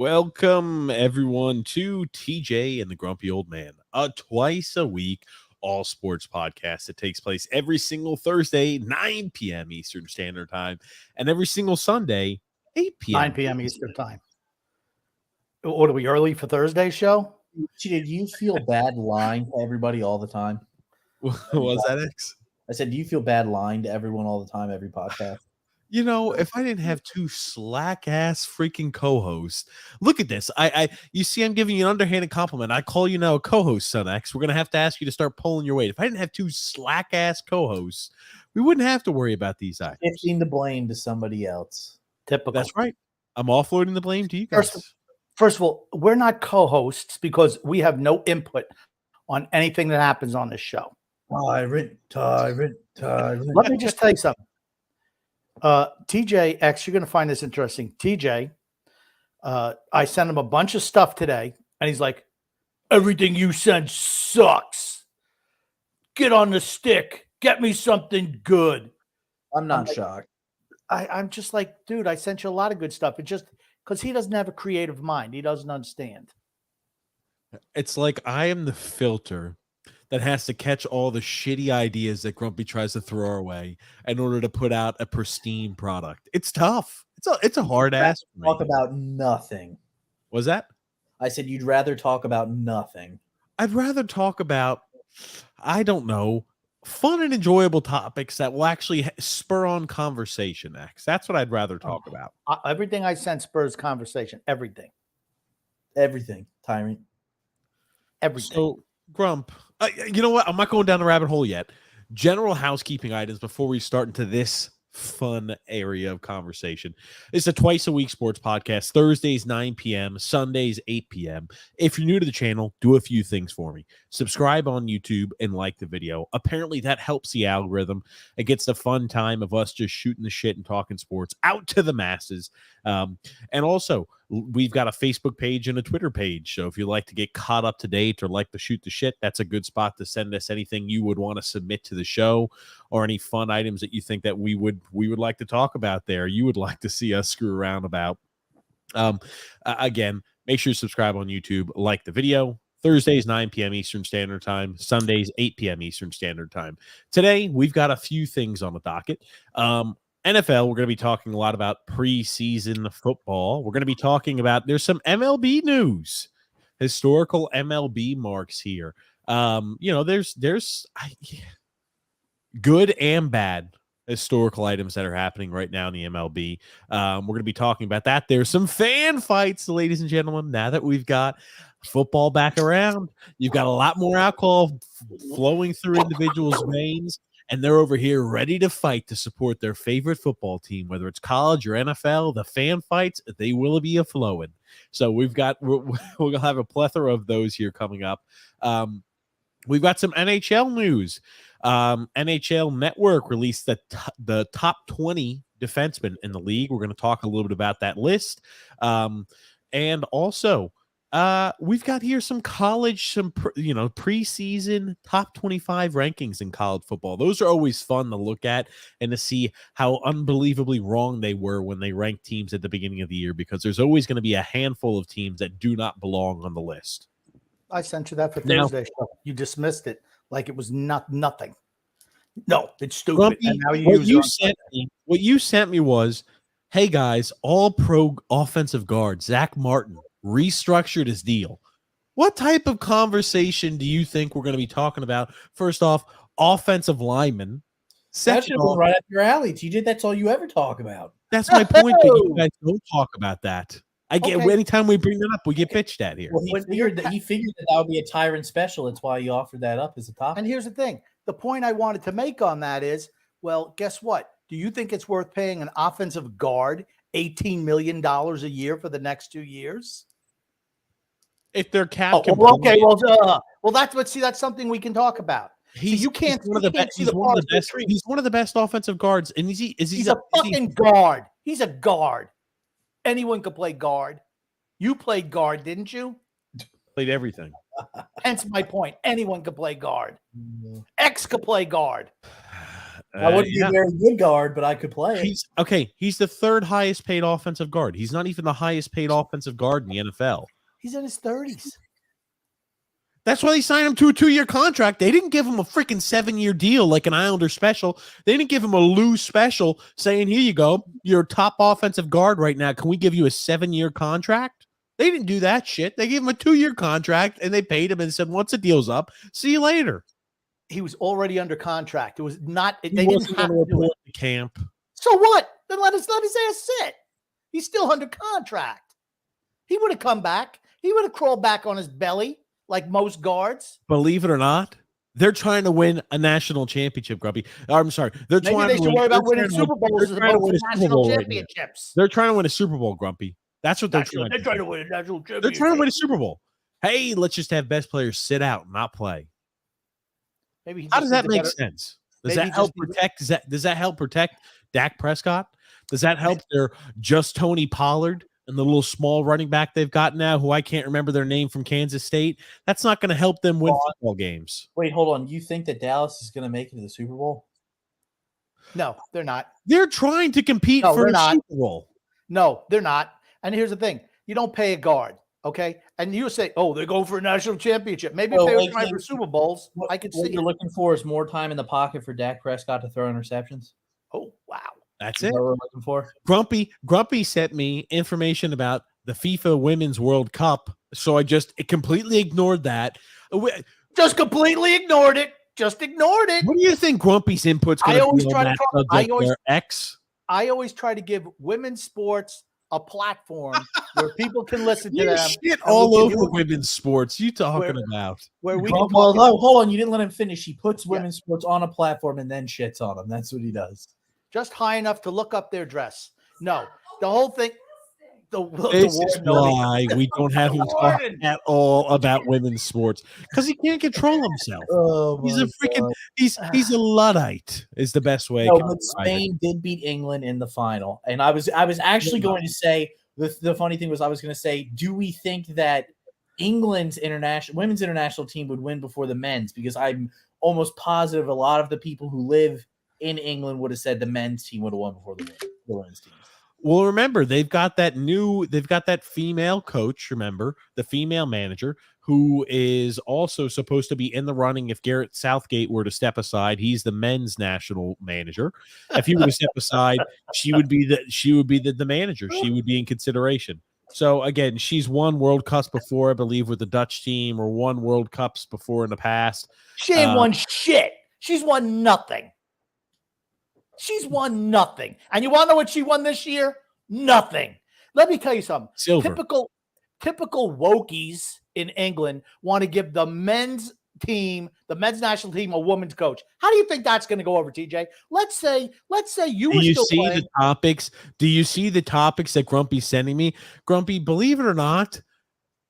Welcome, everyone, to TJ and the Grumpy Old Man, a twice a week all sports podcast that takes place every single Thursday, 9 p.m. Eastern Standard Time, and every single Sunday, 8 p.m. 9 p.m. Eastern Time. What are we early for Thursday's show? Did you feel bad lying to everybody all the time? What was that, X? I said, do you feel bad lying to everyone all the time, every podcast? You know, if I didn't have two slack-ass freaking co-hosts, look at this. You see, I'm giving you an underhanded compliment. I call you now a co-host, son X. We're going to have to ask you to start pulling your weight. If I didn't have two slack-ass co-hosts, we wouldn't have to worry about these items. Shifting the blame to somebody else. Typical. That's right. I'm offloading the blame to you guys. First of all, we're not co-hosts because we have no input on anything that happens on this show. Tyrant. Let me just tell you something. TJ X, you're going to find this interesting. TJ, I sent him a bunch of stuff today, and he's like, everything you sent sucks. Get on the stick. Get me something good. I'm not shocked. I'm just like, dude, I sent you a lot of good stuff. It just because he doesn't have a creative mind. He doesn't understand. It's like I am the filter that has to catch all the shitty ideas that Grumpy tries to throw our way in order to put out a pristine product. It's tough. It's a hard ass. Talk about nothing. Was that? I said you'd rather talk about nothing. I'd rather talk about, I don't know, fun and enjoyable topics that will actually spur on conversation, X. That's what I'd rather talk about. Everything I sent spurs conversation. Everything, Tyrant. Everything. So, Grump, you know what? I'm not going down the rabbit hole yet. General housekeeping items before we start into this fun area of conversation. It's a twice a week sports podcast. Thursdays 9 p.m., Sundays 8 p.m. If you're new to the channel, do a few things for me. Subscribe on YouTube and like the video. Apparently that helps the algorithm. It gets the fun time of us just shooting the shit and talking sports out to the masses. And also, we've got a Facebook page and a Twitter page. So if you like to get caught up to date or like to shoot the shit, that's a good spot to send us anything you would want to submit to the show or any fun items that you think that we would like to talk about there. You would like to see us screw around about. Again, make sure you subscribe on YouTube, like the video. Thursdays, 9 p.m. Eastern Standard Time. Sundays, 8 p.m. Eastern Standard Time. Today, we've got a few things on the docket. NFL, we're going to be talking a lot about preseason football. We're going to be talking about, there's some MLB news, historical MLB marks here. There's good and bad historical items that are happening right now in the MLB. We're going to be talking about that. There's some fan fights, ladies and gentlemen, now that we've got football back around. You've got a lot more alcohol flowing through individuals' veins. And they're over here ready to fight to support their favorite football team, whether it's college or NFL. The fan fights, they will be a-flowing. So we'll have a plethora of those here coming up. We've got some NHL news. NHL Network released the top 20 defensemen in the league. We're going to talk a little bit about that list. And also, we've got here some college, preseason top 25 rankings in college football. Those are always fun to look at and to see how unbelievably wrong they were when they ranked teams at the beginning of the year, because there's always going to be a handful of teams that do not belong on the list. I sent you that for Thursday show. You dismissed it like it was nothing. No, it's stupid. Grumpy, and now what you sent me was, hey guys, all pro offensive guard Zach Martin restructured his deal. What type of conversation do you think we're going to be talking about? First off, offensive lineman. That should have been right up your alley. TJ, that's all you ever talk about. That's my point, but you guys don't talk about that. Anytime we bring that up, we get pitched at here. Well, he figured that would be a Tyrant special. That's why he offered that up as a topic. And here's the thing. The point I wanted to make on that is, well, guess what? Do you think it's worth paying an offensive guard $18 million a year for the next 2 years? If they're cap, okay. Well, that's something we can talk about. You can't. He's one of the best. He's one of the best offensive guards, and he's a fucking guard. He's a guard. Anyone could play guard. You played guard, didn't you? Played everything. Hence my point. Anyone could play guard. X could play guard. I wouldn't be a very good guard, but I could play it. He's okay. He's the third highest paid offensive guard. He's not even the highest paid offensive guard in the NFL. He's in his 30s. That's why they signed him to a 2-year contract. They didn't give him a freaking 7-year deal like an Islander special. They didn't give him a loose special saying, here you go. You're a top offensive guard right now. Can we give you a 7-year contract? They didn't do that shit. They gave him a 2-year contract and they paid him and said, once the deal's up, see you later. He was already under contract. It was not. They He didn't wasn't have going to to do report it. to camp. So what? Then let his ass sit. He's still under contract. He would have come back. He would have crawled back on his belly like most guards. Believe it or not, they're trying to win a national championship, Grumpy. I'm sorry. They're Maybe trying they to should worry about winning they're Super Bowls as trying to opposed win to a Super national Bowl right now. championships. They're trying to win a Super Bowl, Grumpy. That's what they're trying to do. They're trying to win a national championship. They're trying to win a Super Bowl. Hey, let's just have best players sit out and not play. Maybe How does that make sense? Does maybe that help just- protect? Does that help protect Dak Prescott? Does that help their just Tony Pollard and the little small running back they've got now, who I can't remember their name from Kansas State? That's not going to help them win football games. Wait, hold on. You think that Dallas is going to make it to the Super Bowl? No, they're not. They're trying to compete No, for they're a not. Super Bowl. No, they're not. And here's the thing: you don't pay a guard, okay? And you say, "Oh, they're going for a national championship." Maybe So, if they were like, trying for Super Bowls, I could What see you're it. looking for is more time in the pocket for Dak Prescott to throw interceptions. Oh, wow. That's Is it. that what we're looking for? Grumpy sent me information about the FIFA Women's World Cup, so I just completely ignored that. What Just completely ignored it. Just ignored it. do you think Grumpy's input's I going to always be on try to that talk- I subject always- there, X? I always try to give women's sports a platform where people can listen to You them. shit and all we can over do it women's sports. You talking about? where we Well, can talk about- hold on. You didn't let him finish. He puts Yeah. women's sports on a platform and then shits on them. That's what he does. just high enough to look up their dress. No, the whole thing. The This is warden only- why we don't have him talk Warden. at all about women's sports, because he can't control himself. Oh, He's a freaking he's a Luddite is the best way. No, to but describe it. Spain did beat England in the final, and I was actually going to say the funny thing was I was going to say, do we think that England's women's international team would win before the men's? Because I'm almost positive a lot of the people who live in England would have said the men's team would have won before the women's team. Well, remember, they've got that female coach, remember, the female manager, who is also supposed to be in the running if Garrett Southgate were to step aside. He's the men's national manager. If he were to step aside, she would be the manager. She would be in consideration. So again, she's won World Cups before, I believe, with the Dutch team, or won World Cups before in the past. She ain't won shit. She's won nothing. She's won nothing. And you want to know what she won this year? Nothing. Let me tell you something. Silver. Typical wokies in England want to give the men's national team, a woman's coach. How do you think that's going to go over, TJ? Let's say you Do were you still see playing. the topics? Do you see the topics that Grumpy's sending me? Grumpy, believe it or not,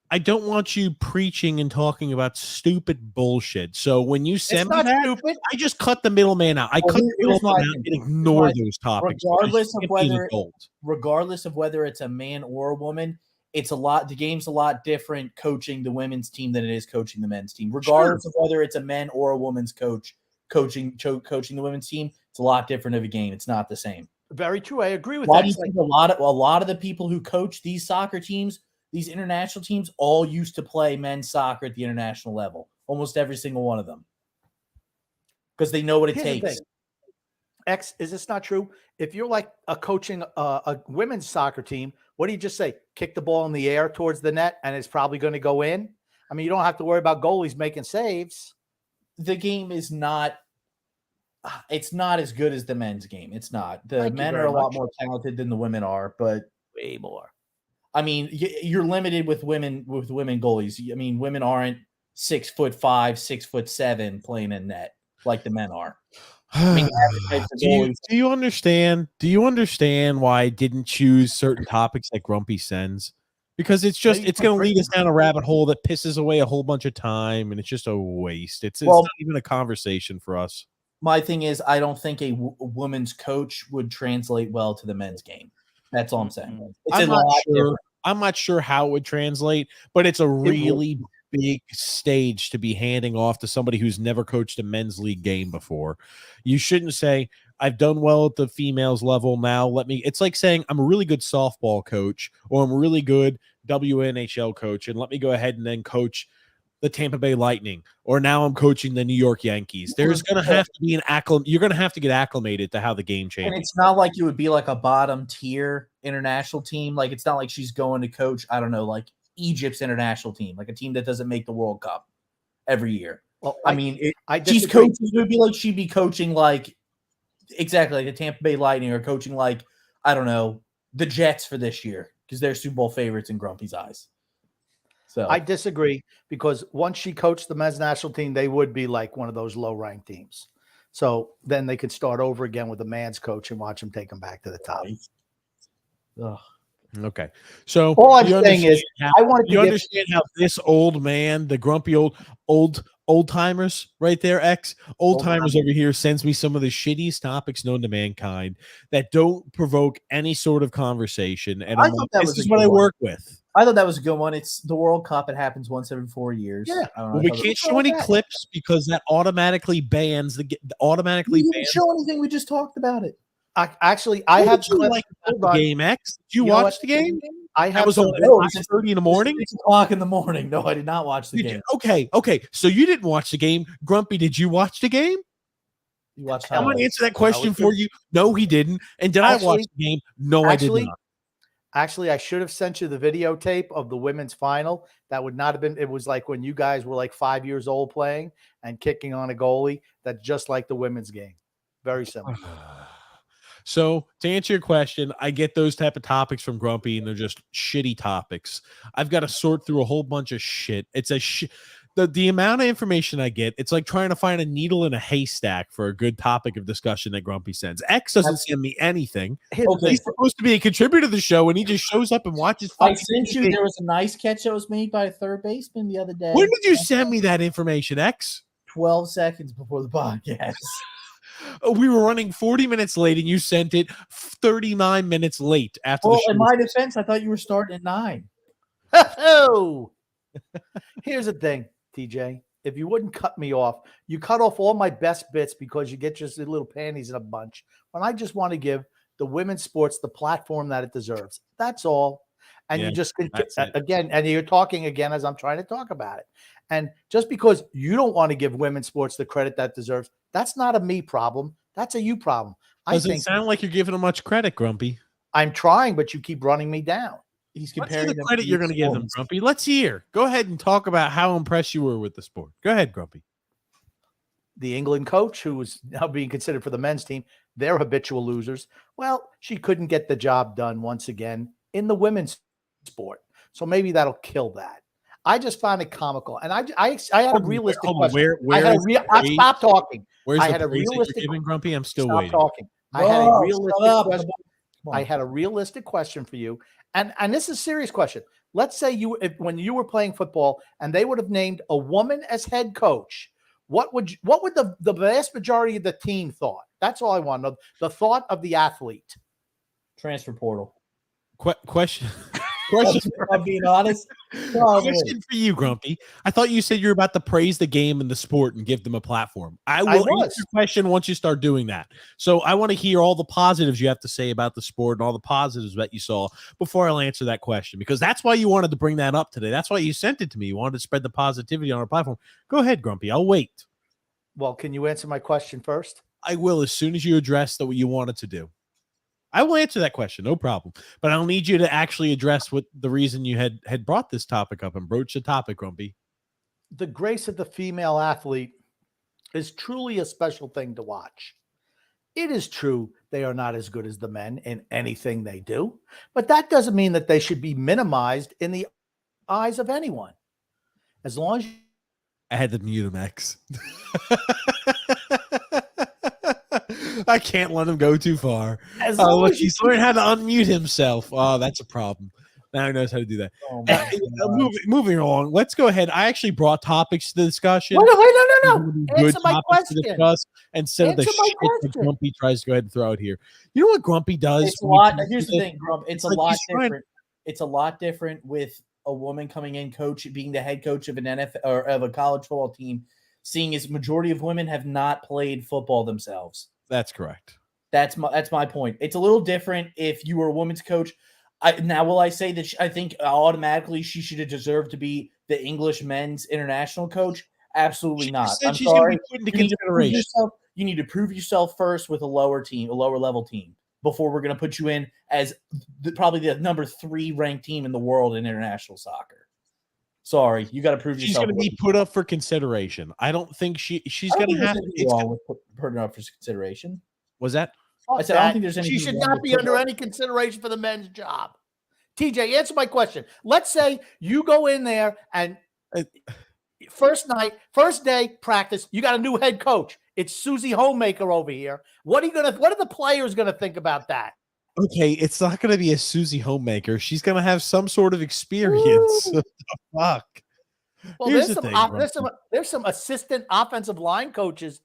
I don't want you preaching and talking about stupid bullshit. So when you It's send me not that, stupid. I just cut the middleman out. I Well, cut the here's my middleman out thing. and ignore Here's my- those topics. regardless because you of can't be an whether- adult. Regardless of whether it's a man or a woman, the game's a lot different coaching the women's team than it is coaching the men's team. Regardless of whether it's a man or a woman's coach coaching the women's team, it's a lot different of a game. It's not the same. Very true. I agree with Why that. do you think a lot of the people who coach these soccer teams, these international teams, all used to play men's soccer at the international level? Almost every single one of them, because they know what it Here's the takes. thing. X, is this not true? If you're like coaching a women's soccer team, what do you just say? Kick the ball in the air towards the net, and it's probably going to go in. I mean, you don't have to worry about goalies making saves. The game is not. It's not as good as the men's game. It's not. The Thank you men very are a lot much. more talented than the women are, but Way more. I mean, you're limited with women goalies. I mean, women aren't 6'5", 6'7" playing in net like the men are. I mean, do you understand? Do you understand why I didn't choose certain topics that Grumpy sends? Because it's Maybe going to lead us down a rabbit hole that pisses away a whole bunch of time, and it's just a waste. It's not even a conversation for us. My thing is, I don't think a woman's coach would translate well to the men's game. That's all I'm saying. It's I'm not sure how it would translate, but it's a really big stage to be handing off to somebody who's never coached a men's league game before. You shouldn't say, I've done well at the females level. Now it's like saying I'm a really good softball coach or I'm a really good WNHL coach, and let me go ahead and then coach the Tampa Bay Lightning, or now I'm coaching the New York Yankees. There's going to have to be you're going to have to get acclimated to how the game changes. And it's not like you would be like a bottom tier international team. Like, it's not like she's going to coach, I don't know, like Egypt's international team, like a team that doesn't make the World Cup every year. Well, she's coaching. It would be like she'd be coaching like exactly like the Tampa Bay Lightning, or coaching like, I don't know, the Jets for this year, because they're Super Bowl favorites in Grumpy's eyes. So I disagree, because once she coached the men's national team, they would be like one of those low-ranked teams. So then they could start over again with the man's coach and watch them take them back to the top. Ugh. Okay. So all I'm saying is, understand how this old man, the grumpy old timers right there, old timers over here, sends me some of the shittiest topics known to mankind that don't provoke any sort of conversation. And this is what I work with. I thought that was a good one. It's the World Cup. It happens once every 4 years. Yeah. Well, we can't show any clips because that automatically bans We didn't show anything. We just talked about it. I have like the game, X. Did you watch the game? I have. Was on 6:30 in the morning. 6 o'clock in the morning. No, I did not watch the game. Okay. So you didn't watch the game, Grumpy? Did you watch the game? You watched. I'm going to answer that question for you. No, he didn't. And did I watch the game? No, I did not. Actually, I should have sent you the videotape of the women's final. That would not have been. It was like when you guys were like 5 years old playing and kicking on a goalie. That's just like the women's game. Very similar. So to answer your question, I get those type of topics from Grumpy, and they're just shitty topics. I've got to sort through a whole bunch of shit. It's the amount of information I get, it's like trying to find a needle in a haystack for a good topic of discussion that Grumpy sends. X doesn't send me anything. Okay. He's supposed to be a contributor to the show, and he just shows up and watches. I sent you. There was a nice catch that was made by a third baseman the other day. When did you send me that information, X? 12 seconds before the podcast. We were running 40 minutes late, and you sent it 39 minutes late after the show. In my defense, I thought you were starting at 9. Oh, here's the thing, TJ. If you wouldn't cut me off, you cut off all my best bits because you get just little panties in a bunch. When I just want to give the women's sports the platform that it deserves. That's all. And you just again, and you're talking again as I'm trying to talk about it. And just because you don't want to give women's sports the credit that deserves, that's not a me problem. That's a you problem. Doesn't sound like you're giving them much credit, Grumpy. I'm trying, but you keep running me down. He's comparing the credit you're going to give them, Grumpy. Let's hear. Go ahead and talk about how impressed you were with the sport. Go ahead, Grumpy. The England coach, who is now being considered for the men's team, they're habitual losers. Well, she couldn't get the job done once again in the women's sport. So maybe that'll kill that. I just found it comical. And I had a realistic question. Stop talking. I had a realistic Grumpy. I'm still waiting. Talking. I had a realistic question. I had a realistic question for you. And this is a serious question. Let's say when you were playing football and they would have named a woman as head coach, what would the vast majority of the team thought? That's all I want to know. The thought of the athlete. Transfer portal. Question. I'm being honest. Question for you, Grumpy. I thought you said you're about to praise the game and the sport and give them a platform. I will answer your question once you start doing that. So I want to hear all the positives you have to say about the sport and all the positives that you saw before I'll answer that question, because that's why you wanted to bring that up today. That's why you sent it to me. You wanted to spread the positivity on our platform. Go ahead, Grumpy. I'll wait. Well, can you answer my question first? I will, as soon as you address what you wanted to do. I will answer that question, no problem. But I'll need you to actually address what the reason you had brought this topic up and broached the topic, Grumpy. The grace of the female athlete is truly a special thing to watch. It is true they are not as good as the men in anything they do, but that doesn't mean that they should be minimized in the eyes of anyone. As long as I had to mute him, X. I can't let him go too far. Look, he's learned how to unmute himself. Oh, that's a problem. Now he knows how to do that. Moving along. Let's go ahead. I actually brought topics to the discussion. Wait, no. Answer my question. Instead of the shit that Grumpy tries to go ahead and throw out here. You know what Grumpy does? It's a lot. Here's the thing, Grump. It's a lot different. It's a lot different with a woman coming in, being the head coach of an NFL or of a college football team, seeing as majority of women have not played football themselves. That's correct. That's my point. It's a little different if you were a women's coach. Will I say that I think automatically she should have deserved to be the English men's international coach? Absolutely not. I'm sorry. You need to prove yourself first with a lower level team before we're going to put you in as probably the number 3 ranked team in the world in international soccer. Sorry, you got to prove yourself. She's going to be put up for consideration. I don't think she's going to have anything wrong with putting her up for consideration. Was that? I said I don't think there's anything. She should not be under any consideration for the men's job. TJ, answer my question. Let's say you go in there and first day practice, you got a new head coach. It's Susie Homemaker over here. What are the players gonna think about that? Okay, it's not gonna be a Susie Homemaker. She's gonna have some sort of experience. Fuck. Well, there's some assistant offensive line coaches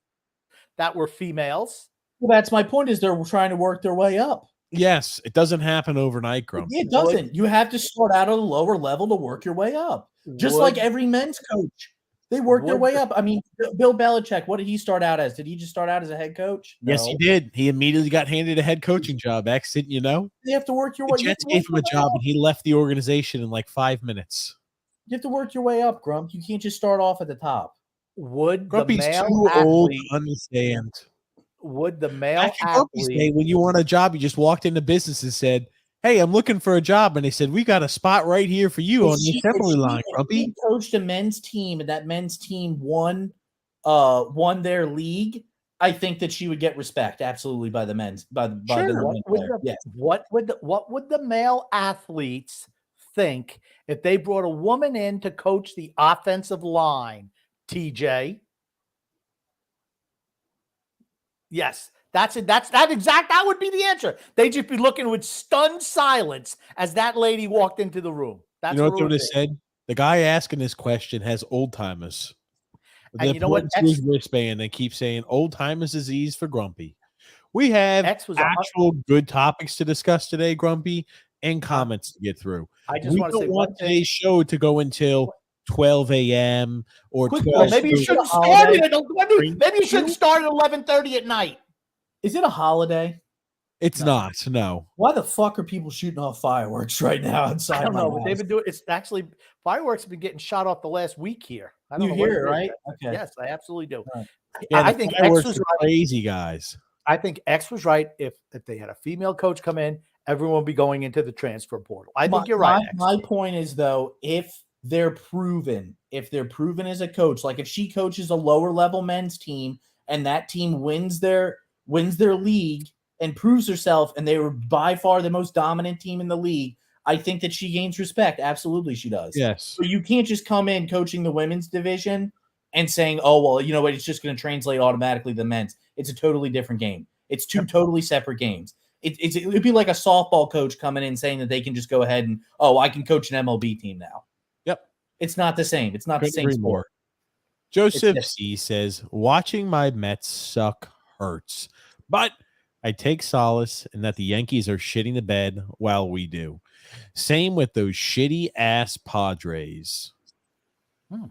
that were females. Well, that's my point. Is they're trying to work their way up. Yes, it doesn't happen overnight, Grumpy. It doesn't. You have to start out at a lower level to work your way up. Just like every men's coach. They work their way up. I mean, Bill Belichick, what did he start out as? Did he just start out as a head coach? No. Yes, he did. He immediately got handed a head coaching job, X, didn't you know? You have to work your way up. The Jets gave him a job, and he left the organization in like 5 minutes. You have to work your way up, Grump. You can't just start off at the top. Grumpy's too old to understand. Would the male athlete, when you want a job, you just walked into business and said, "Hey, I'm looking for a job," and they said, "We got a spot right here for you on the assembly line." Grumpy, he coached a men's team, and that men's team won their league. I think that she would get respect absolutely by the men's What would the male athletes think if they brought a woman in to coach the offensive line? TJ. Yes, that would be the answer. They'd just be looking with stunned silence as that lady walked into the room. That's you know what they would have said? The guy asking this question has old timers. And you know what? His wristband, they keep saying old timers disease for Grumpy. We have actual good topics to discuss today, Grumpy, and comments to get through. I just want to say today's show to go until 12 a.m. or 12. Well, maybe you shouldn't start it. Maybe you shouldn't start at 11:30 at night. Is it a holiday? It's not. No. Why the fuck are people shooting off fireworks right now outside? I don't know. But they've been doing. It's actually fireworks have been getting shot off the last week here. I don't know hear it, right? Okay. Yes, I absolutely do. Right. Yeah, I think X was right. Crazy guys. I think X was right. If they had a female coach come in, everyone would be going into the transfer portal. I think you're right. My point is though, if they're proven as a coach, like if she coaches a lower level men's team and that team wins their league and proves herself, and they were by far the most dominant team in the league, I think that she gains respect. Absolutely, she does. Yes. But you can't just come in coaching the women's division and saying, "Oh, well, you know what? It's just going to translate automatically to the men's." It's a totally different game. It's two totally separate games. It would be like a softball coach coming in saying that they can just go ahead and, "Oh, I can coach an MLB team now." Yep. It's not the same. It's not the same sport. Joseph C says, "Watching my Mets suck hurts, but I take solace in that the Yankees are shitting the bed while we do. Same with those shitty ass Padres." A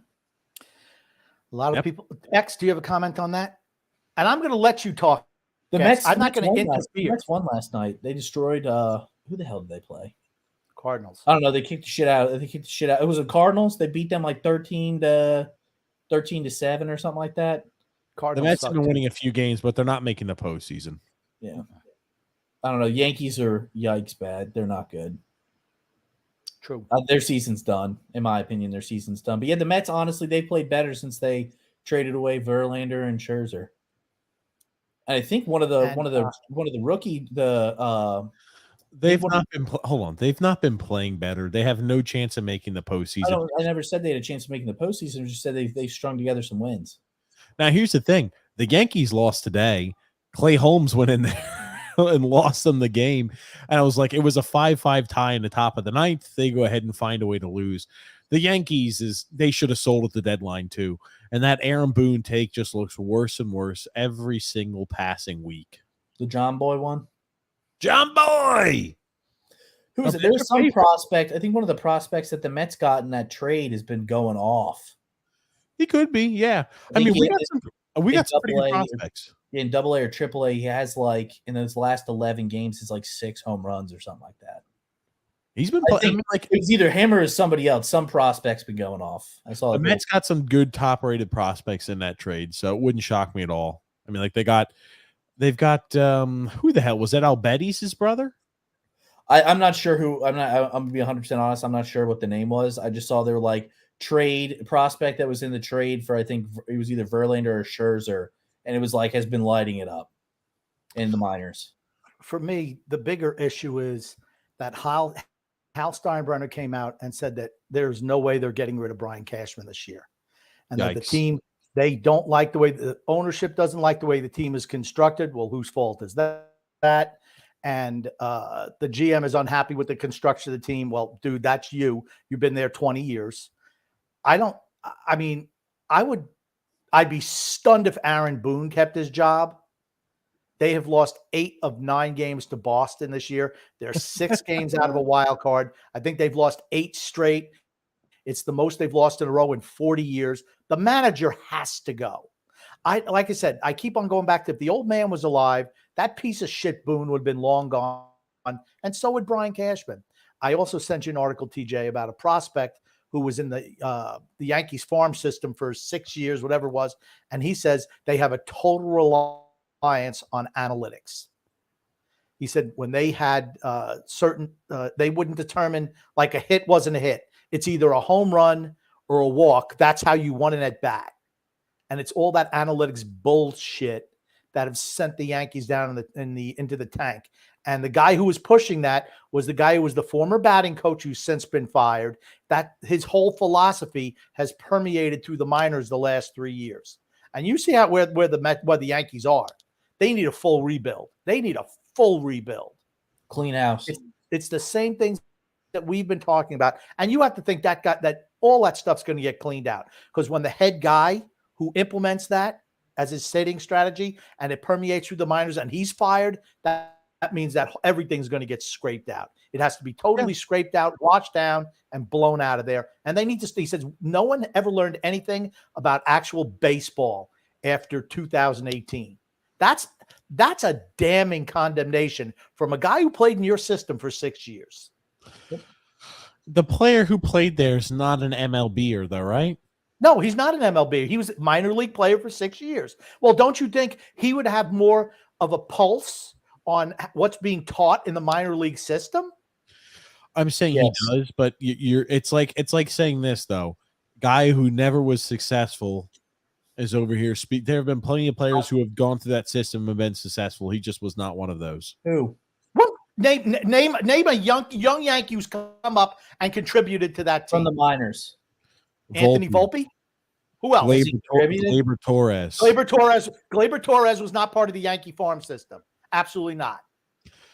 lot of people. X, do you have a comment on that? And I'm going to let you talk. The Mets. I'm not going to interfere. The Mets won last night. They destroyed. Who the hell did they play? Cardinals. I don't know. They kicked the shit out. It was the Cardinals. They beat them like 13-7 or something like that. The Mets have been winning a few games, but they're not making the postseason. Yeah. I don't know. Yankees are yikes bad. They're not good. True. Their season's done. In my opinion, their season's done. But yeah, the Mets, honestly, they played better since they traded away Verlander and Scherzer. And I think one of the rookie they've not been playing better. They have no chance of making the postseason. I never said they had a chance of making the postseason. I just said they strung together some wins. Now here's the thing: the Yankees lost today. Clay Holmes went in there and lost them the game. And I was like, it was a 5-5 tie in the top of the ninth. They go ahead and find a way to lose. The Yankees they should have sold at the deadline too. And that Aaron Boone take just looks worse and worse every single passing week. The John Boy one? John Boy! Who is it? There's some prospect. I think one of the prospects that the Mets got in that trade has been going off. He could be, yeah. I mean, we got some pretty good prospects. In Double-A or Triple-A, he has like in those last 11 games, it's like 6 home runs or something like that. He's been it's either him or somebody else. Some prospects been going off. I saw the Mets got some good top-rated prospects in that trade, so it wouldn't shock me at all. I mean, like they've got who the hell was that? Albedes, his brother? I'm not sure who. I'm gonna be 100% honest. I'm not sure what the name was. I just saw they were like trade prospect that was in the trade for, I think it was either Verlander or Scherzer, and it was like has been lighting it up in the minors. For me, the bigger issue is that Hal Steinbrenner came out and said that there's no way they're getting rid of Brian Cashman this year, and that the team, they don't like the way the ownership doesn't like the way the team is constructed. Well, whose fault is that? And the GM is unhappy with the construction of the team. Well, dude, that's you. You've been there 20 years. I'd be stunned if Aaron Boone kept his job. They have lost 8 of 9 games to Boston this year. They're 6 games out of a wild card. I think they've lost 8 straight. It's the most they've lost in a row in 40 years. The manager has to go. Like I said, I keep on going back to if the old man was alive, that piece of shit Boone would have been long gone, and so would Brian Cashman. I also sent you an article, TJ, about a prospect who was in the Yankees farm system for 6 years, whatever it was, and he says they have a total reliance on analytics. He said when they had they wouldn't determine, like a hit wasn't a hit. It's either a home run or a walk. That's how you won an at bat. And it's all that analytics bullshit that have sent the Yankees down into the tank. And the guy who was pushing that was the guy who was the former batting coach who's since been fired. That his whole philosophy has permeated through the minors the last 3 years. And you see where the Yankees are. They need a full rebuild. Clean house. It's the same things that we've been talking about. And you have to think that all that stuff's going to get cleaned out. Because when the head guy who implements that as his setting strategy and it permeates through the minors and he's fired, that means that everything's going to get scraped out. It has to be totally scraped out, washed down, and blown out of there. And they need to, he says, no one ever learned anything about actual baseball after 2018. That's a damning condemnation from a guy who played in your system for 6 years. The player who played there is not an MLBer, though, right? No, he's not an MLB. He was a minor league player for 6 years. Well, don't you think he would have more of a pulse on what's being taught in the minor league system? I'm saying yes. He does, but it's like saying this though. Guy who never was successful is over here. There have been plenty of players who have gone through that system and been successful. He just was not one of those. Who? Well, name a young Yankee who's come up and contributed to that team from the minors. Anthony Volpe. Who else? Gleyber Torres. Gleyber Torres was not part of the Yankee farm system. Absolutely not.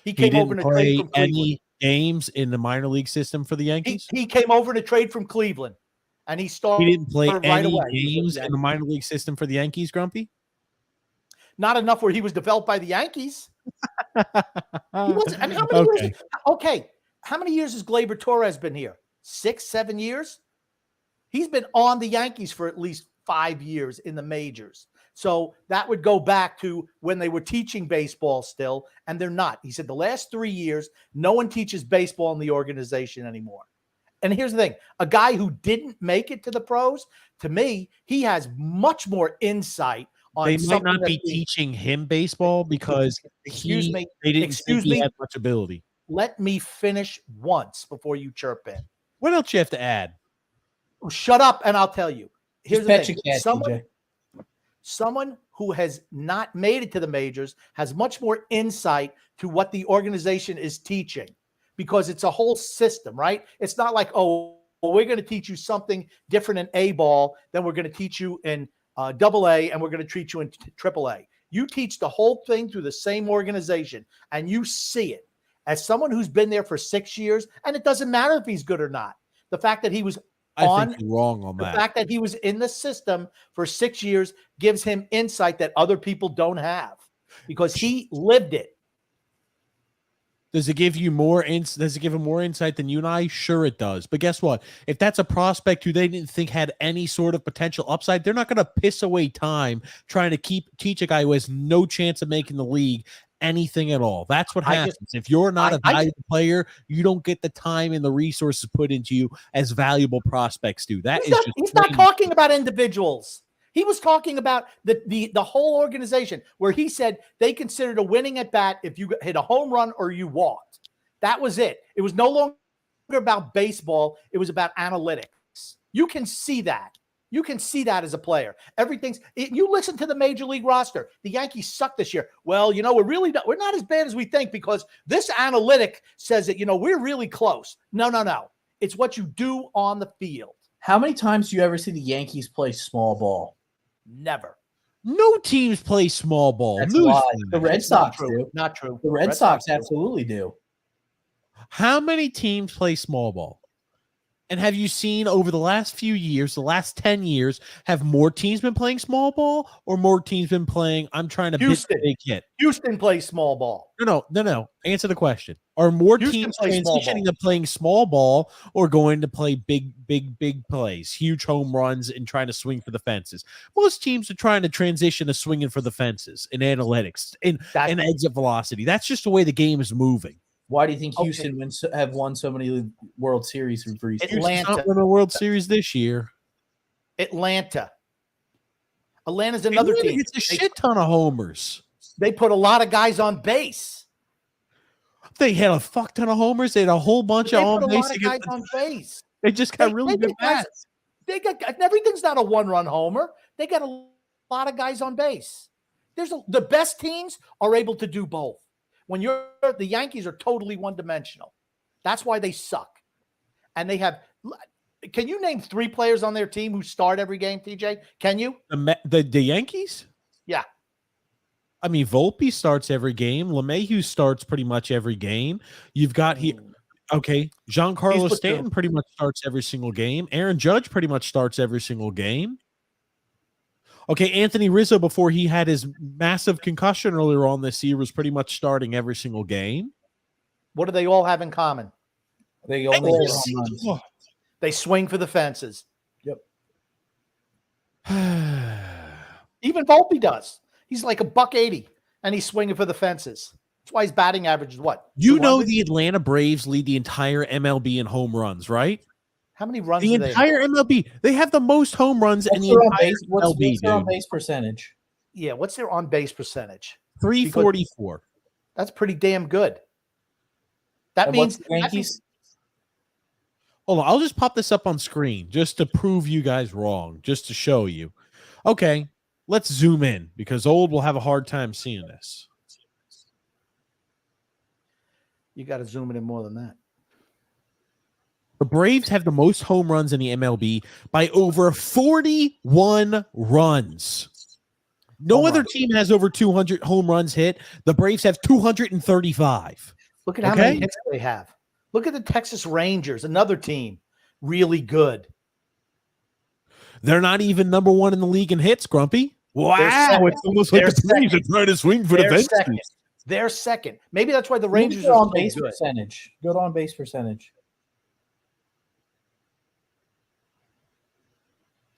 He came over to trade from Cleveland. Any games in the minor league system for the Yankees? He came over to trade from Cleveland, and he started. He didn't play any games in the minor league system for the Yankees, Grumpy? Not enough where he was developed by the Yankees. He wasn't. I mean, how many years? Okay, how many years has Gleyber Torres been here? 6, 7 years? He's been on the Yankees for at least 5 years in the majors. So that would go back to when they were teaching baseball still, and they're not. He said the last 3 years, no one teaches baseball in the organization anymore. And here's the thing. A guy who didn't make it to the pros, to me, he has much more insight on they might not be teaching him baseball because they didn't think he had much ability. Let me finish once before you chirp in. What else you have to add? Shut up and I'll tell you. Here's the thing. Someone who has not made it to the majors has much more insight to what the organization is teaching because it's a whole system, right? It's not like, oh, well, we're going to teach you something different in A ball than we're going to teach you in AA and we're going to treat you in AAA. You teach the whole thing through the same organization and you see it. As someone who's been there for 6 years, and it doesn't matter if he's good or not. The fact that he was I think you're wrong on that. The fact that he was in the system for 6 years gives him insight that other people don't have because he lived it. Does it give you does it give him more insight than you and I? Sure it does. But guess what? If that's a prospect who they didn't think had any sort of potential upside, they're not going to piss away time trying to teach a guy who has no chance of making the league anything at all. That's what happens. If you're not a valuable player, you don't get the time and the resources put into you as valuable prospects do. He's not talking about individuals. He was talking about the whole organization, where he said they considered a winning at bat if you hit a home run or you walked. That was it. It was no longer about baseball. It was about analytics. You can see that. You can see that as a player. You listen to the major league roster. The Yankees suck this year. Well, we're not as bad as we think because this analytic says that, we're really close. No. It's what you do on the field. How many times do you ever see the Yankees play small ball? Never. No teams play small ball. That's why. The Red Sox do. Not true. The Red Sox absolutely do. How many teams play small ball? And have you seen over the last few years, the last 10 years, have more teams been playing small ball or more teams been playing, I'm trying to Houston. big hit? Houston plays small ball. No. Answer the question. Are more teams transitioning to playing small ball or going to play big plays, huge home runs and trying to swing for the fences? Most teams are trying to transition to swinging for the fences in analytics and exit velocity. That's just the way the game is moving. Why do you think Houston have won so many World Series recently? Atlanta's not won a World Series this year. Atlanta's another team. It's a shit ton of homers. They put a lot of guys on base. They had a fuck ton of homers. They had a whole bunch of on base. Guys on base. They just got really good bats. Everything's not a one-run homer. They got a lot of guys on base. The best teams are able to do both. When the Yankees are totally one-dimensional. That's why they suck. And they have – can you name 3 players on their team who start every game, TJ? Can you? The Yankees? Yeah. I mean, Volpe starts every game. LeMahieu starts pretty much every game. You've got here – okay, Giancarlo Stanton pretty much starts every single game. Aaron Judge pretty much starts every single game. Okay, Anthony Rizzo, before he had his massive concussion earlier on this year, was pretty much starting every single game. What do they all have in common? They swing for the fences. Yep. Even Volpe does. He's like $180, and he's swinging for the fences. That's why his batting average is what? You know the Atlanta Braves lead the entire MLB in home runs, right? How many runs? The entire MLB. They have the most home runs in the entire MLB. What's their on base percentage? Yeah, what's their on base percentage? 344. That's pretty damn good. That means the Yankees. Hold on, I'll just pop this up on screen just to prove you guys wrong, just to show you. Okay, let's zoom in because Old will have a hard time seeing this. You got to zoom it in more than that. The Braves have the most home runs in the MLB by over 41 runs. No other team has over 200 home runs hit. The Braves have 235. Look at how many hits they have. Look at the Texas Rangers, another team, really good. They're not even number 1 in the league in hits, Grumpy. Wow, it's almost like the Braves are trying to swing for the fences. They're second. Maybe that's why the Rangers are on base percentage. Good on base percentage.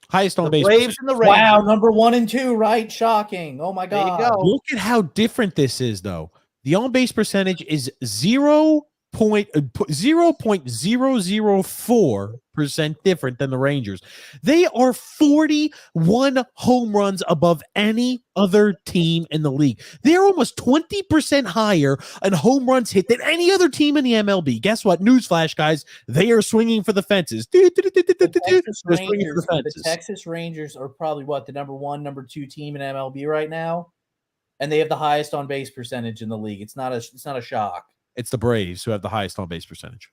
Highest on base. Braves and the Rangers. Wow, number 1 and 2, right? Shocking. Oh my God. There you go. Look at how different this is, though. The on base percentage is 0.004% different than the Rangers. They are 41 home runs above any other team in the league. They're almost 20% higher on home runs hit than any other team in the MLB. Guess what? Newsflash, guys. They are swinging for the fences. The Texas Rangers are probably the number 1, number 2 team in MLB right now, and they have the highest on base percentage in the league. It's not a shock. It's the Braves who have the highest on base percentage.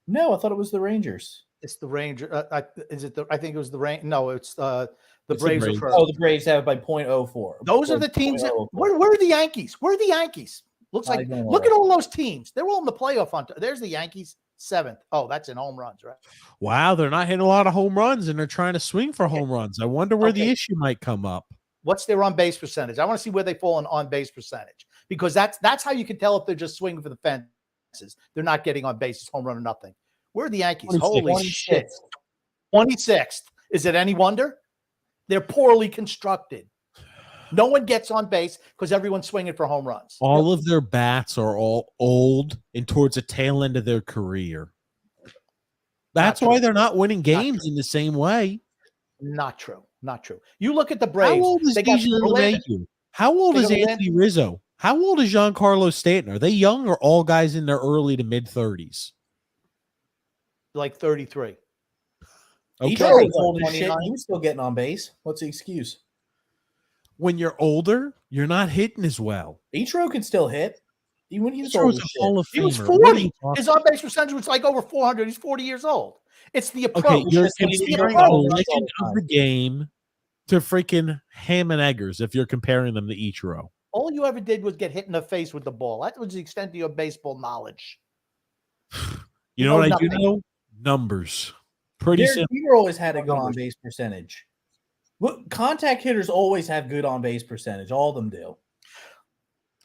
No, I thought it was the Rangers. It's the Rangers. I think it was the Rangers. No, it's the Braves. The Braves have it by 0.04. Those are the teams. Where are the Yankees? Where are the Yankees? Looks like, look at all those teams. They're all in the playoff hunt. There's the Yankees, 7th. Oh, that's in home runs, right? Wow, they're not hitting a lot of home runs, and they're trying to swing for home runs. I wonder where the issue might come up. What's their on base percentage? I want to see where they fall on base percentage, because that's how you can tell if they're just swinging for the fences. fences. They're not getting on base. It's home run or nothing. We're the Yankees. 26th. Holy shit. 26th. Is it any wonder? They're poorly constructed. No one gets on base because everyone's swinging for home runs. All of their bats are all old and towards the tail end of their career. That's why they're not winning games in the same way. Not true. Not true. You look at the Braves. How old is DJ LeMahieu? How old is Anthony Rizzo? How old is Giancarlo Stanton? Are they young or all guys in their early to mid 30s? Like 33. Okay. He was still getting on base. What's the excuse? When you're older, you're not hitting as well. Ichiro can still hit. He was He was 40. His on-base percentage was like over 400. He's 40 years old. It's the approach. Okay, you're comparing the legend of the game to freaking Ham and Eggers if you're comparing them to Ichiro. All you ever did was get hit in the face with the ball. That was the extent of your baseball knowledge. You know what nothing. I do know? Numbers. Pretty simple. Peter always had a good on-base percentage. Look, contact hitters always have good on-base percentage. All of them do.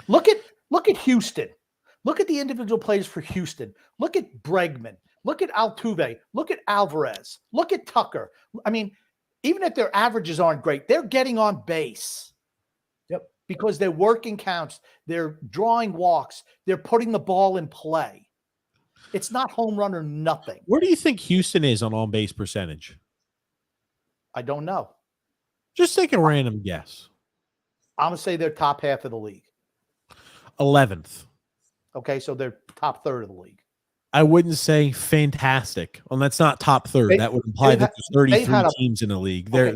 Look at Houston. Look at the individual players for Houston. Look at Bregman. Look at Altuve. Look at Alvarez. Look at Tucker. I mean, even if their averages aren't great, they're getting on base. Yep. Because they're working counts. They're drawing walks. They're putting the ball in play. It's not home run or nothing. Where do you think Houston is on base percentage? I don't know. Just take a random guess. I'm going to say they're top half of the league. 11th. Okay, so they're top third of the league. I wouldn't say fantastic. Well, that's not top third. That would imply that there's 33 teams in the league. They're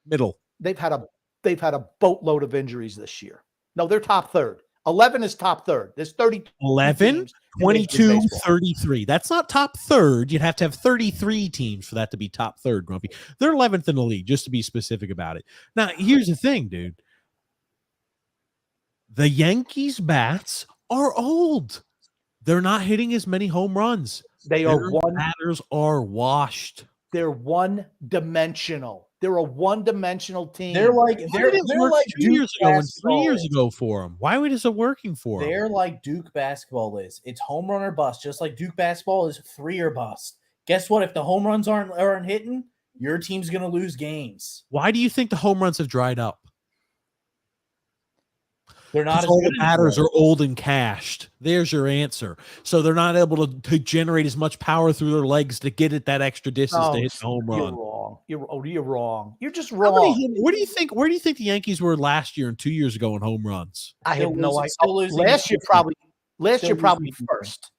middle. They've had a boatload of injuries this year. No, they're top third. 11 is top third. There's 30. 11, 22, 33. That's not top third. You'd have to have 33 teams for that to be top third, Grumpy. They're 11th in the league, just to be specific about it. Now, here's the thing, dude. The Yankees' bats are old. They're not hitting as many home runs. Their batters are washed. They're one-dimensional. They're a one-dimensional team. They're like 2 years ago and 3 years ago for them. Why is it working for them? They're like Duke basketball is. It's home run or bust, just like Duke basketball is 3 or bust. Guess what? If the home runs aren't hitting, your team's gonna lose games. Why do you think the home runs have dried up? They're not as all good the batters are old and cashed. There's your answer. So they're not able to generate as much power through their legs to get it that extra distance to hit the home run. You're wrong. You're wrong. You're just wrong. Where do you think the Yankees were last year and 2 years ago in home runs? I have no idea. Last year probably first,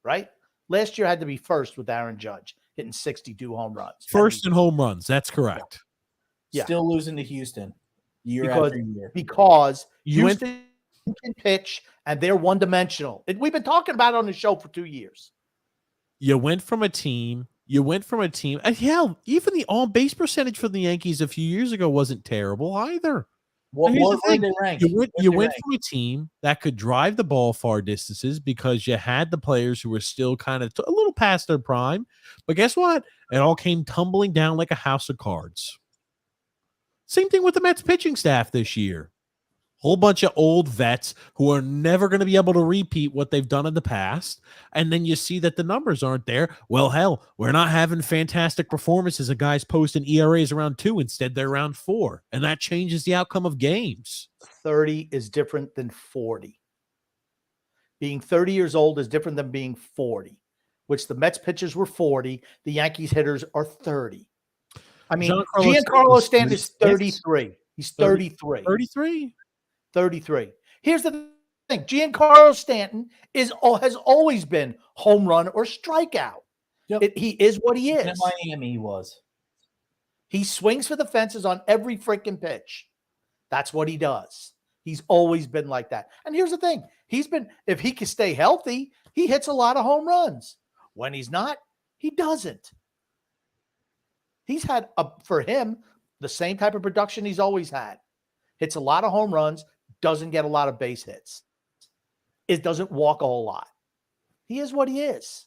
right? Last year had to be first with Aaron Judge hitting 62 home runs. First in home runs. That's correct. Yeah. Still losing to Houston. After year. Because Houston can pitch and they're one-dimensional. We've been talking about it on the show for 2 years. You went from a team. And hell, even the on-base percentage for the Yankees a few years ago wasn't terrible either. What did they rank? You went from a team that could drive the ball far distances because you had the players who were still kind of a little past their prime. But guess what? It all came tumbling down like a house of cards. Same thing with the Mets pitching staff this year. Whole bunch of old vets who are never going to be able to repeat what they've done in the past. And then you see that the numbers aren't there. Well, hell, we're not having fantastic performances of guys posting ERAs around 2. Instead, they're around 4. And that changes the outcome of games. 30 is different than 40. Being 30 years old is different than being 40, which the Mets pitchers were 40. The Yankees hitters are 30. I mean, Giancarlo Stanton is 33. He's 33. 33. Here's the thing. Giancarlo Stanton has always been home run or strikeout. Yep. He is what he is. In Miami, he was. He swings for the fences on every freaking pitch. That's what he does. He's always been like that. And here's the thing. If he can stay healthy, he hits a lot of home runs. When he's not, he doesn't. He's had, for him, the same type of production he's always had. Hits a lot of home runs, doesn't get a lot of base hits. It doesn't walk a whole lot. He is what he is.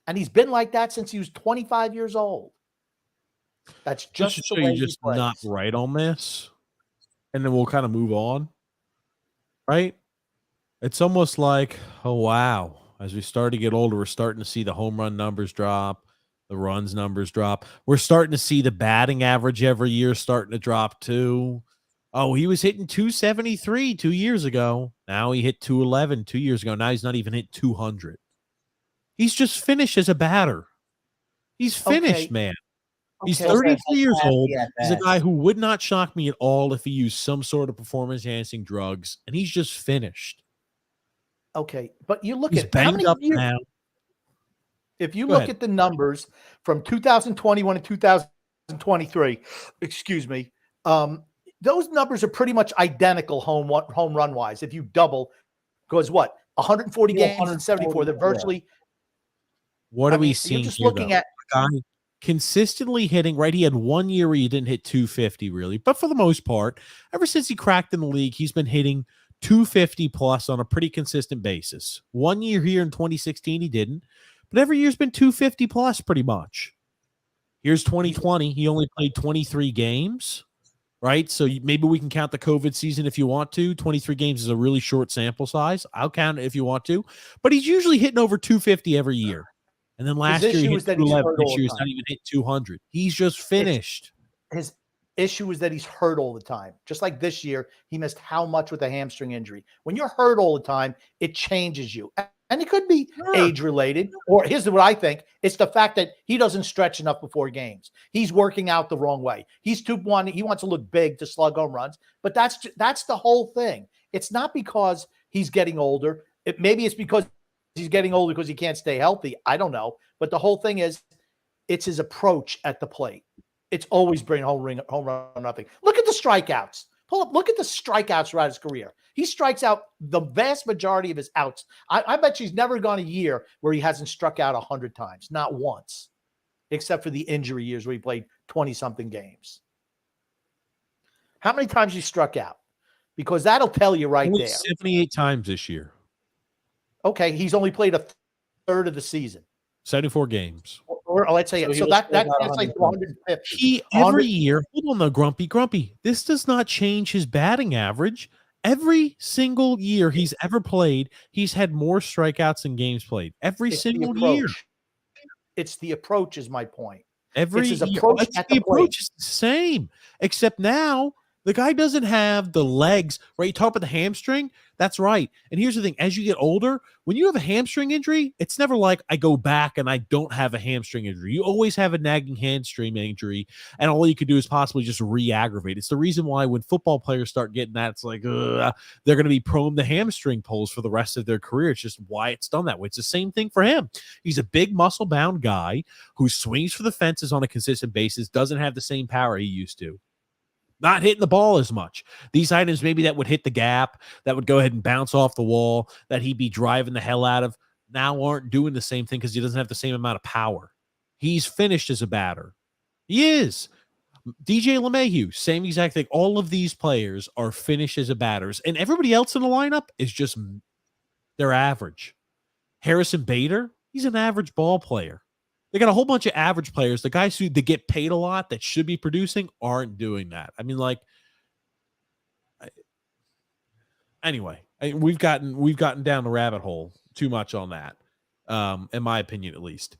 And he's been like that since he was 25 years old. That's just to the show way you just he plays. not right on this. And then we'll kind of move on. Right? It's almost like, oh, wow. As we start to get older, we're starting to see the home run numbers drop, the runs numbers drop. We're starting to see the batting average every year starting to drop too. Oh, he was hitting 273 2 years ago. Now he hit 211 2 years ago. Now he's not even hit 200. He's just finished as a batter. He's finished, Okay. man. He's Okay. 33 years old. at He's a bats. guy who would not shock me at all if he used some sort of performance-enhancing drugs, and he's just finished. Okay, but you look He's at how banged many up years, now. if you Go look ahead. at the numbers from 2021 to 2023, excuse me, those numbers are pretty much identical home run wise. If you double, because what 140 Yeah, games and 74, they're 140, virtually. What I are we mean, seeing you're just here, looking though? at A guy consistently hitting, right? He had 1 year where he didn't hit 250, really. But for the most part, ever since he cracked in the league, he's been hitting 250 plus on a pretty consistent basis. 1 year here in 2016, he didn't. But every year's been 250 plus pretty much. Here's 2020. He only played 23 games, right? So maybe we can count the COVID season if you want to. 23 games is a really short sample size. I'll count it if you want to. But he's usually hitting over 250 every year. And then last year he issue hit is that he's 211. hurt This all year the he's time. not even hit 200. He's just finished. His issue is that he's hurt all the time. Just like this year, he missed how much with a hamstring injury. When you're hurt all the time, it changes you. And it could be age related, or here's what I think. It's the fact that he doesn't stretch enough before games. He's working out the wrong way. He wants to look big to slug home runs, but that's the whole thing. It's not because he's getting older. Maybe it's because he's getting older because he can't stay healthy. I don't know. But the whole thing is, it's his approach at the plate. It's always bring home run, nothing. Look at the strikeouts. Pull up. Look at the strikeouts throughout his career. He strikes out the vast majority of his outs. I bet he's never gone a year where he hasn't struck out 100 times. Not once, except for the injury years where he played 20-something games. How many times he struck out? Because that'll tell you right Only there. 78 times this year. Okay, he's only played a third of the season. 74 games. Or let's say so that translates to 150. He every year, hold on though, Grumpy. This does not change his batting average. Every single year he's ever played, he's had more strikeouts than games played. Every single year. It's the approach is my point. Every it's his year. approach at the approach is the same, except now the guy doesn't have the legs, right? You talk about the hamstring. That's right. And here's the thing. As you get older, when you have a hamstring injury, it's never like I go back and I don't have a hamstring injury. You always have a nagging hamstring injury, and all you could do is possibly just re-aggravate. It's the reason why when football players start getting that, it's like they're going to be prone to hamstring pulls for the rest of their career. It's just why it's done that way. It's the same thing for him. He's a big muscle-bound guy who swings for the fences on a consistent basis, doesn't have the same power he used to. Not hitting the ball as much. These items maybe that would hit the gap, that would go ahead and bounce off the wall, that he'd be driving the hell out of, now aren't doing the same thing because he doesn't have the same amount of power. He's finished as a batter. He is. DJ LeMahieu, same exact thing. All of these players are finished as a batters, and everybody else in the lineup is just they're average. Harrison Bader, he's an average ball player. They got a whole bunch of average players. The guys who they get paid a lot that should be producing aren't doing that. I mean, like, anyway, we've gotten down the rabbit hole too much on that, in my opinion, at least.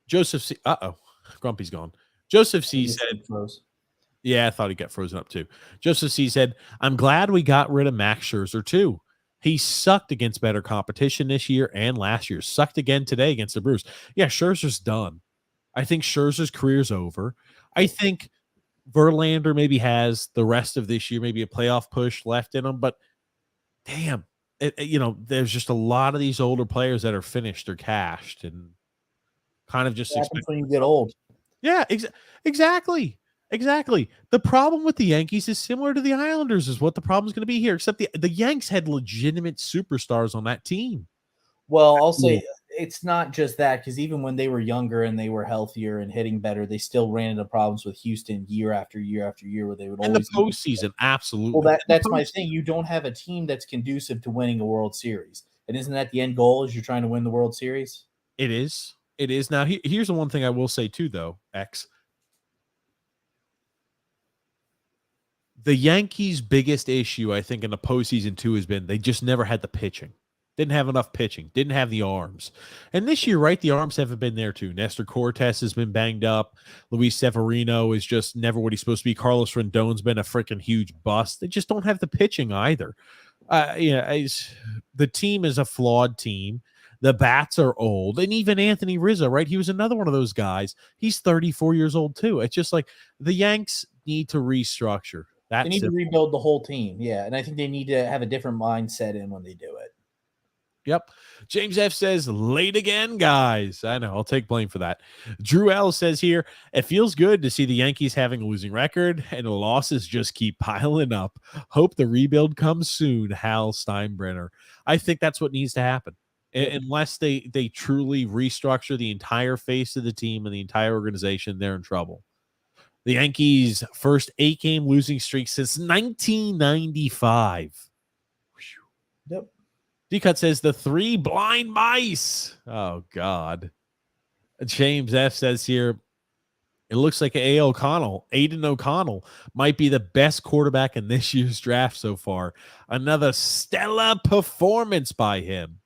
Joseph C. Grumpy's gone. Joseph C. said, "Yeah, I thought he got frozen up too." Joseph C. said, "I'm glad we got rid of Max Scherzer too. He sucked against better competition this year and last year. Sucked again today against the Brewers. Yeah, Scherzer's done. I think Scherzer's career's over. I think Verlander maybe has the rest of this year, maybe a playoff push left in him. But damn, there's just a lot of these older players that are finished or cashed and kind of just happens when you get old. Yeah, exactly. Exactly. The problem with the Yankees is similar to the Islanders is what the problem is going to be here, except the Yanks had legitimate superstars on that team. Well, I'll say it's not just that, because even when they were younger and they were healthier and hitting better, they still ran into problems with Houston year after year after year where they would always in the postseason. Absolutely. Well, that's my thing. You don't have a team that's conducive to winning a World Series. And isn't that the end goal, is you're trying to win the World Series? It is. It is. Now, here's the one thing I will say too, though, X. The Yankees' biggest issue, I think, in the postseason too has been they just never had the pitching. Didn't have enough pitching. Didn't have the arms. And this year, right, the arms haven't been there too. Nestor Cortes has been banged up. Luis Severino is just never what he's supposed to be. Carlos Rendon's been a freaking huge bust. They just don't have the pitching either. The team is a flawed team. The bats are old. And even Anthony Rizzo, right? He was another one of those guys. He's 34 years old too. It's just like the Yanks need to restructure. They need to rebuild the whole team. Yeah. And I think they need to have a different mindset in when they do it. Yep. James F says, late again, guys. I know. I'll take blame for that. Drew L says here, it feels good to see the Yankees having a losing record and the losses just keep piling up. Hope the rebuild comes soon, Hal Steinbrenner. I think that's what needs to happen. Unless they truly restructure the entire face of the team and the entire organization, they're in trouble. The Yankees' first 8-game losing streak since 1995. Yep. D-Cut says the 3 blind mice. Oh, God. James F says here, it looks like Aiden O'Connell might be the best quarterback in this year's draft so far. Another stellar performance by him.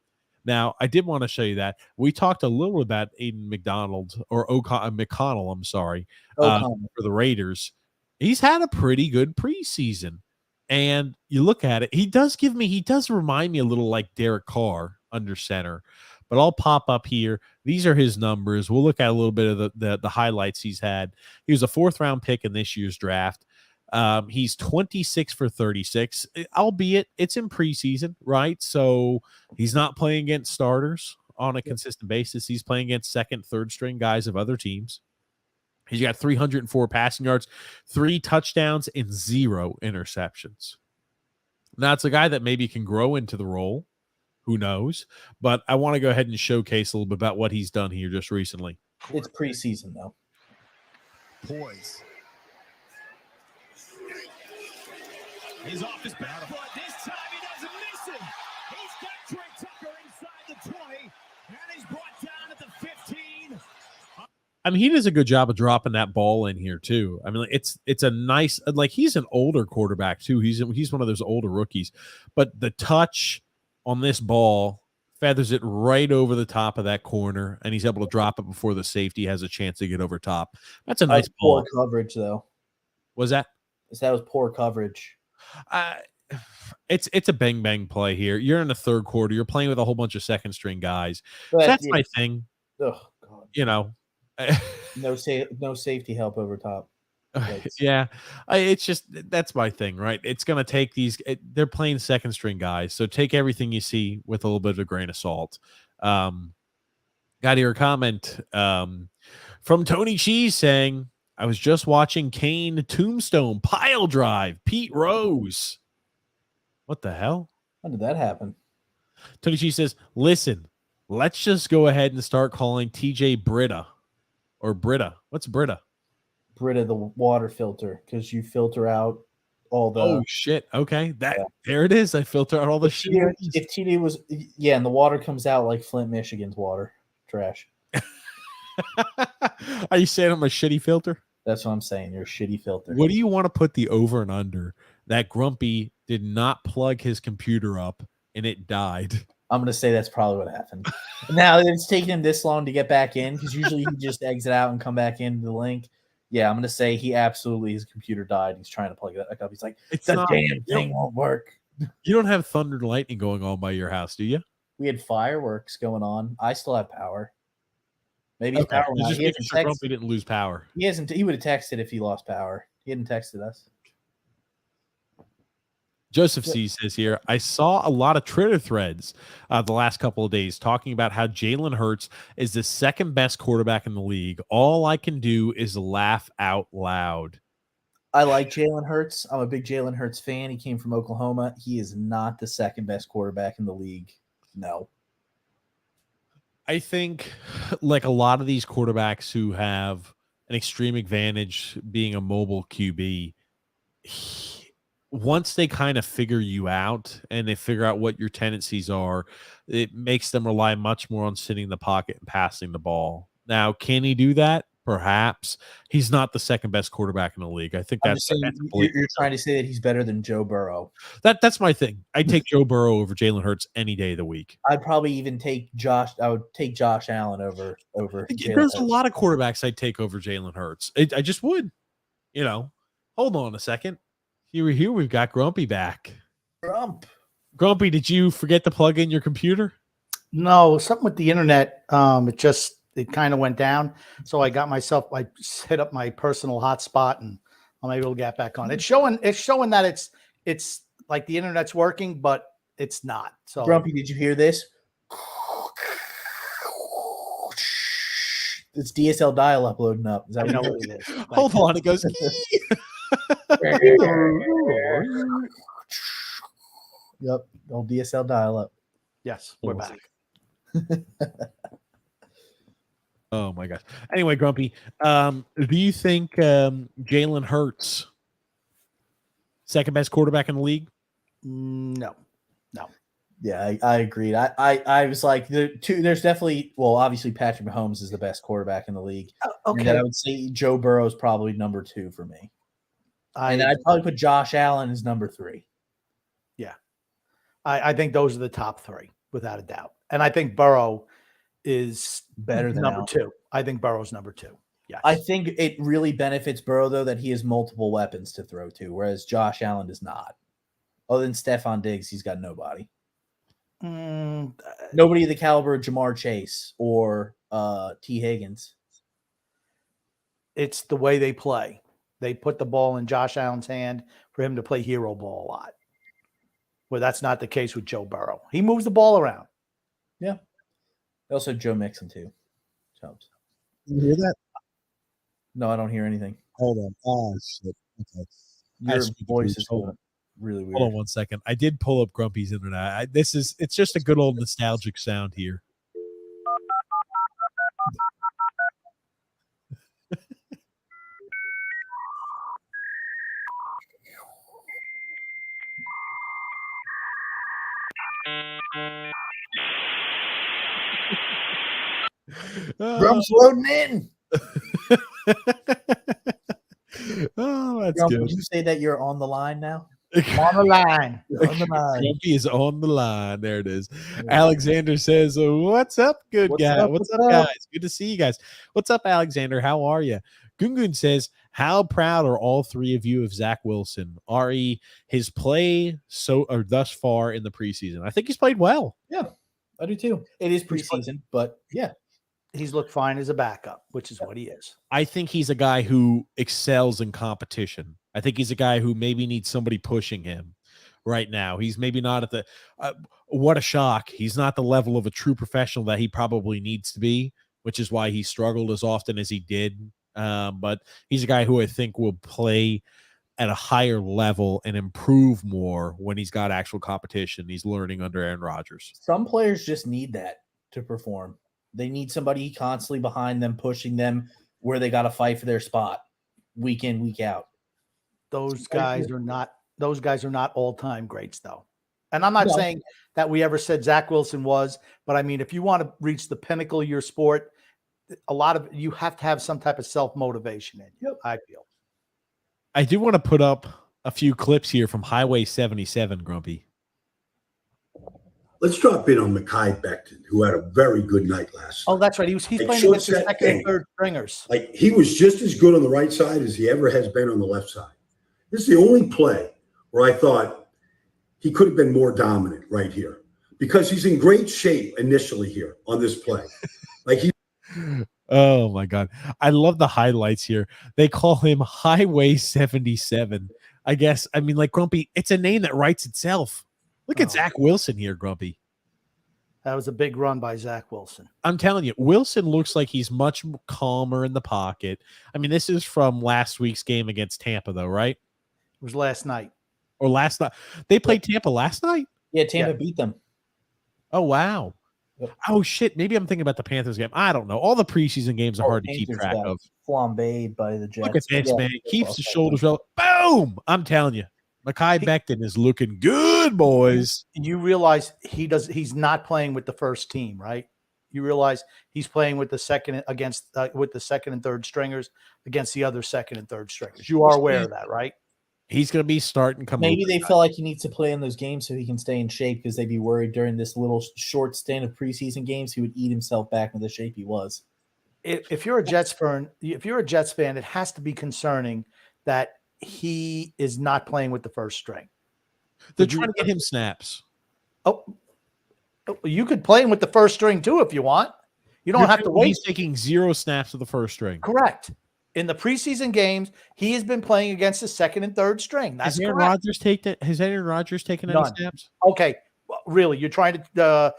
Now, I did want to show you that. We talked a little about Aiden McConnell, I'm sorry, for the Raiders. He's had a pretty good preseason. And you look at it, he does remind me a little like Derek Carr under center. But I'll pop up here. These are his numbers. We'll look at a little bit of the highlights he's had. He was a 4th-round pick in this year's draft. He's 26 for 36, albeit it's in preseason, right? So he's not playing against starters on a consistent basis. He's playing against second, third string guys of other teams. He's got 304 passing yards, 3 touchdowns, and 0 interceptions. Now, it's a guy that maybe can grow into the role. Who knows? But I want to go ahead and showcase a little bit about what he's done here just recently. It's preseason, though. Poise. He's off his back foot. This time he doesn't miss him. He's got Trey Tucker inside the 20, and he's brought down at the 15. I mean, he does a good job of dropping that ball in here too. I mean, it's a nice, like, he's an older quarterback too. He's one of those older rookies, but the touch on this ball feathers it right over the top of that corner, and he's able to drop it before the safety has a chance to get over top. That's a nice ball. Poor coverage, though. Was that? That was poor coverage. It's a bang play here. You're in the third quarter. You're playing with a whole bunch of second string guys. So that's my thing. Oh God. You know, no safety help over top. Yeah, it's just that's my thing, right? It's gonna take they're playing second string guys, so take everything you see with a little bit of a grain of salt. Got here a comment from Tony Cheese saying, I was just watching Kane Tombstone Pile Drive, Pete Rose. What the hell? How did that happen? Tony Cheese says, listen, let's just go ahead and start calling TJ Britta or Britta. What's Britta? Britta, the water filter, because you filter out all the. Oh shit! Okay, there it is. I filter out all the shit. If TD was, and the water comes out like Flint, Michigan's water, trash. Are you saying I'm a shitty filter? That's what I'm saying. You're a shitty filter. What do you want to put the over and under? That Grumpy did not plug his computer up and it died. I'm going to say that's probably what happened. Now it's taking him this long to get back in because usually he just exit out and come back into the link. Yeah, I'm going to say his computer died. He's trying to plug it back up. He's like, damn thing won't work. You don't have thunder and lightning going on by your house, do you? We had fireworks going on. I still have power. Maybe power. Just making sure Grumpy didn't lose power. He hasn't. He would have texted if he lost power. He hadn't texted us. Joseph C says here, I saw a lot of Twitter threads the last couple of days talking about how Jalen Hurts is the second best quarterback in the league. All I can do is laugh out loud. I like Jalen Hurts. I'm a big Jalen Hurts fan. He came from Oklahoma. He is not the second best quarterback in the league. No. I think like a lot of these quarterbacks who have an extreme advantage being a mobile QB, once they kind of figure you out and they figure out what your tendencies are, it makes them rely much more on sitting in the pocket and passing the ball. Now, can he do that? Perhaps he's not the second best quarterback in the league. I think I'm that's, just saying, that's you're trying to say that he's better than Joe Burrow. that's my thing. I take Joe Burrow over Jalen Hurts any day of the week. I'd probably even take Josh. I would take Josh Allen over Jalen There's a Hurts. lot of quarterbacks I'd take over Jalen Hurts. I just would. Hold on a second. Here we've got Grumpy back. Grumpy, did you forget to plug in your computer? No, something with the internet. It kind of went down. So I hit up my personal hotspot and I'm able to get back on. It's showing that it's like the internet's working, but it's not. So Grumpy, did you hear this? It's DSL dial-up loading up. Is that I know what what it is. Hold on. It goes. Yep, old DSL dial-up. Yes, we're back. Oh my gosh. Anyway, Grumpy, do you think Jalen Hurts second best quarterback in the league? No. Yeah, I agreed. I was like, there's definitely, obviously Patrick Mahomes is the best quarterback in the league. Okay. And then I would say Joe Burrow is probably number 2 for me. And then I'd probably put Josh Allen as number 3. Yeah. I think those are the top 3 without a doubt. And I think Burrow is Better than number Allen. 2. I think Burrow's number 2. Yes. I think it really benefits Burrow, though, that he has multiple weapons to throw to, whereas Josh Allen does not. Other than Stephon Diggs, he's got nobody. Nobody of the caliber of Jamar Chase or T. Higgins. It's the way they play. They put the ball in Josh Allen's hand for him to play hero ball a lot. Well, that's not the case with Joe Burrow. He moves the ball around. Yeah. Also, Joe Mixon, too. Helps. You hear that? No, I don't hear anything. Hold on. Oh, shit. Okay. Your That's voice is hold on. really weird. Hold on one second. I did pull up Grumpy's internet. It's just a good old nostalgic sound here. Grump's loading in. Oh, that's Grump, good. would you say that you're on the line now? I'm on the line. You're on the line. Grumpy is on the line. There it is. Alexander says, "What's up, good What's guy? up, What's what's up, up? guys? Good to see you guys. What's up, Alexander? How are you?" Gungun says, "How proud are all 3 of you of Zach Wilson? Re his play thus far in the preseason? I think he's played well. I do too. It is preseason, but yeah. He's looked fine as a backup, which is what he is. I think he's a guy who excels in competition. I think he's a guy who maybe needs somebody pushing him right now. He's maybe not at the what a shock. He's not the level of a true professional that he probably needs to be, which is why he struggled as often as he did. But he's a guy who I think will play at a higher level and improve more when he's got actual competition. He's learning under Aaron Rodgers. Some players just need that to perform. They need somebody constantly behind them, pushing them where they got to fight for their spot week in, week out. Those guys are not all-time greats, though. And I'm not saying that we ever said Zach Wilson was, but I mean, if you want to reach the pinnacle of your sport, you have to have some type of self-motivation in you, I feel. I do want to put up a few clips here from Highway 77, Grumpy. Let's drop in on Mekhi Becton, who had a very good night last night. Oh, that's right. He's Like, playing short against the set second and game. third stringers. Like, he was just as good on the right side as he ever has been on the left side. This is the only play where I thought he could have been more dominant right here because he's in great shape initially here on this play. Like he. Oh my God. I love the highlights here. They call him Highway 77. I guess, I mean, like, Grumpy, it's a name that writes itself. Look at Zach Wilson here, Grumpy. That was a big run by Zach Wilson. I'm telling you, Wilson looks like he's much calmer in the pocket. I mean, this is from last week's game against Tampa, though, right? It was last night. Or last night. They played Tampa last night? Yeah, Tampa beat them. Oh, wow. Yep. Oh, shit. Maybe I'm thinking about the Panthers game. I don't know. All the preseason games are hard to keep Panthers track got of. Flambéed by the Jets. Look at this, Yeah, man. Keeps the okay. shoulders up. Boom! I'm telling you. Mekhi Becton is looking good, boys. You realize he's not playing with the first team, right? You realize he's playing with the second with the second and third stringers against the other second and third stringers. You are aware of that, right? He's going to be starting. Maybe they feel like he needs to play in those games so he can stay in shape because they'd be worried during this little short stint of preseason games he would eat himself back into the shape he was. If you're a Jets fan, it has to be concerning that he is not playing with the first string. They're trying to get him snaps. Oh, you could play him with the first string too if you want. You don't have to wait. He's taking 0 snaps of the first string. Correct. In the preseason games, he has been playing against the second and third string. That's Has Aaron correct. Rodgers taken? Has Aaron Rodgers taken any None. snaps? Okay, really, you're trying to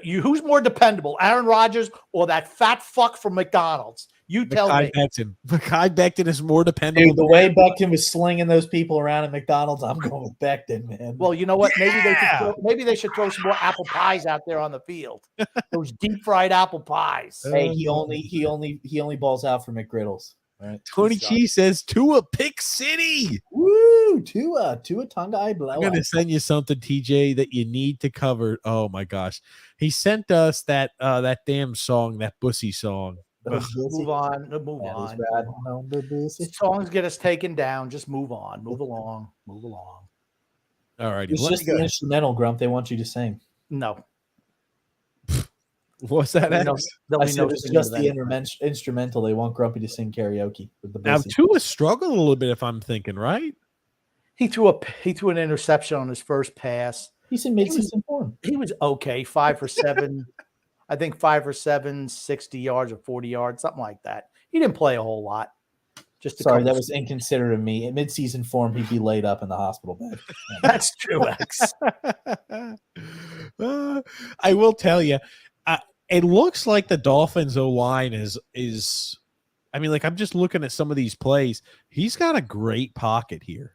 who's more dependable, Aaron Rodgers or that fat fuck from McDonald's? You tell me. Mekhi Becton is more dependable. Dude, the way Becton was slinging those people around at McDonald's, I'm going with Becton, man. Well, you know what? Maybe they should throw some more apple pies out there on the field. Those deep fried apple pies. Hey, he only balls out for McGriddles. Right. Tony Chi says Tua Pick City. Woo! Tua Tonga blowout. I'm gonna send you something, TJ, that you need to cover. Oh my gosh, he sent us that damn song, that Bussy song. Move on. Songs get us taken down. Just move on. Move along. All right, it's just the instrumental, Grump. They want you to sing. No. What's that? I said it's just the instrumental. They want Grumpy to sing karaoke with the now Tua struggled a little bit, if I'm thinking right. He threw an interception on his first pass. He's in midseason form. He was okay, 5 for 7. I think 5 for 7, 60 yards or 40 yards, something like that. He didn't play a whole lot. Sorry, that was inconsiderate of me. In midseason form, he'd be laid up in the hospital bed. That's true, X. I will tell you, it looks like the Dolphins' O-line is. I mean, like I'm just looking at some of these plays. He's got a great pocket here.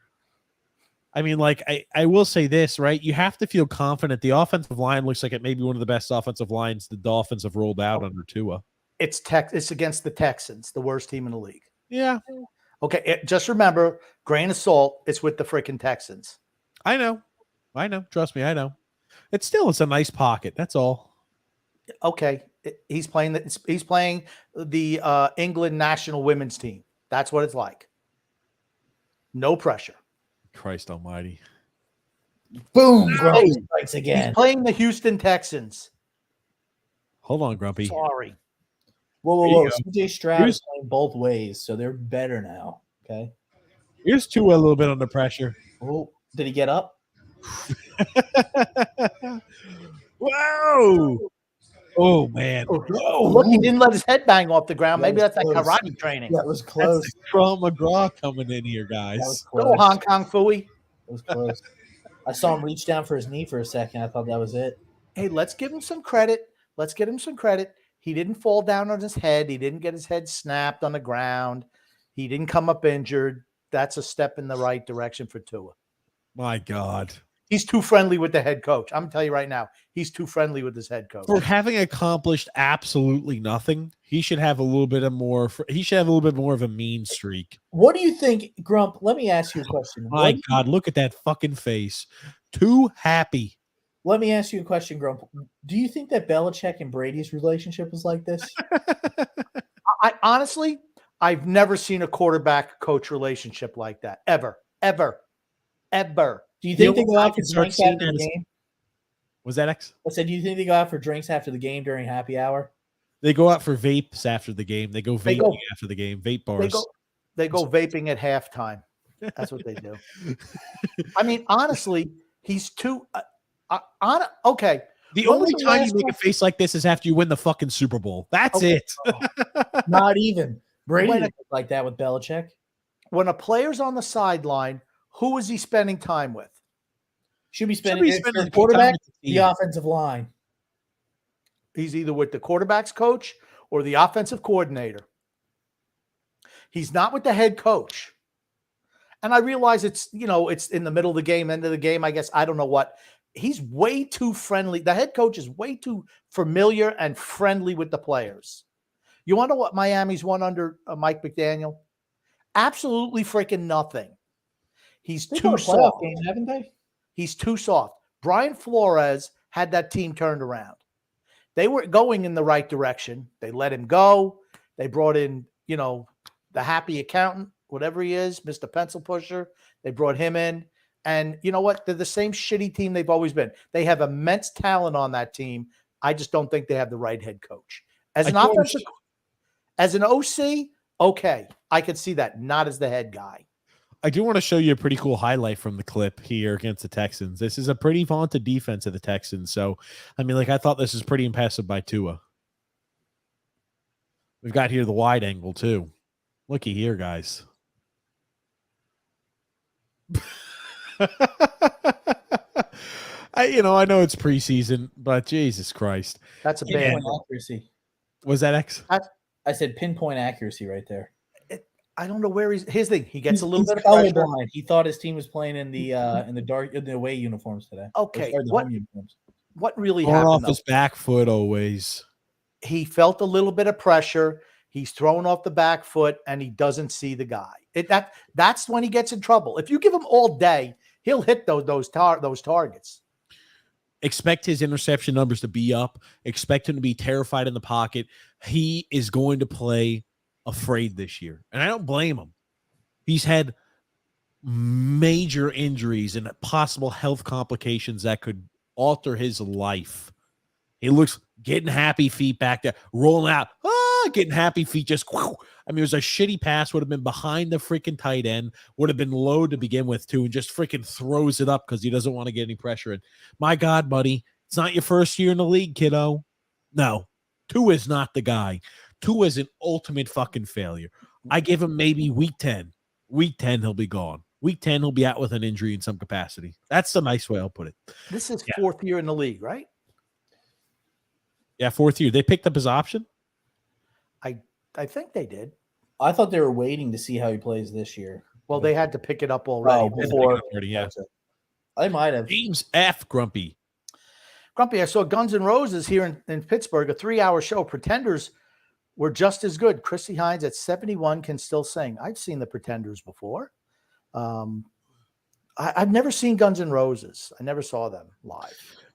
I mean, like I will say this, right? You have to feel confident. The offensive line looks like it may be one of the best offensive lines the Dolphins have rolled out under Tua. It's against the Texans, the worst team in the league. Yeah. Okay, just remember, grain of salt, it's with the freaking Texans. I know. Trust me, I know. It's a nice pocket. That's all. Okay, he's playing the England national women's team. That's what it's like. No pressure. Christ almighty. Boom. Grumpy strikes again. He's playing the Houston Texans. Hold on, Grumpy. Sorry. Whoa. CJ Stroud is playing both ways, so they're better now. Okay. Here's Tua a little bit under pressure. Oh, did he get up? Whoa. Oh, man. Look, he didn't let his head bang off the ground. Maybe that's like karate training. That was close. That's Crum McGraw coming in here, guys. That was close. Go Hong Kong Phooey. It was close. I saw him reach down for his knee for a second. I thought that was it. Hey, let's give him some credit. He didn't fall down on his head. He didn't get his head snapped on the ground. He didn't come up injured. That's a step in the right direction for Tua. My God. He's too friendly with the head coach. I'm going to tell you right now, he's too friendly with his head coach. For having accomplished absolutely nothing, he should have a little bit more of a mean streak. What do you think, Grump? Let me ask you a question. My God, look at that fucking face. Too happy. Let me ask you a question, Grump. Do you think that Belichick and Brady's relationship was like this? I've never seen a quarterback-coach relationship like that. Ever. Do you think they go out for drinks after the game? Was that X? I said, do you think they go out for drinks after the game during happy hour? They go out for vapes after the game. They go vaping after the game. Vape bars. They go vaping at halftime. That's what they do. I mean, honestly, he's too okay. The only time you make a face like this is after you win the fucking Super Bowl. That's it. Not even. Brady like that with Belichick. When a player's on the sideline, who is he spending time with? Should be spending the quarterback, the offensive line. He's either with the quarterback's coach or the offensive coordinator. He's not with the head coach. And I realize it's in the middle of the game, end of the game, I guess. I don't know what. He's way too friendly. The head coach is way too familiar and friendly with the players. You want to know what Miami's won under Mike McDaniel? Absolutely freaking nothing. He's too soft. Game, haven't they? He's too soft. Brian Flores had that team turned around. they were going in the right direction. They let him go. They brought in, the happy accountant, whatever he is, Mr. Pencil Pusher. They brought him in. And you know what? They're the same shitty team they've always been. They have immense talent on that team. I just don't think they have the right head coach. As an offensive, as an OC, okay, I could see that. Not as the head guy. I do want to show you a pretty cool highlight from the clip here against the Texans. This is a pretty vaunted defense of the Texans. So, I mean, I thought this is pretty impressive by Tua. We've got here the wide angle, too. Looky here, guys. I know it's preseason, but Jesus Christ. That's a bad accuracy. Was that X? I said pinpoint accuracy right there. I don't know where he's. Here's the thing. He gets a little bit of colorblind. He thought his team was playing in the away uniforms today. Okay, home uniforms. What really Going happened? Off his back foot always. He felt a little bit of pressure. He's thrown off the back foot, and he doesn't see the guy. That's when he gets in trouble. If you give him all day, he'll hit those targets. Expect his interception numbers to be up. Expect him to be terrified in the pocket. He is going to play afraid this year, and I don't blame him. He's had major injuries and possible health complications that could alter his life. He looks getting happy feet back there, rolling out, getting happy feet. Just, I mean, it was a shitty pass, would have been behind the freaking tight end, would have been low to begin with, too, and just freaking throws it up because he doesn't want to get any pressure in. My God, buddy, it's not your first year in the league, kiddo. No, Tua is not the guy. Tua is an ultimate fucking failure. I give him maybe week 10. Week 10, he'll be gone. Week 10, he'll be out with an injury in some capacity. That's the nice way I'll put it. This is fourth year in the league, right? Yeah, fourth year. They picked up his option? I think they did. I thought they were waiting to see how he plays this year. Well, they had to pick it up already. Before. Yeah. I might have. James F. Grumpy. Grumpy, I saw Guns N' Roses here in Pittsburgh, a 3-hour show. Pretenders were just as good. Chrissy Hines at 71 can still sing. I've seen the Pretenders before. I've never seen Guns N' Roses. I never saw them live.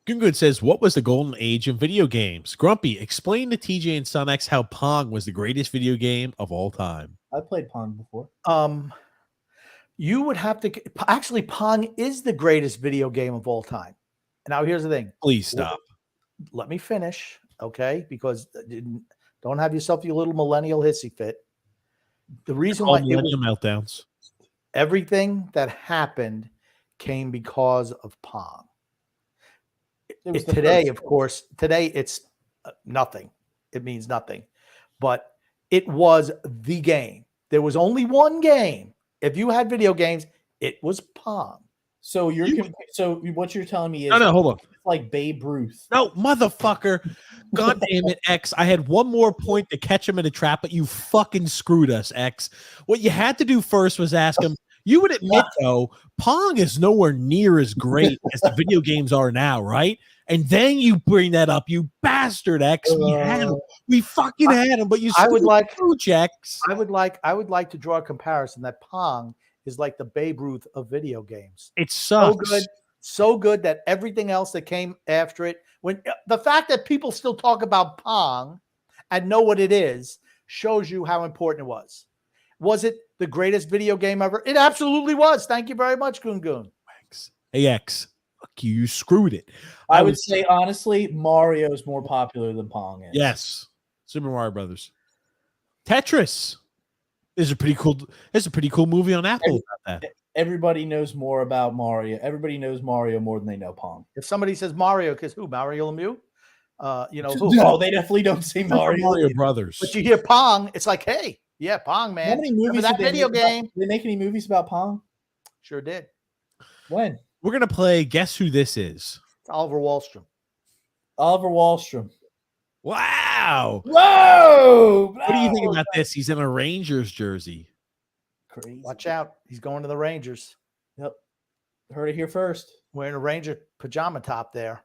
Gungood says, what was the golden age in video games? Grumpy, explain to TJ and Son X how Pong was the greatest video game of all time. I played Pong before. You would have to – actually, Pong is the greatest video game of all time. Now, here's the thing. Please stop. Let me finish, okay? Because don't have yourself your little millennial hissy fit. The reason why meltdowns. Everything that happened came because of Pong. Today, of course, it's nothing. It means nothing. But it was the game. There was only one game. If you had video games, it was Pong. So what you're telling me is no, hold on. It's like Babe Ruth. No, motherfucker. God damn it, X. I had one more point to catch him in a trap, but you fucking screwed us, X. What you had to do first was ask him. You would admit, though, Pong is nowhere near as great as the video games are now, right? And then you bring that up, you bastard, X. We had him. We fucking had him, but you still X. I would like to draw a comparison that Pong is like the Babe Ruth of video games. It sucks. So good that everything else that came after it, when the fact that people still talk about Pong and know what it is, shows you how important it was. Was it the greatest video game ever? It absolutely was. Thank you very much, Goon. Hey, X. Fuck you. You screwed it. I would say, honestly, Mario is more popular than Pong is. Yes. Super Mario Brothers. Tetris is a pretty cool movie on Apple about that. Everybody knows more about Mario. Everybody knows Mario more than they know Pong. If somebody says Mario, because who? Mario Lemieux? Who? No, they definitely don't say Mario Brothers. But you hear Pong, it's like, hey, yeah, Pong, man. How many movies that video game? Did they make any movies about Pong? Sure did. When? We're going to play Guess Who This Is. It's Oliver Wahlstrom. Oliver Wahlstrom. Wow. Whoa! What do you think about this? He's in a Rangers jersey. Crazy. Watch out. He's going to the Rangers. Yep. Heard it here first. Wearing a Ranger pajama top there.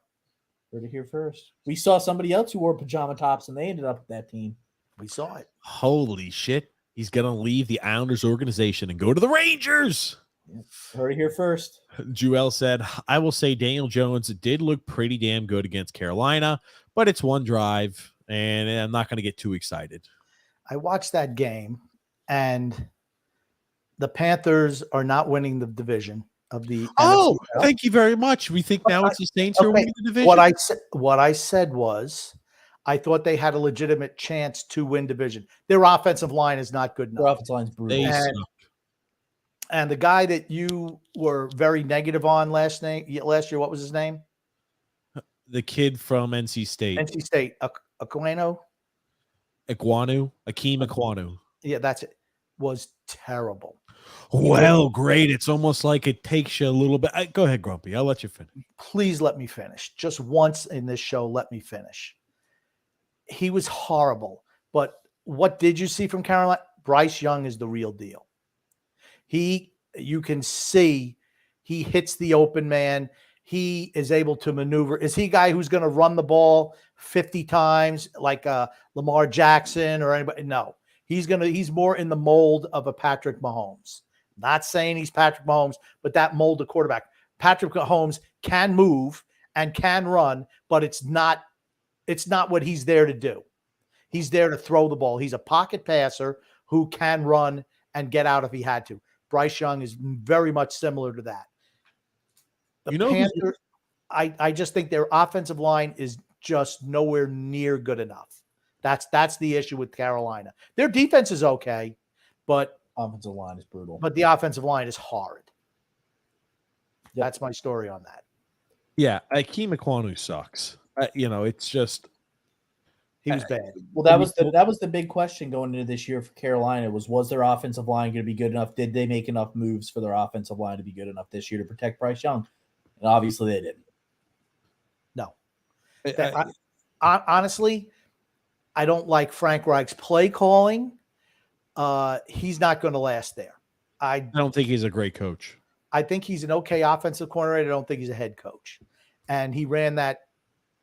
Heard it here first. We saw somebody else who wore pajama tops, and they ended up with that team. We saw it. Holy shit. He's going to leave the Islanders organization and go to the Rangers. Yep. Heard it here first. Jewel said, I will say Daniel Jones did look pretty damn good against Carolina. but it's one drive, and I'm not going to get too excited. I watched that game, and the Panthers are not winning the division of the Oh, NFC. thank you very much. We think now it's the Saints who are Okay, winning the division. What I said was, I thought they had a legitimate chance to win division. Their offensive line is not good Their enough. offensive line's brutal. They And- suck. And the guy that you were very negative on last year, what was his name? The kid from NC State, NC State, Aquino. Akeem Ekwonu. Yeah, that's it. Was terrible. Well, great. It's almost like it takes you a little bit. Go ahead, Grumpy. I'll let you finish. Please let me finish. Just once in this show, let me finish. He was horrible. But what did you see from Carolina? Bryce Young is the real deal. You can see he hits the open man. He is able to maneuver. Is he a guy who's going to run the ball 50 times like Lamar Jackson or anybody? No. He's more in the mold of a Patrick Mahomes. Not saying he's Patrick Mahomes, but that mold of quarterback. Patrick Mahomes can move and can run, but it's not what he's there to do. He's there to throw the ball. He's a pocket passer who can run and get out if he had to. Bryce Young is very much similar to that. The Panthers, I just think their offensive line is just nowhere near good enough. That's the issue with Carolina. Their defense is okay, but Offensive line is brutal. the offensive line is horrid. Yep. That's my story on that. Yeah, Akeem Ekwonu sucks. It's just He was bad. Well, that was the big question going into this year for Carolina was their offensive line going to be good enough? Did they make enough moves for their offensive line to be good enough this year to protect Bryce Young? And obviously they didn't. No. Honestly, I don't like Frank Reich's play calling. He's not going to last there. I don't think he's a great coach. I think he's an okay offensive coordinator. I don't think he's a head coach. And he ran that,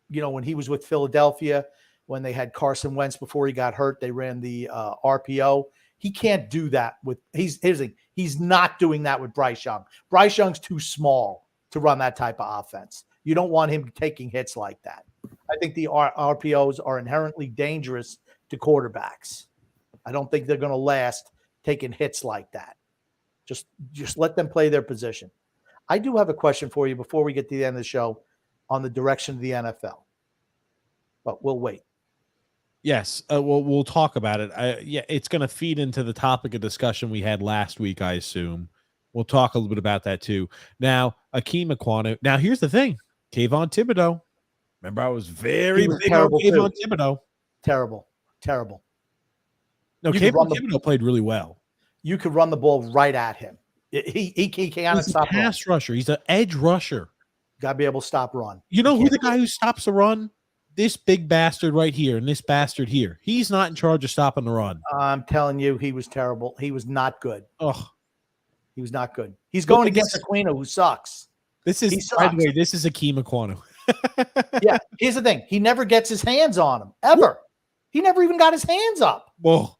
when he was with Philadelphia, when they had Carson Wentz before he got hurt, they ran the RPO. He can't do that he's not doing that with Bryce Young. Bryce Young's too small to run that type of offense. You don't want him taking hits like that. I think the RPOs are inherently dangerous to quarterbacks. I don't think they're going to last taking hits like that. Just let them play their position. I do have a question for you before we get to the end of the show on the direction of the NFL, but we'll wait. Yes, we'll talk about it. It's going to feed into the topic of discussion we had last week, I assume. We'll talk a little bit about that too. Now, Akeem Ekwonu. Now, here's the thing. Kayvon Thibodeau. Remember, I was very big on Kayvon Thibodeau. Terrible. No, Kayvon Thibodeau played really well. You could run the ball right at him. He can't He's stop a pass rusher. He's an edge rusher. Got to be able to stop run. You know who the guy who stops the run? This big bastard right here and this bastard here. He's not in charge of stopping the run. I'm telling you, he was terrible. He was not good. Oh, he was not good. He's going against Aquino, who sucks. This is, by the way, this is Akeem Ekwonu. Yeah, here's the thing. He never gets his hands on him, ever. He never even got his hands up. Whoa.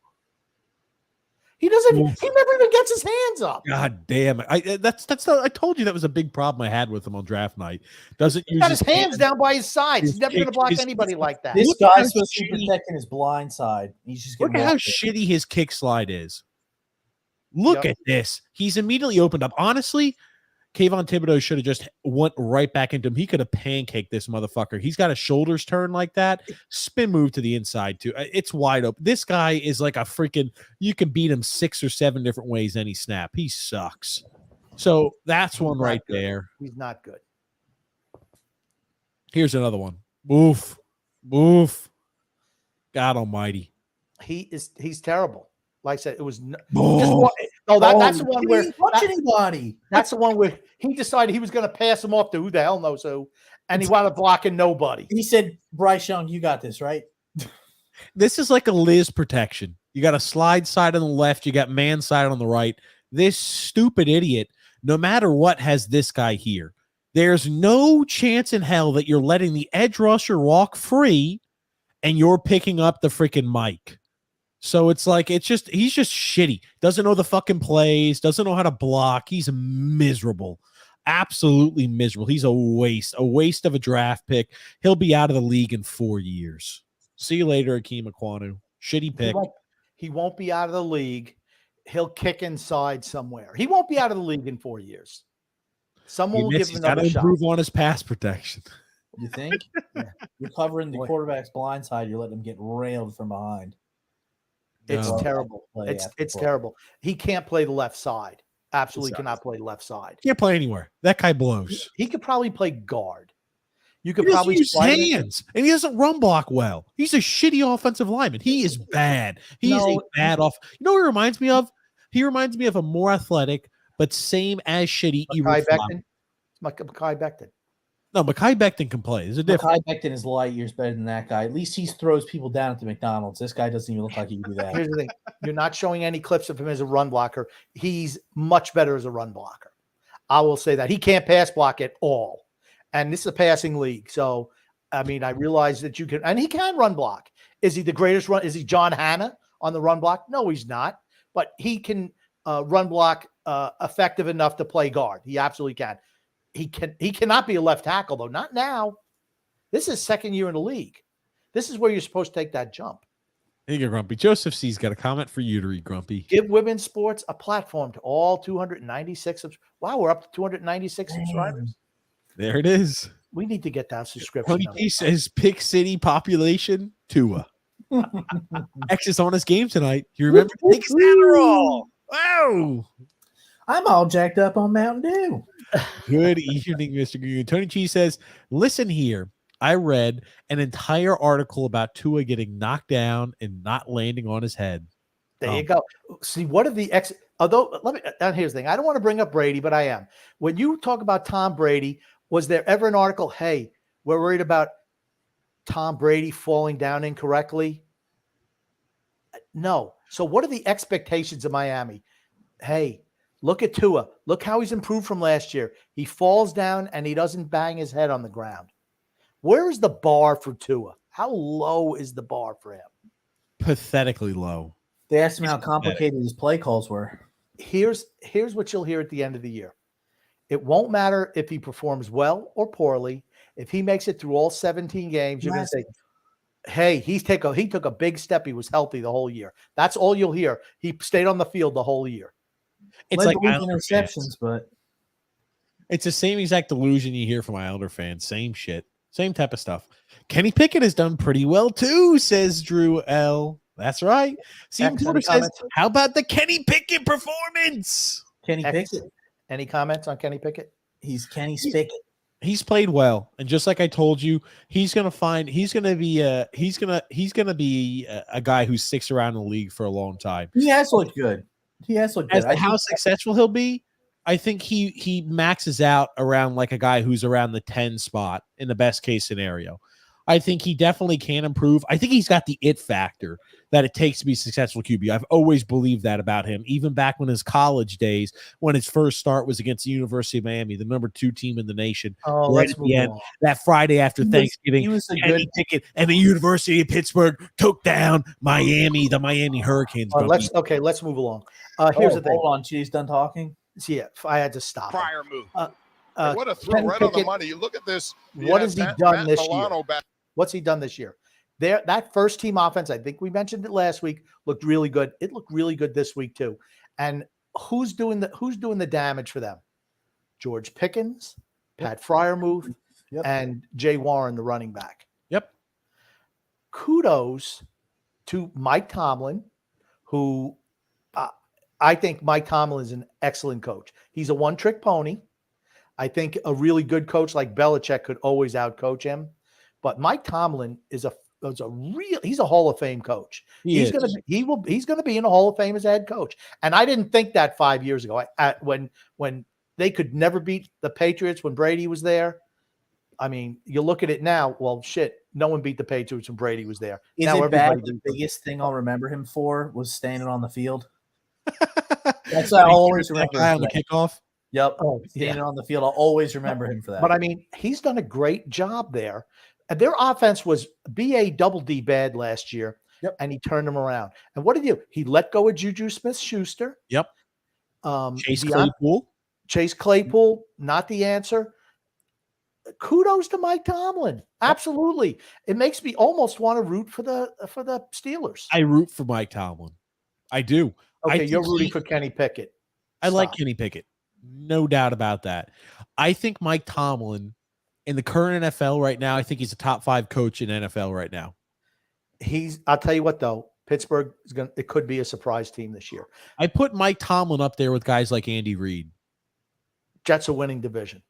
He doesn't. He never even gets his hands up. God damn it! I told you that was a big problem I had with him on draft night. Doesn't use got his hands down by his sides. He's never going to block anybody like that. This guy's supposed to be protecting his blind side. He's just look at how shitty his kick slide is. Look at this. He's immediately opened up. Honestly, Kayvon Thibodeau should have just went right back into him. He could have pancaked this motherfucker. He's got his shoulders turned like that. Spin move to the inside, too. It's wide open. This guy is like a freaking – you can beat him 6 or 7 different ways any snap. He sucks. So that's one right there. He's not good. Here's another one. Oof. Oof. God almighty. He's terrible. Like I said, it was that's the one where anybody. That's the one where he decided he was going to pass him off to who the hell knows who, and he wound up blocking nobody. He said, "Bryce Young, you got this, right?" This is like a Liz protection. You got a slide side on the left, you got man side on the right. This stupid idiot, no matter what, has this guy here. There's no chance in hell that you're letting the edge rusher walk free, and you're picking up the freaking mic. So it's like, he's just shitty. Doesn't know the fucking plays, doesn't know how to block. He's miserable. Absolutely miserable. He's a waste of a draft pick. He'll be out of the league in 4 years. See you later, Akeem Aquanu. Shitty pick. He won't be out of the league. He'll kick inside somewhere. He won't be out of the league in 4 years. Someone will give him He's got to another shot. improve on his pass protection. You think? Yeah. You're covering the quarterback's blind side. You're letting him get railed from behind. It's No. terrible. It's terrible. He can't play the left side. Absolutely cannot play the left side. Can't play anywhere. That guy blows. He could probably play guard. You could He doesn't probably use slide him. hands, and he doesn't run block well. He's a shitty offensive lineman. He is bad. He is a bad off. You know what he reminds me of? He reminds me of a more athletic, but same as shitty. Mekhi Becton. Mekhi Becton. No, Mekhi Becton can play. There's a difference. Mekhi Becton is light years better than that guy. At least he throws people down at the McDonald's. This guy doesn't even look like he can do that. Here's the thing. You're not showing any clips of him as a run blocker. He's much better as a run blocker. I will say that. He can't pass block at all. And this is a passing league. So, I mean, I realize that you can, and he can run block. Is he the greatest run? Is he John Hanna on the run block? No, he's not. But he can run block effective enough to play guard. He absolutely can. He cannot be a left tackle, though. Not now. This is second year in the league. This is where you're supposed to take that jump. There you go, Grumpy. Joseph C's got a comment for you to read, Grumpy. Give women's sports a platform to all 296. Wow, we're up to 296 subscribers. There it is. We need to get that subscription. Tony P says Pick City population Tua. X is on his game tonight. You remember Nick Satterall? Wow. I'm all jacked up on Mountain Dew. Good evening, Mr. Green. Tony G says, listen here. I read an entire article about Tua getting knocked down and not landing on his head. There you go. See, what are the although let me here's the thing. I don't want to bring up Brady, but I am. When you talk about Tom Brady, was there ever an article, hey, we're worried about Tom Brady falling down incorrectly? No. So what are the expectations of Miami? Hey, look at Tua. Look how he's improved from last year. He falls down and he doesn't bang his head on the ground. Where is the bar for Tua? How low is the bar for him? Pathetically low. They asked him how complicated his play calls were. Here's what you'll hear at the end of the year. It won't matter if he performs well or poorly. If he makes it through all 17 games, you're going to say, hey, he took a big step. He was healthy the whole year. That's all you'll hear. He stayed on the field the whole year. It's like interceptions, but it's the same exact delusion you hear from Islander fans. Same shit. Same type of stuff. Kenny Pickett has done pretty well too, says Drew L. That's right. Stephen Porter says, how about the Kenny Pickett performance? Kenny Pickett. Any comments on Kenny Pickett? He's Kenny Spickett. He's played well, and just like I told you, he's gonna be a guy who sticks around the league for a long time. He has looked good. As to how successful he'll be, I think he maxes out around like a guy who's around the 10 spot in the best case scenario. I think he definitely can improve. I think he's got the it factor that it takes to be a successful QB. I've always believed that about him, even back when his college days, when his first start was against the University of Miami, the number 2 team in the nation. Right at the end, that Friday after Thanksgiving, Kenny Pickett and the University of Pittsburgh took down Miami, the Miami Hurricanes. Let's move along. Here's the thing. Hold on, she's done talking. See, I had to stop. Prior move. What a throw right on the money. You look at this. What has he done this year? What's he done this year? That first team offense, I think we mentioned it last week, looked really good. It looked really good this week too. And who's doing the damage for them? George Pickens, Pat Fryermuth, and Jay Warren, the running back. Yep. Kudos to Mike Tomlin, who I think Mike Tomlin is an excellent coach. He's a one-trick pony. I think a really good coach like Belichick could always outcoach him. But Mike Tomlin is he's a Hall of Fame coach. He's going to be in a Hall of Fame as a head coach. And I didn't think that 5 years ago when they could never beat the Patriots when Brady was there. I mean, you look at it now, well, shit, no one beat the Patriots when Brady was there. Is it bad? The biggest thing I'll remember him for was standing on the field. That's what I always remember on the kickoff. Yep. Standing on the field. I'll always remember him for that. But I mean, he's done a great job there. Their offense was BA-double-D bad last year, and he turned them around. And what did he do? He let go of Juju Smith-Schuster. Yep. Chase Claypool. Chase Claypool, not the answer. Kudos to Mike Tomlin. Absolutely. It makes me almost want to root for the Steelers. I root for Mike Tomlin. I do. Okay, you're rooting for Kenny Pickett. I like Kenny Pickett. No doubt about that. I think Mike Tomlin in the current NFL right now, I think he's a top 5 coach in NFL right now. I'll tell you what though, Pittsburgh it could be a surprise team this year. I put Mike Tomlin up there with guys like Andy Reid. Jets are winning division.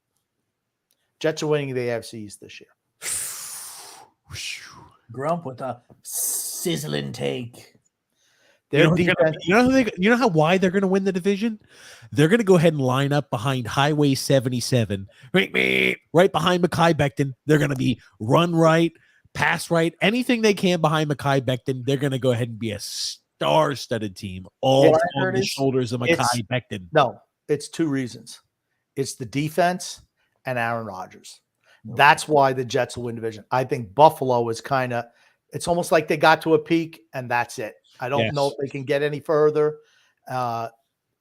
Jets are winning the AFC East this year. Grump with a sizzling take. You know why they're going to win the division? They're going to go ahead and line up behind Highway 77, right behind Mekhi Becton. They're going to be run right, pass right, anything they can behind Mekhi Becton. They're going to go ahead and be a star-studded team, all on the shoulders of Mekhi Becton. No, it's 2 reasons. It's the defense and Aaron Rodgers. That's why the Jets will win division. I think Buffalo is it's almost like they got to a peak and that's it. I don't know if they can get any further,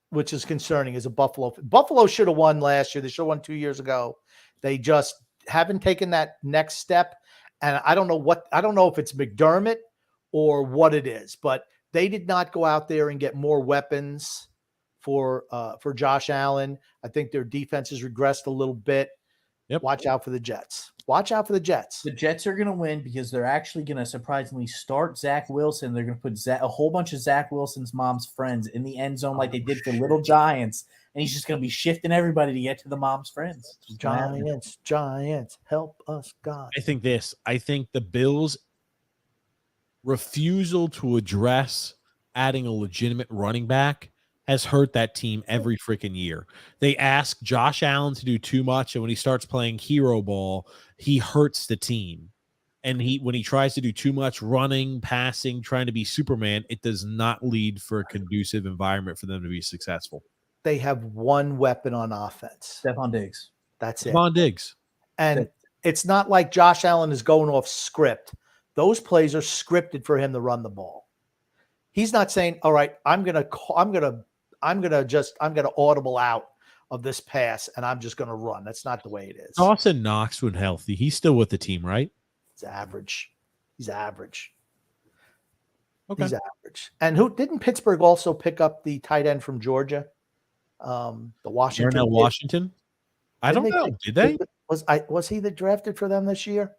which is concerning as a Buffalo. Buffalo should have won last year. They should have won 2 years ago. They just haven't taken that next step. And I don't know if it's McDermott or what it is, but they did not go out there and get more weapons for Josh Allen. I think their defense has regressed a little bit. Yep. Watch out for the Jets. Watch out for the Jets. The Jets are going to win because they're actually going to surprisingly start Zach Wilson. They're going to put a whole bunch of Zach Wilson's mom's friends in the end zone like they did for Little Giants, and he's just going to be shifting everybody to get to the mom's friends. Giants, help us, God. I think the Bills' refusal to address adding a legitimate running back has hurt that team every freaking year. They ask Josh Allen to do too much, and when he starts playing hero ball, he hurts the team. And when he tries to do too much running, passing, trying to be Superman, it does not lead for a conducive environment for them to be successful. They have one weapon on offense. Stephon Diggs. That's it. Stephon Diggs. And it's not like Josh Allen is going off script. Those plays are scripted for him to run the ball. He's not saying, all right, I'm gonna audible out of this pass and I'm just gonna run. That's not the way it is. Dawson Knox, when healthy, he's still with the team, right? He's average. Okay. He's average. And who didn't Pittsburgh also pick up the tight end from Georgia? The Washington. Darnell Washington? I don't know. Did they? Was he drafted for them this year?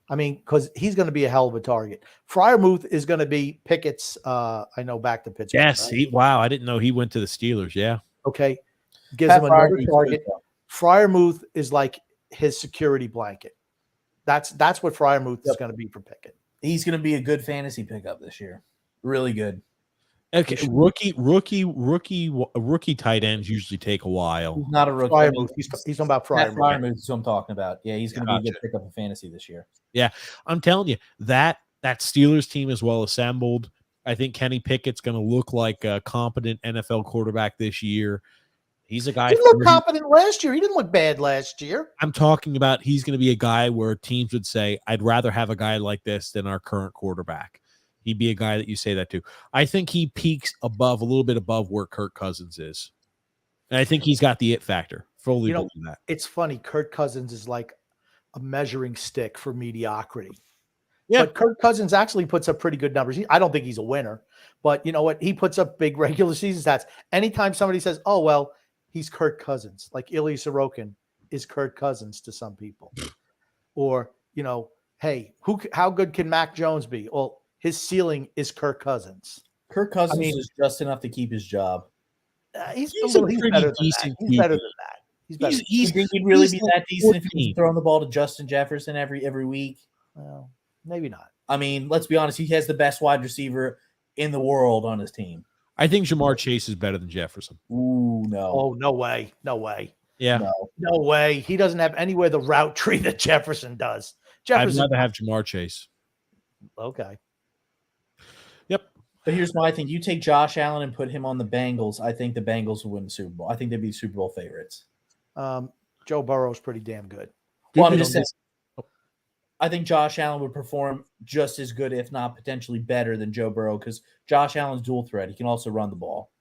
I mean, because he's going to be a hell of a target. Freiermuth is going to be Pickett's. I know back to Pittsburgh. Yes. Right? Wow. I didn't know he went to the Steelers. Yeah. Okay. Gives him another target. Freiermuth is like his security blanket. That's what Freiermuth is going to be for Pickett. He's going to be a good fantasy pickup this year. Really good. Okay. Rookie tight ends usually take a while. He's not a rookie. Freiermuth. He's talking about Freiermuth. Freiermuth is who I'm talking about. Yeah, he's going to be a good pickup in fantasy this year. Yeah, I'm telling you, that Steelers team is well assembled. I think Kenny Pickett's going to look like a competent NFL quarterback this year. He's a guy. He looked competent last year. He didn't look bad last year. I'm talking about he's going to be a guy where teams would say, I'd rather have a guy like this than our current quarterback. He'd be a guy that you say that to. I think he peaks a little bit above where Kirk Cousins is. And I think he's got the it factor. Fully believe that. It's funny. Kirk Cousins is like a measuring stick for mediocrity. Yeah. But Kirk Cousins actually puts up pretty good numbers. I don't think he's a winner, but you know what? He puts up big regular season stats. Anytime somebody says, oh, well, he's Kirk Cousins, like Ilya Sorokin is Kirk Cousins to some people. Or, hey, how good can Mac Jones be? Well, his ceiling is Kirk Cousins. Kirk Cousins is just enough to keep his job. He's better than that. He's better than that. He's better. You think he'd really be that decent if he was throwing the ball to Justin Jefferson every week? Well, maybe not. I mean, let's be honest. He has the best wide receiver in the world on his team. I think Jamar Chase is better than Jefferson. Ooh, no. Oh, no way. No way. Yeah. No way. He doesn't have anywhere the route tree that Jefferson does. I'd rather have Jamar Chase. Okay. Yep. But here's my thing. You take Josh Allen and put him on the Bengals, I think the Bengals will win the Super Bowl. I think they'd be Super Bowl favorites. Joe Burrow's pretty damn good. Well, I'm just saying, I think Josh Allen would perform just as good, if not potentially better than Joe Burrow, because Josh Allen's dual threat. He can also run the ball.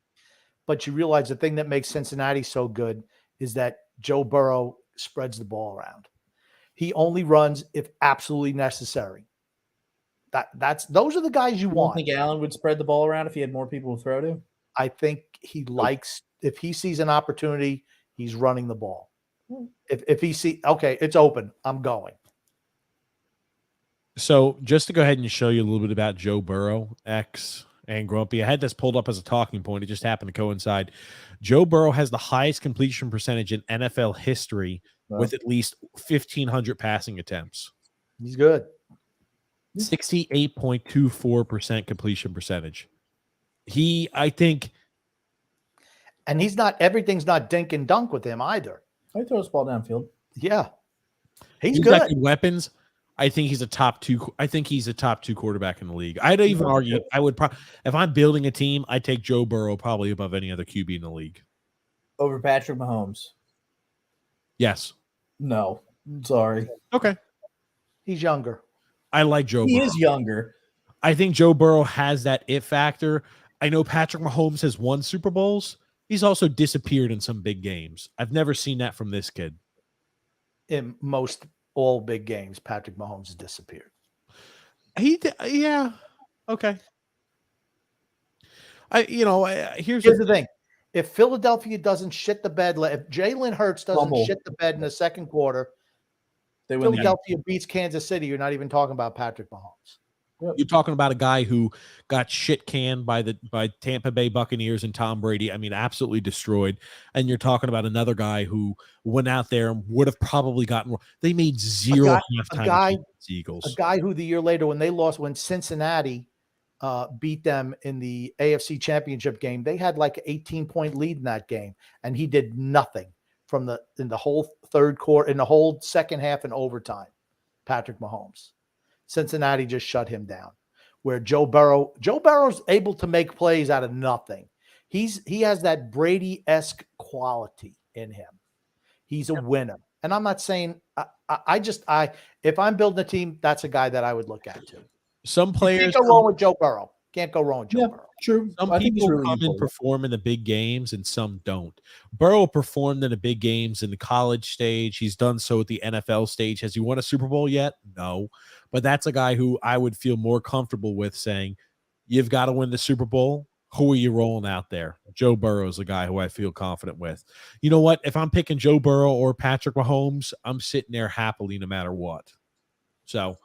But you realize the thing that makes Cincinnati so good is that Joe Burrow spreads the ball around. He only runs if absolutely necessary. Those are the guys you You don't want. think Allen would spread the ball around if he had more people to throw to? I think he likes, if he sees an opportunity, he's running the ball. If he see, okay, it's open, I'm going. So just to go ahead and show you a little bit about Joe Burrow, X and Grumpy, I had this pulled up as a talking point. It just happened to coincide. Joe Burrow has the highest completion percentage in NFL history with at least 1,500 passing attempts. He's good. 68.24% completion percentage. I think. And everything's not dink and dunk with him either. He throws the ball downfield. Yeah. He's got good. good weapons. I think he's a top two. I think he's a top 2 quarterback in the league. I'd even argue I would probably, if I'm building a team, I'd take Joe Burrow probably above any other QB in the league. Over Patrick Mahomes. Yes. No. I'm sorry. Okay. He's younger. I like Joe He Burrow. is younger. I think Joe Burrow has that it factor. I know Patrick Mahomes has won Super Bowls. He's also disappeared in some big games. I've never seen that from this kid. In all big games, Patrick Mahomes has disappeared. Yeah. Okay. Here's the thing. If Philadelphia doesn't shit the bed, if Jalen Hurts doesn't shit the bed in the second quarter, Philadelphia beats Kansas City. You're not even talking about Patrick Mahomes. You're talking about a guy who got shit canned by Tampa Bay Buccaneers and Tom Brady. I mean, absolutely destroyed. And you're talking about another guy who went out there and would have probably gotten. They made zero halftime against the Eagles. A guy who the year later, when they lost, when Cincinnati beat them in the AFC Championship game, they had like an 18-point lead in that game, and he did nothing in the whole third quarter, in the whole second half and overtime. Patrick Mahomes. Cincinnati just shut him down. Where Joe Burrow's able to make plays out of nothing. He has that Brady-esque quality in him. He's a winner. And I'm not saying if I'm building a team, that's a guy that I would look at too. Some players can't go wrong with Joe Burrow. Can't go wrong with Joe Burrow. True. Some people come and perform in the big games and some don't. Burrow performed in the big games in the college stage. He's done so at the NFL stage. Has he won a Super Bowl yet? No. But that's a guy who I would feel more comfortable with saying, you've got to win the Super Bowl. Who are you rolling out there? Joe Burrow is a guy who I feel confident with. You know what? If I'm picking Joe Burrow or Patrick Mahomes, I'm sitting there happily no matter what. So,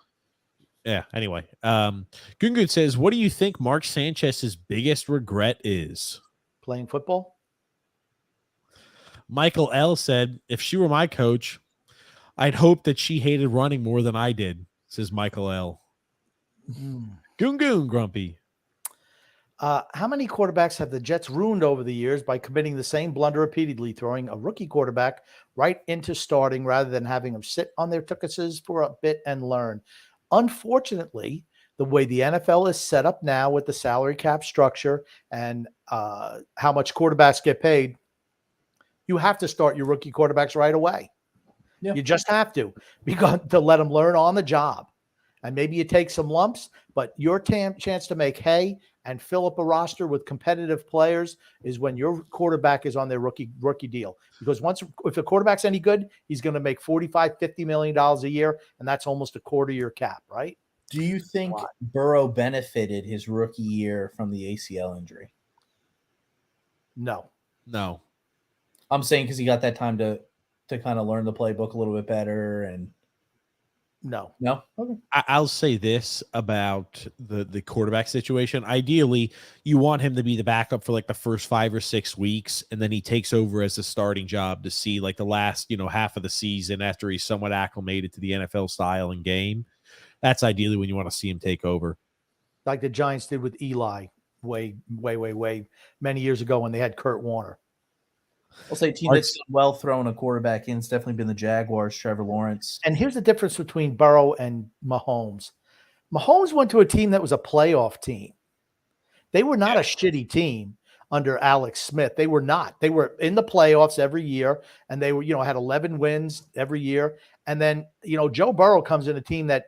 yeah, anyway. Gungun says, what do you think Mark Sanchez's biggest regret is? Playing football? Michael L. said, if she were my coach, I'd hope that she hated running more than I did, says Michael L. Gungun, Grumpy. How many quarterbacks have the Jets ruined over the years by committing the same blunder repeatedly, throwing a rookie quarterback right into starting rather than having them sit on their tuckuses for a bit and learn? Unfortunately, the way the NFL is set up now with the salary cap structure and how much quarterbacks get paid, you have to start your rookie quarterbacks right away. Yeah. You just have to let them learn on the job. And maybe you take some lumps, but your chance to make hay and fill up a roster with competitive players is when your quarterback is on their rookie deal. Because if a quarterback's any good, he's going to make $45-50 million a year, and that's almost a quarter year cap, right? Do you think Burrow benefited his rookie year from the ACL injury? No. I'm saying because he got that time to kind of learn the playbook a little bit better and. No. Okay. I'll say this about the quarterback situation. Ideally, you want him to be the backup for like the first 5 or 6 weeks, and then he takes over as the starting job to see like the last, half of the season after he's somewhat acclimated to the NFL style and game. That's ideally when you want to see him take over. Like the Giants did with Eli way many years ago when they had Kurt Warner. I'll say team that's well thrown a quarterback in. It's definitely been the Jaguars, Trevor Lawrence. And here's the difference between Burrow and Mahomes. Mahomes went to a team that was a playoff team. They were not a shitty team under Alex Smith. They were not. They were in the playoffs every year, and they were, had 11 wins every year. And then, Joe Burrow comes in a team that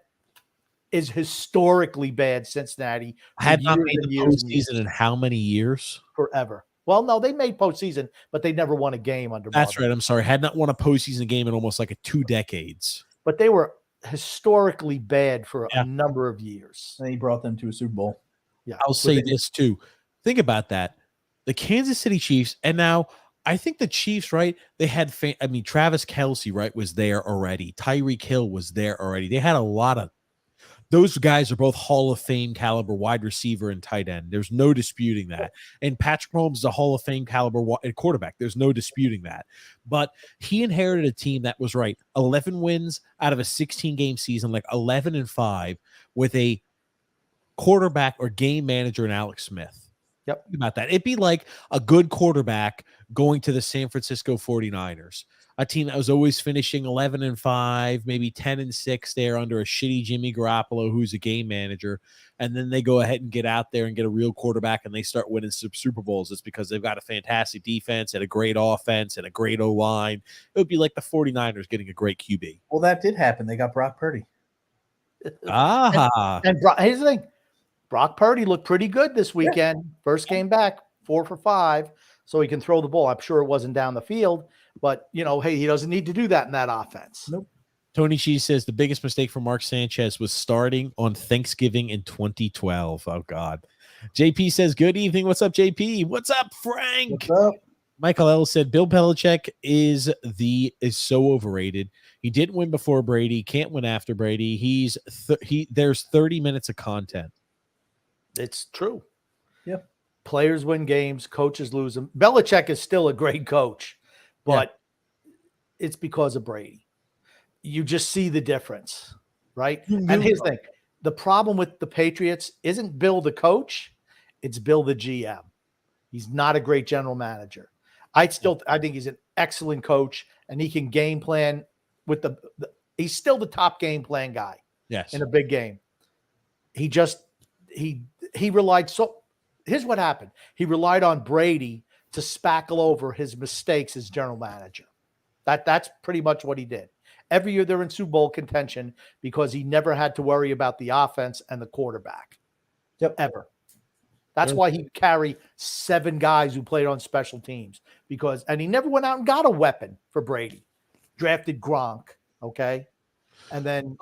is historically bad. Cincinnati had not made the postseason in how many years? Forever. Well, no, they made postseason, but they never won a game under. That's Marvin. right. I'm sorry. Had not won a postseason game in almost like 2 decades. But they were historically bad for Yeah. a number of years. And he brought them to a Super Bowl. Yeah, I'll say this too. Think about that. The Kansas City Chiefs, and now I think the Chiefs, right? They had, Travis Kelce, right, was there already. Tyreek Hill was there already. They had a lot of those guys are both Hall of Fame caliber wide receiver and tight end. There's no disputing that. And Patrick Mahomes is a Hall of Fame caliber quarterback. There's no disputing that. But he inherited a team that was 11 wins out of a 16-game season, like 11-5, with a quarterback or game manager in Alex Smith. Yep. Think about that. It'd be like a good quarterback going to the San Francisco 49ers. A team that was always finishing 11-5, maybe 10-6 there under a shitty Jimmy Garoppolo, who's a game manager. And then they go ahead and get out there and get a real quarterback and they start winning Super Bowls. It's because they've got a fantastic defense and a great offense and a great O-line. It would be like the 49ers getting a great QB. Well, that did happen. They got Brock Purdy. And here's the thing. Brock Purdy looked pretty good this weekend. First game back, 4 for 5, so he can throw the ball. I'm sure it wasn't down the field, but, hey, he doesn't need to do that in that offense. Nope. Tony Cheese says the biggest mistake for Mark Sanchez was starting on Thanksgiving in 2012. Oh, God. JP says, good evening. What's up, JP? What's up, Frank? What's up? Michael L. said, Bill Belichick is so overrated. He didn't win before Brady, can't win after Brady. There's 30 minutes of content. It's true. Yeah. Players win games, coaches lose them. Belichick is still a great coach, but it's because of Brady. You just see the difference, right? And here's the thing. The problem with the Patriots isn't Bill the coach, it's Bill the GM. He's not a great general manager. I think he's an excellent coach, and he can game plan with he's still the top game plan guy. Yes. In a big game. He relied here's what happened. He relied on Brady to spackle over his mistakes as general manager. That's pretty much what he did. Every year they're in Super Bowl contention because he never had to worry about the offense and the quarterback. Yep. Ever. That's why he carried 7 guys who played on special teams and he never went out and got a weapon for Brady. Drafted Gronk. Okay. And then,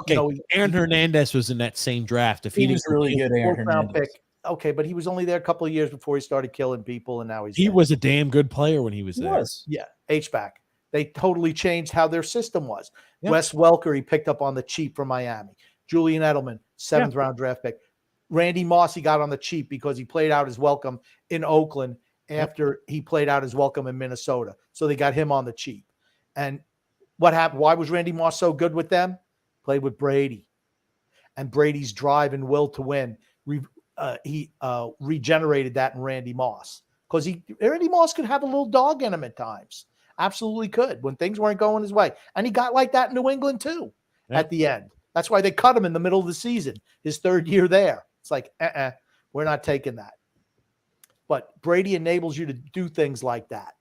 Aaron Hernandez was in that same draft. If he was really good, Aaron Hernandez. Pick. Okay, but he was only there a couple of years before he started killing people, and now he was a damn good player when he was there. Yeah, H-back. They totally changed how their system was. Yep. Wes Welker, he picked up on the cheap from Miami. Julian Edelman, 7th round draft pick. Randy Moss, he got on the cheap because he played out his welcome in Oakland after he played out his welcome in Minnesota. So they got him on the cheap. And what happened? Why was Randy Moss so good with them? Played with Brady. And Brady's drive and will to win. He regenerated that in Randy Moss. Because Randy Moss could have a little dog in him at times. Absolutely could when things weren't going his way. And he got like that in New England too at the end. That's why they cut him in the middle of the season, his 3rd year there. It's like, we're not taking that. But Brady enables you to do things like that,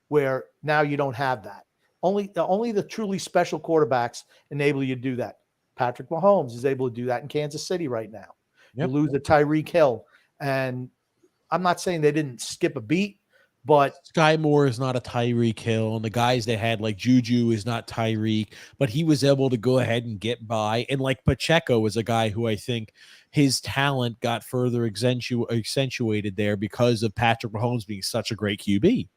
where now you don't have that. Only the truly special quarterbacks enable you to do that. Patrick Mahomes is able to do that in Kansas City right now. Yep. You lose a Tyreek Hill. And I'm not saying they didn't skip a beat, but Sky Moore is not a Tyreek Hill, and the guys they had like Juju is not Tyreek, but he was able to go ahead and get by. And like Pacheco was a guy who I think his talent got further accentuated there because of Patrick Mahomes being such a great QB.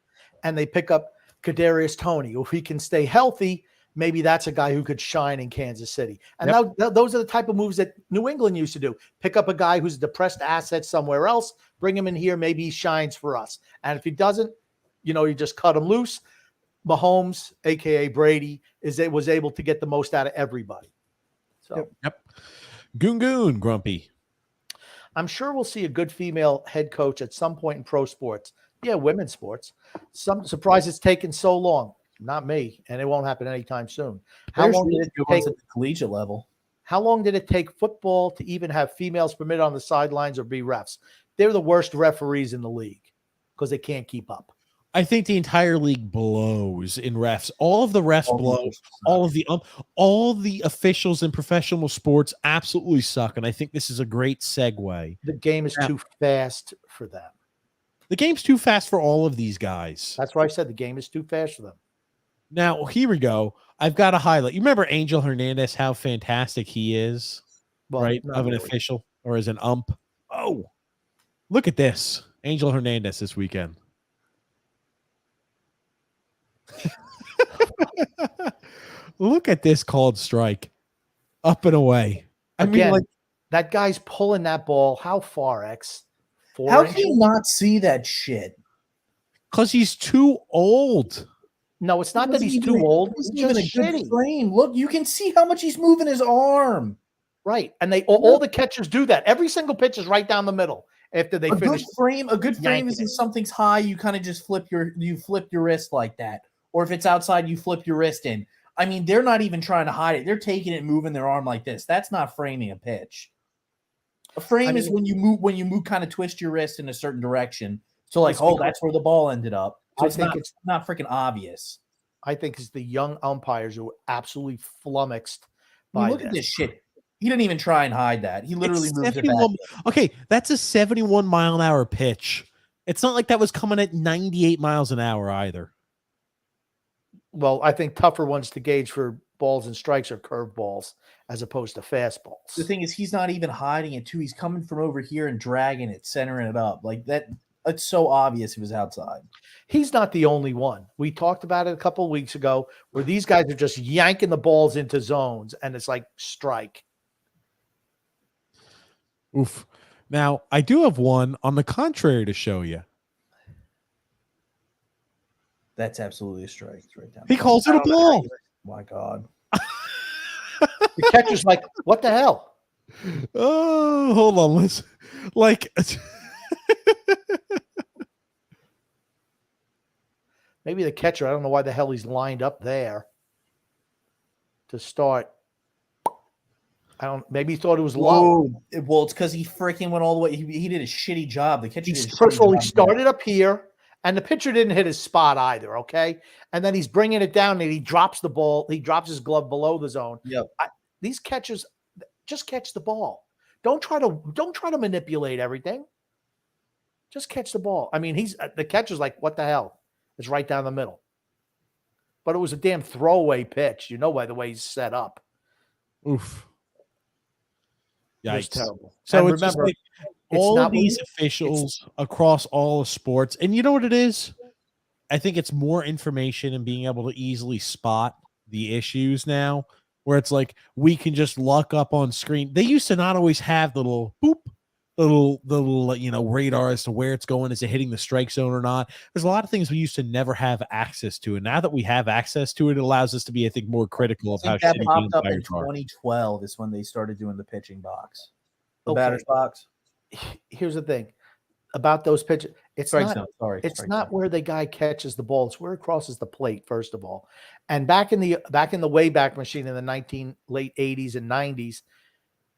And they pick up Kadarius Toney. If he can stay healthy, maybe that's a guy who could shine in Kansas City. And now those are the type of moves that New England used to do. Pick up a guy who's a depressed asset somewhere else, bring him in here, maybe he shines for us. And if he doesn't, you just cut him loose. Mahomes, a.k.a. Brady, was able to get the most out of everybody. So, Goon, Grumpy. I'm sure we'll see a good female head coach at some point in pro sports. Yeah, women's sports. Some surprise it's taken so long. Not me, and it won't happen anytime soon. How long did it take at the collegiate level? How long did it take football to even have females permitted on the sidelines or be refs? They're the worst referees in the league because they can't keep up. I think the entire league blows in refs. All of the refs blow. All the officials in professional sports absolutely suck, and I think this is a great segue. The game is too fast for them. The game's too fast for all of these guys. That's why I said the game is too fast for them. Now, here we go. I've got a highlight. You remember Angel Hernandez, how fantastic he is, Well, right? not Of an really. official or as an ump. Oh, look at this. Angel Hernandez this weekend. Look at this called strike. Up and away. I Again, mean, like, that guy's pulling that ball. How far, X? 4 How inches? can you not see that shit? because he's too old. No, it's not that Wasn't he's even too a- old. wasn't It's even just a good shitty. frame. Look, you can see how much he's moving his arm. Right. And all the catchers do that. Every single pitch is right down the middle after they A finish. good frame yanking is it. if something's high, you kind of just flip your wrist like that. Or if it's outside, you flip your wrist in. I mean, they're not even trying to hide it. They're taking it and moving their arm like this. That's not framing a pitch. A frame is when you move, kind of twist your wrist in a certain direction. So like, It's oh, because- that's where the ball ended up. So I it's think not, it's- not freaking obvious. I think it's the young umpires who are absolutely flummoxed I mean, by look at this shit. He didn't even try and hide that. He literally It's moved it 71 back. Okay, that's a 71 mile an hour pitch. It's not like that was coming at 98 miles an hour either. Well, I think tougher ones to gauge for balls and strikes are curved balls as opposed to fastballs. The thing is, he's not even hiding it too. He's coming from over here and dragging it, centering it up like that. It's so obvious he was outside. He's not the only one. We talked about it a couple of weeks ago where these guys are just yanking the balls into zones and it's like strike. Oof. Now, I do have one on the contrary to show you. That's absolutely a strike. It's right down. He calls it a I don't know how ball. you- My God. The catcher's like, what the hell? Oh, hold on. Let's like Maybe the catcher, I don't know why the hell he's lined up there to start. Maybe he thought it was low. Well, it's because he freaking went all the way. He did a shitty job. The catcher did a First shitty of all, he job. started up here, and the pitcher didn't hit his spot either. Okay, and then he's bringing it down, and he drops the ball. He drops his glove below the zone. Yep. These catchers just catch the ball. Don't try to manipulate everything. Just catch the ball. I mean, the catcher's like, what the hell? It's right down the middle. But it was a damn throwaway pitch. You know by the way he's set up. oof. It was Yikes. terrible. So And it's just remember, like it's all not of these officials across all of sports, and you know what it is? I think it's more information and being able to easily spot the issues now, where it's like we can just look up on screen. They used to not always have the little boop, the little radar as to where it's going. Is it hitting the strike zone or not? There's a lot of things we used to never have access to, and now that we have access to it, it allows us to be, I think, more critical of I how think that shitty popped the up in umpires are. 2012 is when they started doing the pitching box. The Okay. batter's box. Here's the thing about those pitches. It's Strike not zone. Sorry. It's strike not zone. where the guy catches the ball. It's where it crosses the plate, first of all. And back in the Wayback Machine in the late 80s and 90s,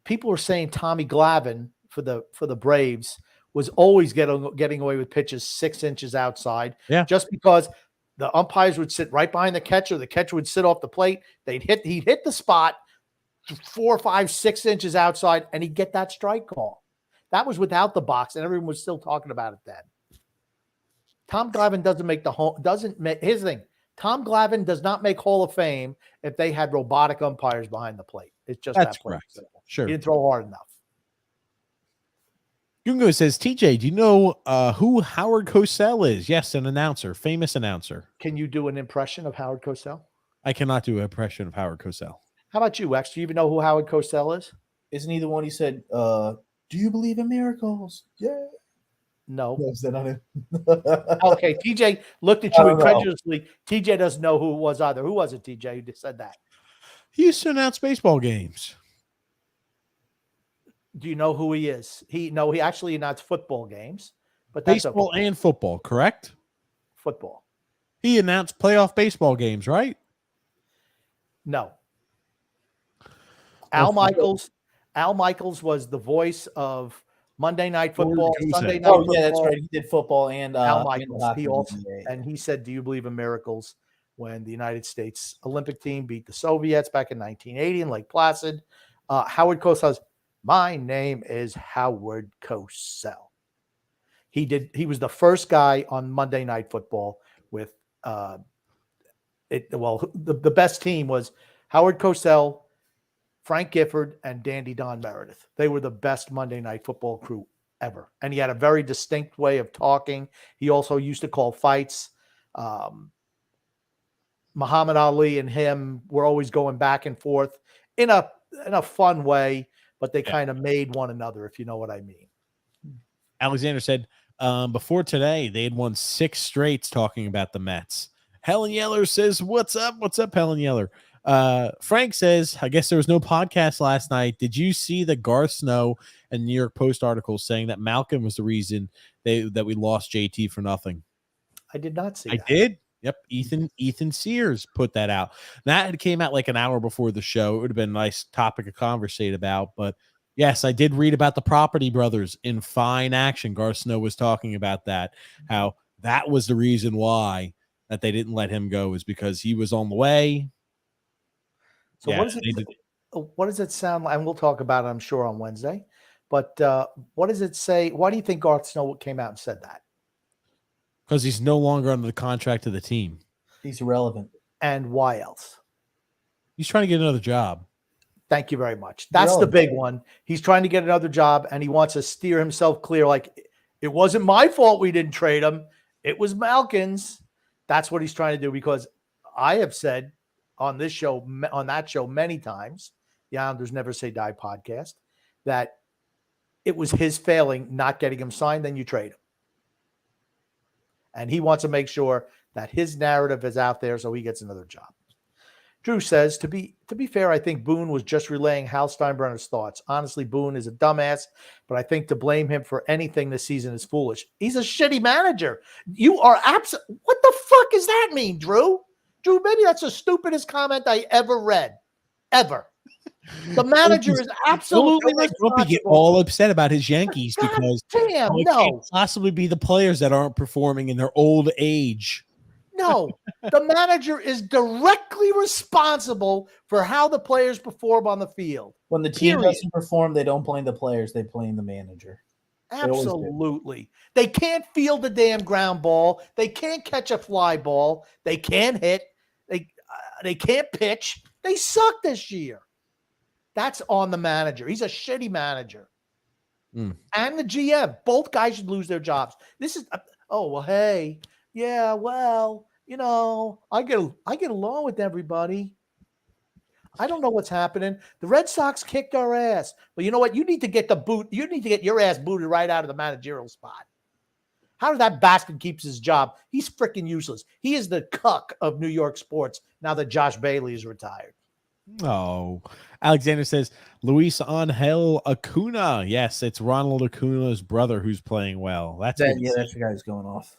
people were saying Tommy Glavine for the Braves was always getting away with pitches 6 inches outside. Yeah. Just because the umpires would sit right behind the catcher would sit off the plate. He'd hit the spot 4, 5, 6 inches outside, and he'd get that strike call. That was without the box, and everyone was still talking about it then. Tom Glavine here's the thing. Tom Glavine does not make Hall of Fame if they had robotic umpires behind the plate. It's just That's that plain correct. simple. Sure. He didn't throw hard enough. Gungo says, TJ, do you know who Howard Cosell is? Yes, an announcer, famous announcer. Can you do an impression of Howard Cosell? I cannot do an impression of Howard Cosell. How about you, X? Do you even know who Howard Cosell is? Isn't he the one he said, do you believe in miracles? Yeah. No. No, is that not him? Okay, TJ looked at I you don't know. incredulously. TJ doesn't know who it was either. Who was it, TJ, who just said that? He used to announce baseball games. Do you know who he is? He actually announced football games, but that's Baseball okay. and football, correct? Football. He announced playoff baseball games, right? No. Al Michaels was the voice of Monday Night Football, Goose Sunday Egg. Night Oh, Football. yeah, that's right. He did football and Al and Michaels. hockey. He also Yeah. and he said, "Do you believe in miracles?" When the United States Olympic team beat the Soviets back in 1980 in Lake Placid. Howard Cosell says, "My name is Howard Cosell." He was the first guy on Monday Night Football with the best team was Howard Cosell, Frank Gifford, and Dandy Don Meredith. They were the best Monday Night Football crew ever. And he had a very distinct way of talking. He also used to call fights. Muhammad Ali and him were always going back and forth in a fun way, but they kind of made one another, if you know what I mean. Alexander said, before today, they had won 6 straights talking about the Mets. Helen Yeller says, what's up? What's up, Helen Yeller? Frank says, I guess there was no podcast last night. Did you see the Garth Snow and New York Post article saying that Malcolm was the reason that we lost JT for nothing? I did not see I that. did. Yep. Ethan Sears put that out. That came out like an hour before the show. It would have been a nice topic of conversation about, but yes, I did read about the Property Brothers in fine action. Garth Snow was talking about that, how that was the reason why that they didn't let him go, is because he was on the way. So what does it sound like? And we'll talk about it, I'm sure, on Wednesday. But what does it say? Why do you think Garth Snow came out and said that? Because he's no longer under the contract of the team. He's irrelevant. And why else? He's trying to get another job. Thank you very much. That's the big one. He's trying to get another job, and he wants to steer himself clear. Like, it wasn't my fault we didn't trade him. It was Malkin's. That's what he's trying to do, because I have said on this show, on that show many times, the Islanders Never Say Die podcast, that it was his failing not getting him signed, then you trade him. And he wants to make sure that his narrative is out there so he gets another job. Drew says, to be fair, I think Boone was just relaying Hal Steinbrenner's thoughts. Honestly, Boone is a dumbass, but I think to blame him for anything this season is foolish. He's a shitty manager. You are what the fuck does that mean, Drew? Drew, maybe that's the stupidest comment I ever read. Ever. The manager is absolutely responsible. Don't get all upset about his Yankees because damn, it can't possibly be the players that aren't performing in their old age. No, the manager is directly responsible for how the players perform on the field. When the team doesn't perform, they don't blame the players, they blame the manager. Absolutely. They can't field the damn ground ball. They can't catch a fly ball. They can't hit. They can't pitch. They suck this year. That's on the manager. He's a shitty manager. And the GM. Both guys should lose their jobs. This is, hey, yeah, well, I get along with everybody. I don't know what's happening. The Red Sox kicked our ass. But you know what? You need to get you need to get your ass booted right out of the managerial spot. How did that bastard keeps his job? He's freaking useless. He is the cuck of New York sports now that Josh Bailey is retired. Oh, Alexander says Luis Angel Acuna. Yes, it's Ronald Acuna's brother who's playing well. That's the guy who's going off.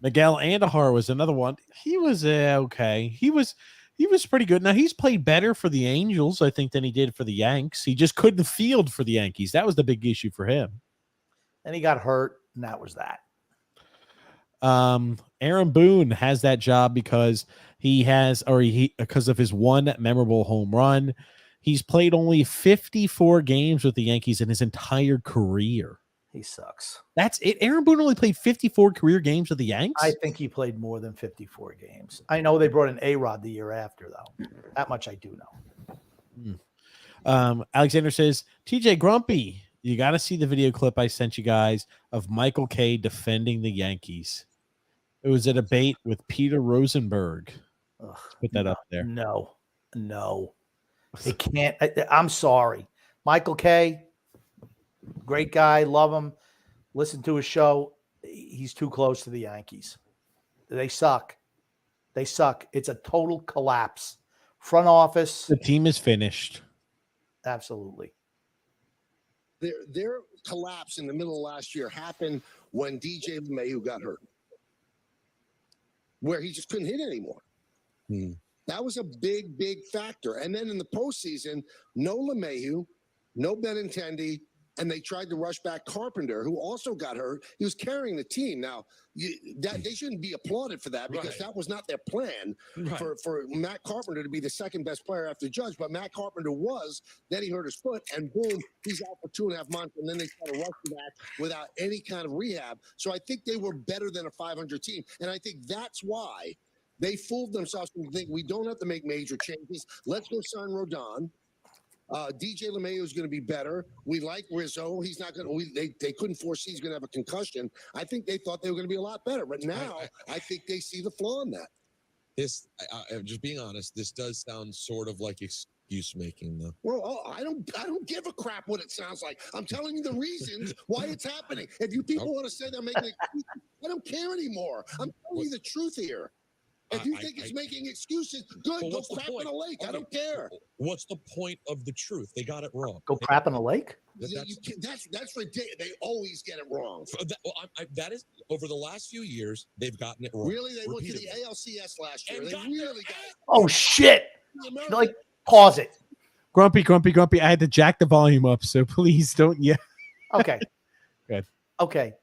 Miguel Andujar was another one. He was okay. He was pretty good. Now he's played better for the Angels, I think, than he did for the Yanks. He just couldn't field for the Yankees. That was the big issue for him. And he got hurt, and that was that. Aaron Boone has that job because because of his one memorable home run. He's played only 54 games with the Yankees in his entire career. He sucks. That's it. Aaron Boone only played 54 career games with the Yanks? I think he played more than 54 games. I know they brought in A-Rod the year after, though. That much I do know. Alexander says, TJ Grumpy, you got to see the video clip I sent you guys of Michael Kay defending the Yankees. It was a debate with Peter Rosenberg. Put that up there. No. It can't. I'm sorry. Michael Kay, great guy. Love him. Listen to his show. He's too close to the Yankees. They suck. It's a total collapse. Front office. The team is finished. Absolutely. Their collapse in the middle of last year happened when DJ LeMahieu got hurt, where he just couldn't hit anymore. That was a big factor. And then in the postseason, no LeMahieu, no Benintendi, and they tried to rush back Carpenter, who also got hurt. He was carrying the team. Now, they shouldn't be applauded for that because that was not their plan for Matt Carpenter to be the second best player after Judge. But Matt Carpenter was. Then he hurt his foot, and boom, he's out for 2.5 months. And then they try to rush him back without any kind of rehab. So I think they were better than a 500 team, and I think that's why they fooled themselves and think we don't have to make major changes. Let's go sign Rodon. DJ LeMahieu is going to be better. We like Rizzo. He's not going to. They couldn't foresee he's going to have a concussion. I think they thought they were going to be a lot better, but now I think they see the flaw in that. This, just being honest, this does sound sort of like excuse making, though. Well, I don't give a crap what it sounds like. I'm telling you the reasons why it's happening. If you people want to say they're making excuses, I don't care anymore. I'm telling you the truth here. If you think it's making excuses, good. Go crap in a lake. I don't care. What's the point of the truth? They got it wrong. Go crap in a lake? That's ridiculous. They always get it wrong. That is over the last few years. They've gotten it wrong. Really, they went to the ALCS last year. They really got it. Oh shit! Like, pause it. Grumpy. I had to jack the volume up, so please don't yell. Okay. Good. Okay.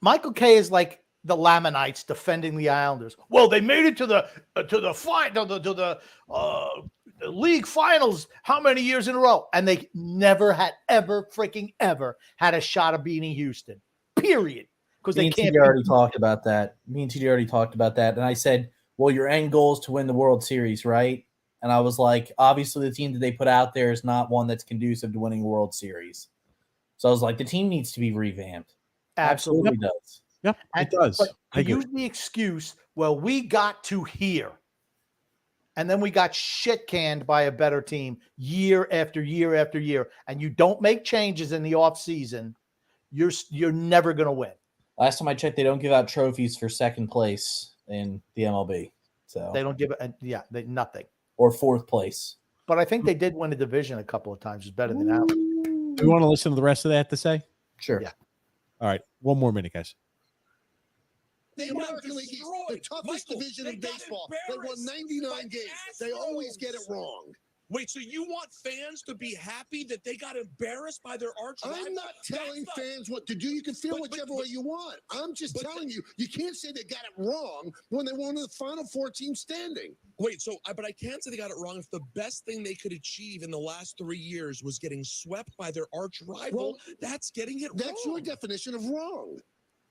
Michael Kay is like the Lamanites defending the Islanders. Well, they made it to the league finals how many years in a row? And they never had ever had a shot of beating Houston. Period. Because they can't. already talked about that. Me and TJ already talked about that. And I said, well, your end goal is to win the World Series, right? And I was like, obviously the team that they put out there is not one that's conducive to winning a World Series. So I was like, the team needs to be revamped. Absolutely does. Yep, it does. But to use the excuse, well, we got to here, and then we got shit canned by a better team year after year after year, and you don't make changes in the offseason, you're never going to win. Last time I checked, they don't give out trophies for second place in the MLB. So they don't give nothing. Or fourth place. But I think they did win a division a couple of times. It's better than that. Do you want to listen to the rest of that to say? Sure. Yeah. All right. One more minute, guys. The American League is the toughest division in baseball. They won 99 games. They always get it wrong. Wait, so you want fans to be happy that they got embarrassed by their arch rival? I'm not telling fans what to do. You can feel whichever way you want. I'm just telling you, you can't say they got it wrong when they were one of the final 4 teams standing. Wait, but I can't say they got it wrong if the best thing they could achieve in the last 3 years was getting swept by their arch rival. That's getting it wrong. That's your definition of wrong.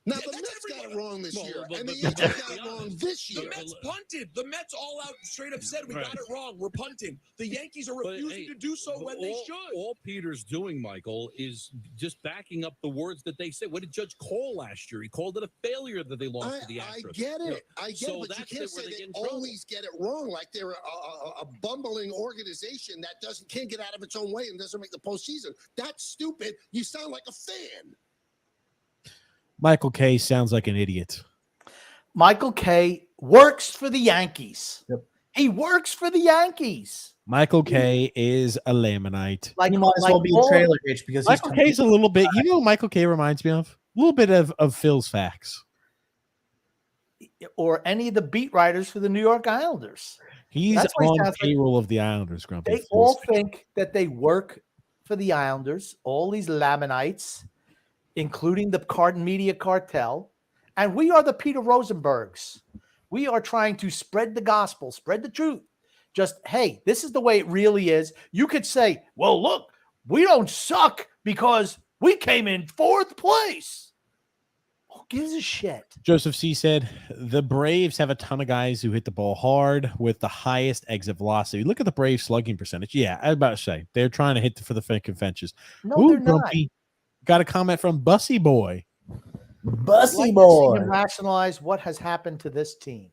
Now, the Mets got it wrong this year, and the Yankees got it wrong this year. The Mets punted. The Mets all out straight up said, we got it wrong. We're punting. The Yankees are refusing to do so when they should. All Peter's doing, Michael, is just backing up the words that they said. What did Judge call last year? He called it a failure that they lost to the Astros. I get it. I get it, but you can't say they always get it wrong, like they're a bumbling organization that can't get out of its own way and doesn't make the postseason. That's stupid. You sound like a fan. Michael Kay sounds like an idiot. Michael Kay works for the Yankees. Yep. He works for the Yankees. Michael Kay is a Lamanite. Like, he might as well be a trailer hitch because Michael Kay's a little bit, you know what Michael Kay reminds me of? A little bit of Phil's Facts. Or any of the beat writers for the New York Islanders. He's on payroll of the Islanders, Grumpy. They all think that they work for the Islanders, all these Lamanites, including the Cardin Media Cartel. And we are the Peter Rosenbergs. We are trying to spread the gospel, spread the truth. Just, hey, this is the way it really is. You could say, well, look, we don't suck because we came in 4th place. Who gives a shit? Joseph C. said, the Braves have a ton of guys who hit the ball hard with the highest exit velocity. Look at the Braves slugging percentage. Yeah, I was about to say, they're trying to hit for the conventions. No, they're Grumpy. not. Got a comment from Bussy Boy. Bussy Boy. And rationalize what has happened to this team.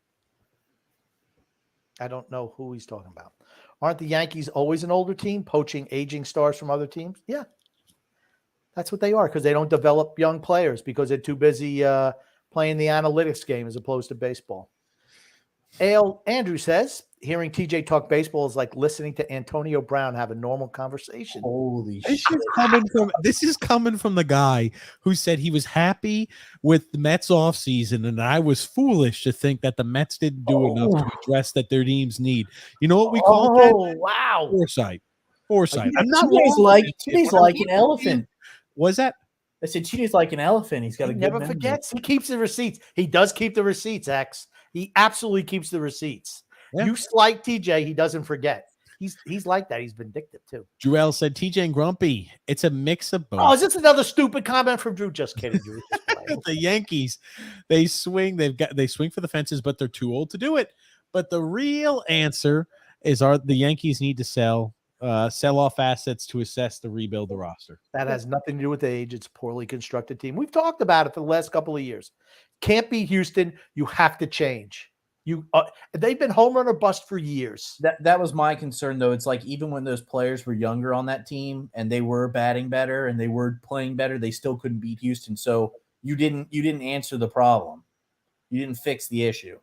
I don't know who he's talking about. Aren't the Yankees always an older team, poaching aging stars from other teams? Yeah. That's what they are, because they don't develop young players because they're too busy playing the analytics game as opposed to baseball. Andrew says, hearing TJ talk baseball is like listening to Antonio Brown have a normal conversation. Holy This shit. is coming from the guy who said he was happy with the Mets offseason, and I was foolish to think that the Mets didn't do enough to address that their teams need. You know what we call that? Wow. Foresight. Foresight. I'm not TJ's like an elephant. Was that? I said TJ's like an elephant. He's got He a good never memory. forgets. He keeps the receipts. He does keep the receipts, X. He absolutely keeps the receipts. Yeah. You slight TJ, he doesn't forget. He's like that. He's vindictive too. Joel said TJ and Grumpy. It's a mix of both. Oh, is this another stupid comment from Drew? Just kidding, Drew. The Yankees, they swing for the fences, but they're too old to do it. But the real answer is the Yankees need to sell off assets to rebuild the roster. That has nothing to do with age. It's a poorly constructed team. We've talked about it for the last couple of years. Can't be Houston. You have to change. They've been home run or bust for years. That was my concern, though. It's like even when those players were younger on that team and they were batting better and they were playing better, they still couldn't beat Houston. So you didn't answer the problem. You didn't fix the issue.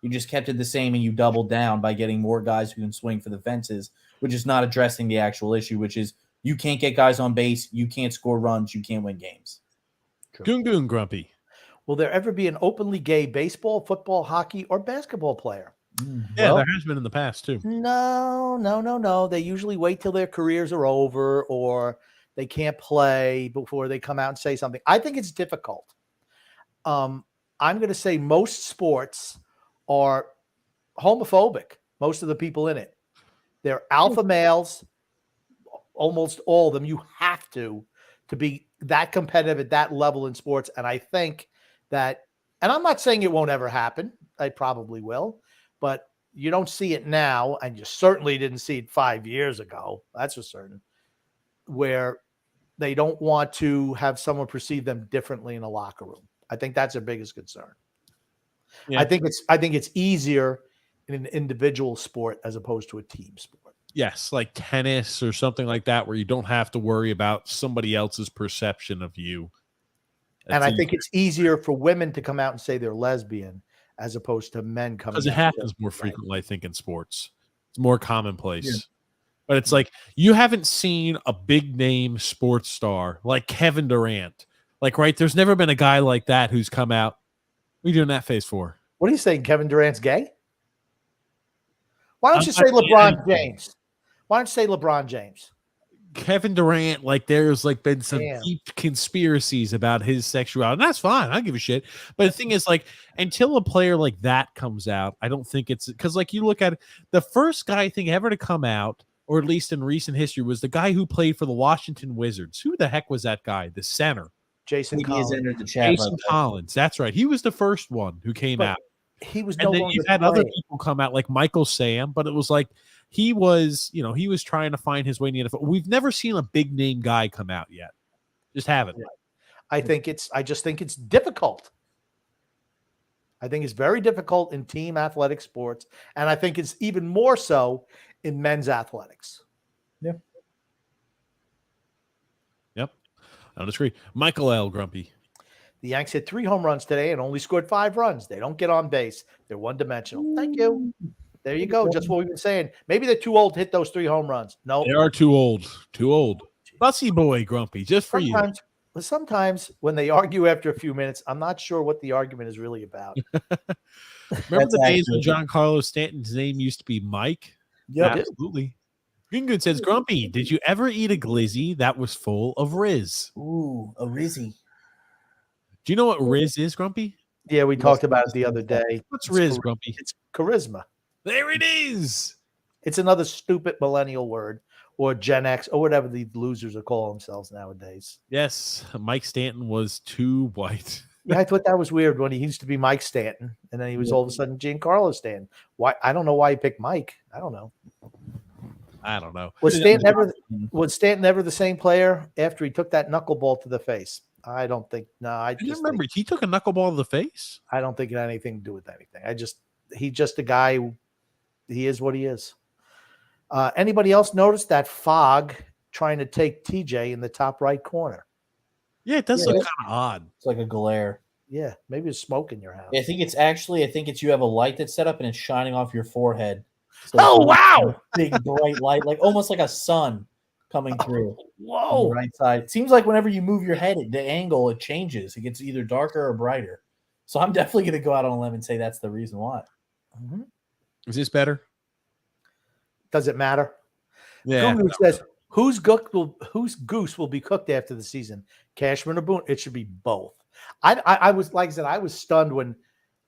You just kept it the same and you doubled down by getting more guys who can swing for the fences, which is not addressing the actual issue, which is you can't get guys on base, you can't score runs, you can't win games. Goon Grumpy. Will there ever be an openly gay baseball, football, hockey, or basketball player? Yeah, there has been in the past too. No. They usually wait till their careers are over or they can't play before they come out and say something. I think it's difficult. I'm going to say most sports are homophobic, most of the people in it. They're alpha males, almost all of them. You have to be that competitive at that level in sports. And I think that, and I'm not saying it won't ever happen. I probably will, but you don't see it now. And you certainly didn't see it 5 years ago. That's for certain, where they don't want to have someone perceive them differently in a locker room. I think that's their biggest concern. Yeah. I think it's easier in an individual sport as opposed to a team sport. Yes, like tennis or something like that, where you don't have to worry about somebody else's perception of you. And I think it's easier for women to come out and say they're lesbian as opposed to men coming out. Because it happens more frequently, I think, in sports. It's more commonplace. Yeah. But it's like you haven't seen a big name sports star like Kevin Durant. Like, right, there's never been a guy like that who's come out. What are you doing that face for? What are you saying? Kevin Durant's gay? Why don't you say LeBron James? Why don't you say LeBron James? Kevin Durant, like there's like been some deep conspiracies about his sexuality. And that's fine. I don't give a shit. But the thing is, like, until a player like that comes out, I don't think it's because, like, you look at it, the first guy I think ever to come out, or at least in recent history, was the guy who played for the Washington Wizards. Who the heck was that guy? The center. Jason Collins. Entered the chat. Jason Collins. That's right. He was the first one who came out. He was and then you've had other people come out like Michael Sam, but it was like he was trying to find his way in the NFL. We've never seen a big name guy come out yet. Just haven't. I just think it's difficult. I think it's very difficult in team athletic sports, and I think it's even more so in men's athletics. Yeah. Yep. I don't disagree. Michael L. Grumpy. The Yanks hit 3 home runs today and only scored 5 runs. They don't get on base. They're one-dimensional. Thank you. There you go. Just what we've been saying. Maybe they're too old to hit those 3 home runs. No, they are too old. Too old. Bussy boy, Grumpy, just for you. Sometimes when they argue after a few minutes, I'm not sure what the argument is really about. Remember the days when Giancarlo Stanton's name used to be Mike? Yeah, absolutely. Good says, Grumpy, did you ever eat a glizzy that was full of Riz? Ooh, a Rizzy. Do you know what Riz is, Grumpy? Yeah, we talked about it the other day. What's Riz, Grumpy? It's charisma. There it is. It's another stupid millennial word, or Gen X, or whatever the losers are calling themselves nowadays. Yes, Mike Stanton was too white. Yeah, I thought that was weird when he used to be Mike Stanton, and then he was all of a sudden Giancarlo Stanton. Why? I don't know why he picked Mike. I don't know. Was Stanton ever the same player after he took that knuckleball to the face? I don't think. No, I just remember he took a knuckleball to the face. I don't think it had anything to do with anything. He's just a guy. He is what he is. Anybody else notice that fog trying to take TJ in the top right corner? Yeah, it does look kind of odd. It's like a glare. Yeah, maybe it's smoke in your house. Yeah, I think it's you have a light that's set up and it's shining off your forehead. So wow! Big bright light, like almost like a sun coming through. Whoa! On the right side. It seems like whenever you move your head, the angle it changes. It gets either darker or brighter. So I'm definitely going to go out on a limb and say that's the reason why. Mm-hmm. Is this better? Does it matter? Yeah. Gungu says, whose goose will be cooked after the season? Cashman or Boone? It should be both. I was, like I said, I was stunned when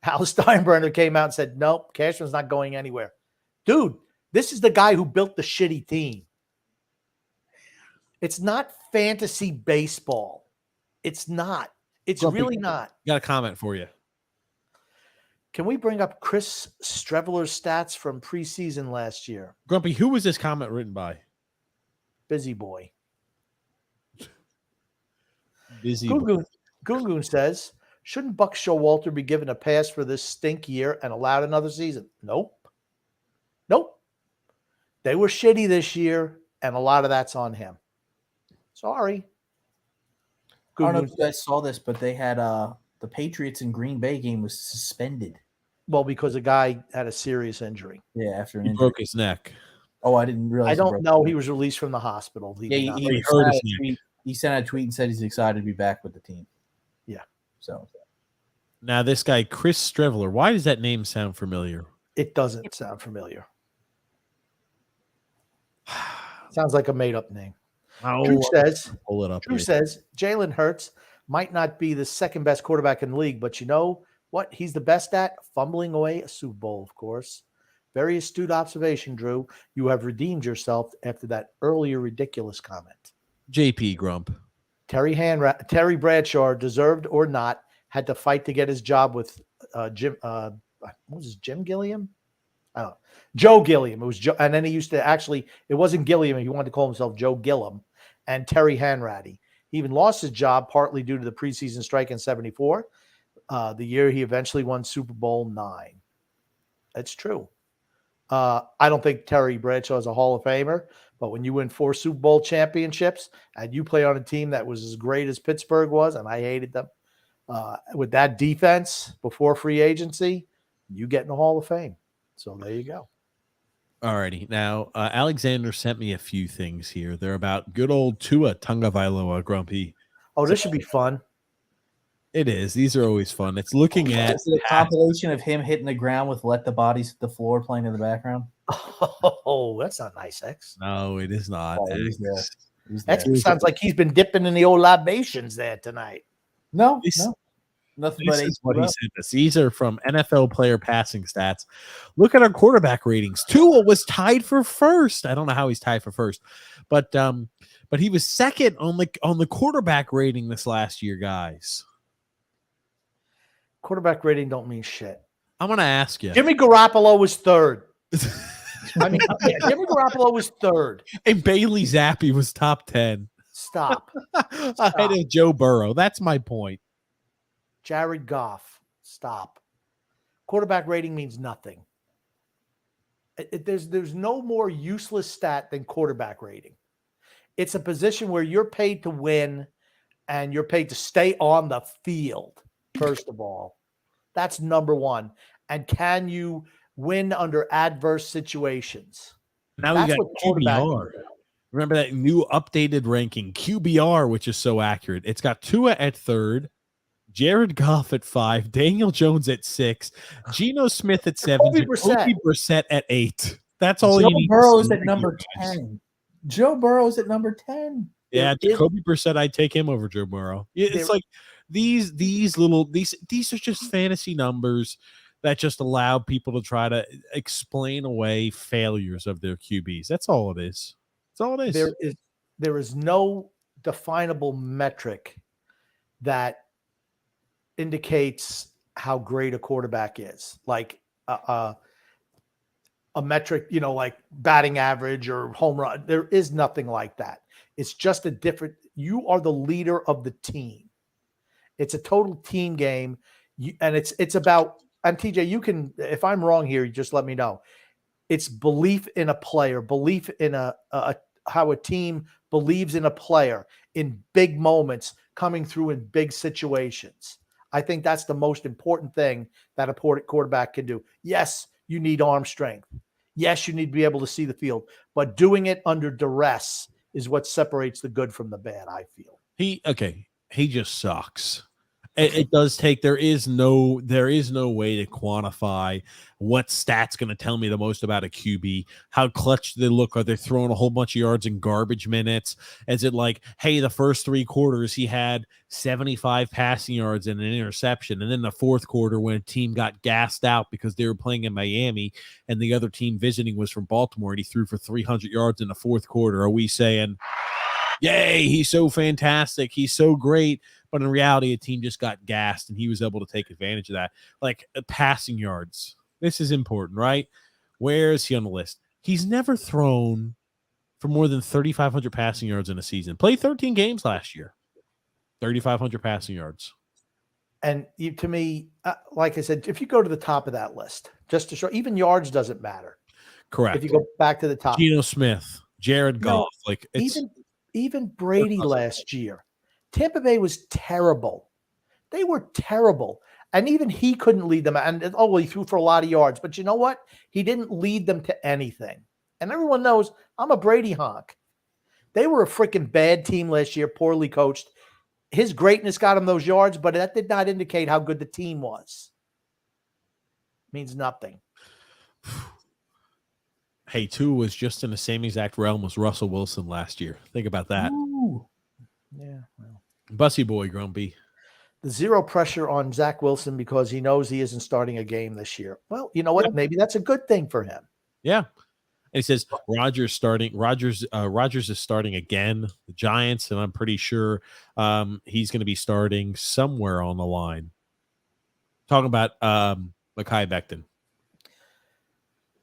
Hal Steinbrenner came out and said, nope, Cashman's not going anywhere. Dude, this is the guy who built the shitty team. It's not fantasy baseball. It's not. It's Grumpy, really not. Got a comment for you. Can we bring up Chris Streveler's stats from preseason last year? Grumpy, who was this comment written by? Busy boy. Busy boy. Gungun says, shouldn't Buck Showalter be given a pass for this stink year and allowed another season? Nope. They were shitty this year, and a lot of that's on him. Sorry. I don't know if you guys saw this, but they had the Patriots in Green Bay game was suspended. Well, because a guy had a serious injury. Yeah, after an He injury. broke his neck. Oh, I didn't realize. I don't know. He was released from the hospital. He sent out a tweet and said he's excited to be back with the team. Yeah. So now this guy, Chris Streveler, why does that name sound familiar? It doesn't sound familiar. Sounds like a made-up name. Drew says, pull it up. Drew says Jalen Hurts might not be the second best quarterback in the league, but you know what he's the best at? Fumbling away a Super Bowl, of course. Very astute observation, Drew. You have redeemed yourself after that earlier ridiculous comment. JP Grump. Terry Bradshaw, deserved or not, had to fight to get his job with Jim. What was his Jim Gilliam? I don't know. Joe Gilliam. It was Joe, and then he used to it wasn't Gilliam. He wanted to call himself Joe Gilliam, and Terry Hanratty. He even lost his job partly due to the preseason strike in '74, the year he eventually won Super Bowl IX. That's true. I don't think Terry Bradshaw is a Hall of Famer, but when you win 4 Super Bowl championships and you play on a team that was as great as Pittsburgh was, and I hated them, with that defense before free agency, you get in the Hall of Fame. So there you go. All righty. Now, Alexander sent me a few things here. They're about good old Tua Tagovailoa, Grumpy. Oh, this should be fun. It is. These are always fun. It's looking at is it a compilation of him hitting the ground with "Let the Bodies Hit the Floor" playing in the background. Oh, that's not nice, X. No, it is not. X sounds like he's been dipping in the old libations there tonight. No, nothing This but is what he sent us. These are from NFL player passing stats. Look at our quarterback ratings. Tua was tied for first. I don't know how he's tied for first, but he was second on the quarterback rating this last year, guys. Quarterback rating don't mean shit. I'm gonna ask you. Jimmy Garoppolo was third. Jimmy Garoppolo was third, and Bailey Zappi was top 10. Stop. Ahead of Joe Burrow. That's my point. Jared Goff. Stop. Quarterback rating means nothing. There's no more useless stat than quarterback rating. It's a position where you're paid to win and you're paid to stay on the field, first of all. That's number one. And can you win under adverse situations? Now that's we got QBR. Remember that new updated ranking, QBR, which is so accurate. It's got Tua at 3rd, Jared Goff at 5, Daniel Jones at 6, Geno Smith at 7, Jacoby Brissett at 8. That's all you need. Joe Burrow's at number 10. Joe Burrow's at number 10. Yeah, Jacoby Brissett, I'd take him over Joe Burrow. It's like these are just fantasy numbers that just allow people to try to explain away failures of their QBs. That's all it is. That's all it is. There is no definable metric that indicates how great a quarterback is. Like a metric, like batting average or home run. There is nothing like that. It's just a different. You are the leader of the team. It's a total team game, and it's about. And TJ, you can, if I'm wrong here, you just let me know. It's belief in a player, belief in how a team believes in a player in big moments, coming through in big situations. I think that's the most important thing that a quarterback can do. Yes, you need arm strength. Yes, you need to be able to see the field, but doing it under duress is what separates the good from the bad, I feel. He just sucks. It does take. There is no way to quantify what stat's going to tell me the most about a QB. How clutch they look. Are they throwing a whole bunch of yards in garbage minutes? Is it like, hey, the first 3 quarters he had 75 passing yards and an interception, and then the fourth quarter when a team got gassed out because they were playing in Miami and the other team visiting was from Baltimore and he threw for 300 yards in the fourth quarter? Are we saying, yay, he's so fantastic, he's so great? But in reality, a team just got gassed, and he was able to take advantage of that. Like passing yards. This is important, right? Where is he on the list? He's never thrown for more than 3,500 passing yards in a season. Played 13 games last year. 3,500 passing yards. And to me, like I said, if you go to the top of that list, just to show, even yards doesn't matter. Correct. If you go back to the top. Geno Smith, Jared Goff. Like even Brady last year. Tampa Bay was terrible. They were terrible. And even he couldn't lead them. And he threw for a lot of yards. But you know what? He didn't lead them to anything. And everyone knows I'm a Brady honk. They were a freaking bad team last year, poorly coached. His greatness got him those yards, but that did not indicate how good the team was. Means nothing. Hey, Tua was just in the same exact realm as Russell Wilson last year. Think about that. Ooh. Yeah, well. Bussy boy, Grumpy. The zero pressure on Zach Wilson because he knows he isn't starting a game this year. Well, you know what? Maybe that's a good thing for him. Yeah. And he says Rodgers is starting again, the Giants, and I'm pretty sure he's going to be starting somewhere on the line. Talking about Mekhi Becton.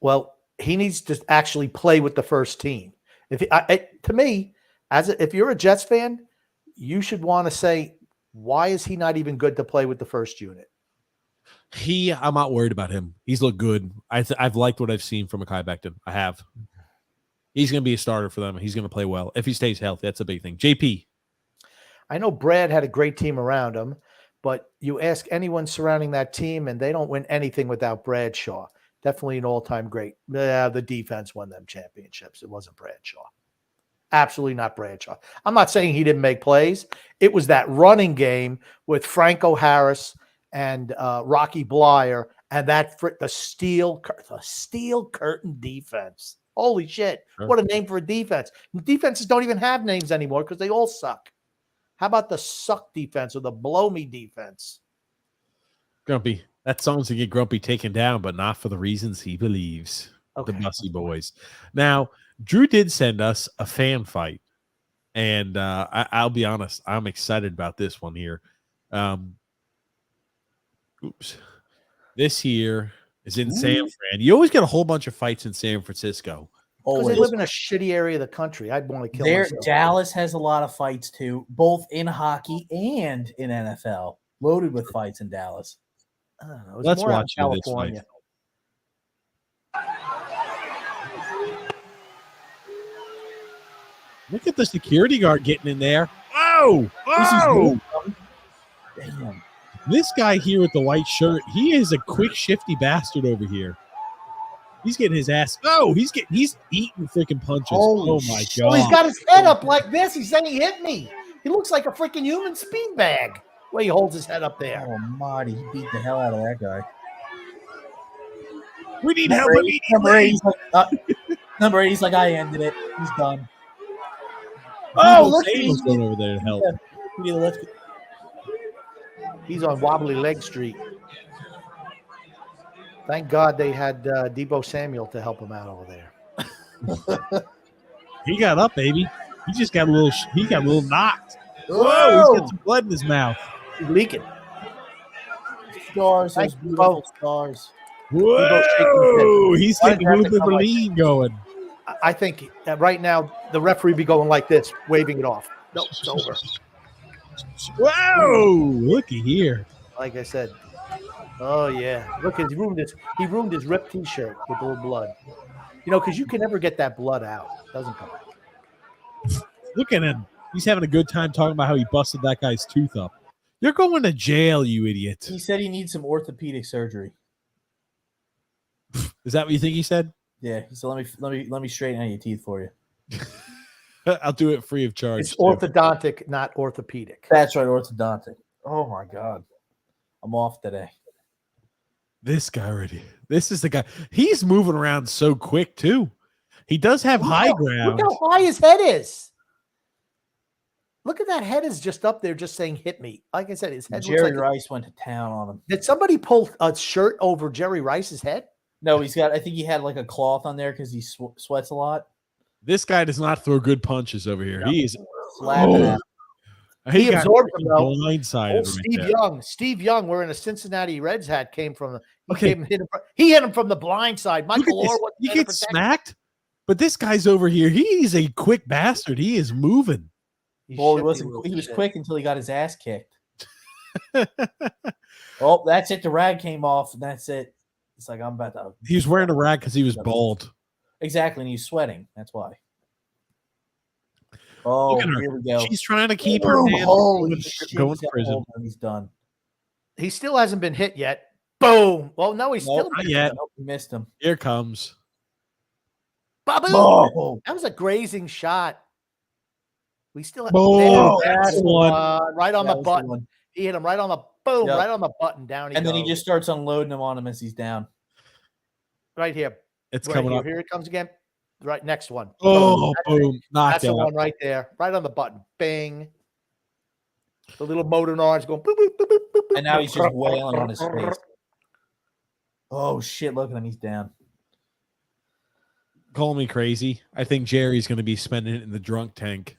Well, he needs to actually play with the first team. To me, if you're a Jets fan, you should want to say, why is he not even good to play with the first unit? I'm not worried about him. He's looked good. I've liked what I've seen from Mekhi Becton. I have. He's going to be a starter for them. He's going to play well. If he stays healthy, that's a big thing. JP. I know Brad had a great team around him, but you ask anyone surrounding that team, and they don't win anything without Bradshaw. Definitely an all-time great. The defense won them championships. It wasn't Bradshaw. Absolutely not Bradshaw. I'm not saying he didn't make plays. It was that running game with Franco Harris and Rocky Blyer and the steel curtain defense. Holy shit. Sure. What a name for a defense. Defenses don't even have names anymore because they all suck. How about the suck defense or the blow me defense? Grumpy. That song's to get Grumpy taken down, but not for the reasons he believes. Okay. The Bussy Boys. Now, Drew did send us a fan fight, and I'll be honest, I'm excited about this one here. This here is in San Fran. You always get a whole bunch of fights in San Francisco. Because they live in a shitty area of the country. I'd want to kill myself. Dallas has a lot of fights, too, both in hockey and in NFL. Loaded with fights in Dallas. I don't know. Let's watch California. Look at the security guard getting in there. Whoa! Whoa! Damn. This guy here with the white shirt, he is a quick, shifty bastard over here. He's getting his ass. Oh, he's eating freaking punches. Oh my god! Oh, he's got his head up like this. He's saying he hit me. He looks like a freaking human speed bag. The way he holds his head up there. Oh, Marty, he beat the hell out of that guy. We need help. Number 8, he's like, I ended it. He's done. Oh, look, he's going over there to help. He's on wobbly leg street. Thank God they had Deebo Samuel to help him out over there. He got up, baby. He got a little knocked. Whoa! He's got some blood in his mouth. He's leaking. Stars, those beautiful stars. Whoa! He's getting a little bit of a lean going. I think that right now the referee be going like this, waving it off. No, it's over. Whoa! Looky here. Like I said. Oh yeah. Look, he ruined his ripped t-shirt with all blood. You know, because you can never get that blood out. It doesn't come out. Look at him. He's having a good time talking about how he busted that guy's tooth up. You're going to jail, you idiot. He said he needs some orthopedic surgery. Is that what you think he said? Yeah, he said, let me straighten out your teeth for you. I'll do it free of charge. It's orthodontic, not orthopedic. That's right, orthodontic. Oh my God. I'm off today. This guy already. This is the guy. He's moving around so quick too. He does have high ground. Look how high his head is. Look at that head is just up there, just saying "hit me." Like I said, his head. Jerry looks like Rice went to town on him. Did somebody pull a shirt over Jerry Rice's head? No, he's got. I think he had like a cloth on there because he sweats a lot. This guy does not throw good punches over here. No. He is Slapping at him. He absorbed him though. Blindsided. Steve Young. Steve Young, wearing a Cincinnati Reds hat, came from the. He hit him from the blind side. Michael Orr was he gets smacked, but this guy's over here. He's a quick bastard. He is moving. Well, he was quick until he got his ass kicked. Oh, that's it. The rag came off, and that's it. It's like I'm about to. He was wearing a rag because he was bald. Exactly, and he's sweating. That's why. Oh, here we go. She's trying to keep her hand holy shit, going to prison. He's done. He still hasn't been hit yet. Boom. Well, no, he's still not yet. He missed him. Here comes. Baboom. Oh. That was a grazing shot. We still have that's one. Right on the button. He hit him right on the right on the button. Down he and goes. then he just starts unloading him on him as he's down. Right here. It's right coming here. up. Here it comes again. Right next one. Oh, boom. Knocked That's the out. one right there. Right on the button. Bing. The little motor arms going boop, boop, boop, boop, boop, And now he's just wailing on his face. Oh, shit. Look at him. He's down. Call me crazy. I think Jerry's going to be spending it in the drunk tank.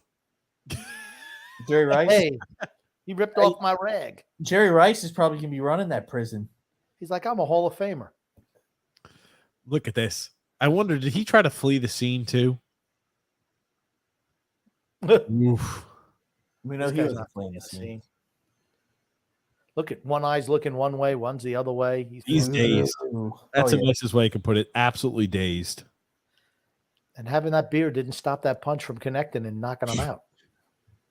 Jerry Rice? Hey, he ripped off my rag. Jerry Rice is probably going to be running that prison. He's like, I'm a Hall of Famer. Look at this. I wonder, did he try to flee the scene too? Oof. We know This he guy's was not playing fleeing the the scene. scene. Look at one eye's looking one way, one's the other way. He's dazed. That's Oh, the nicest way I can put it. Absolutely dazed. And having that beer didn't stop that punch from connecting and knocking him out.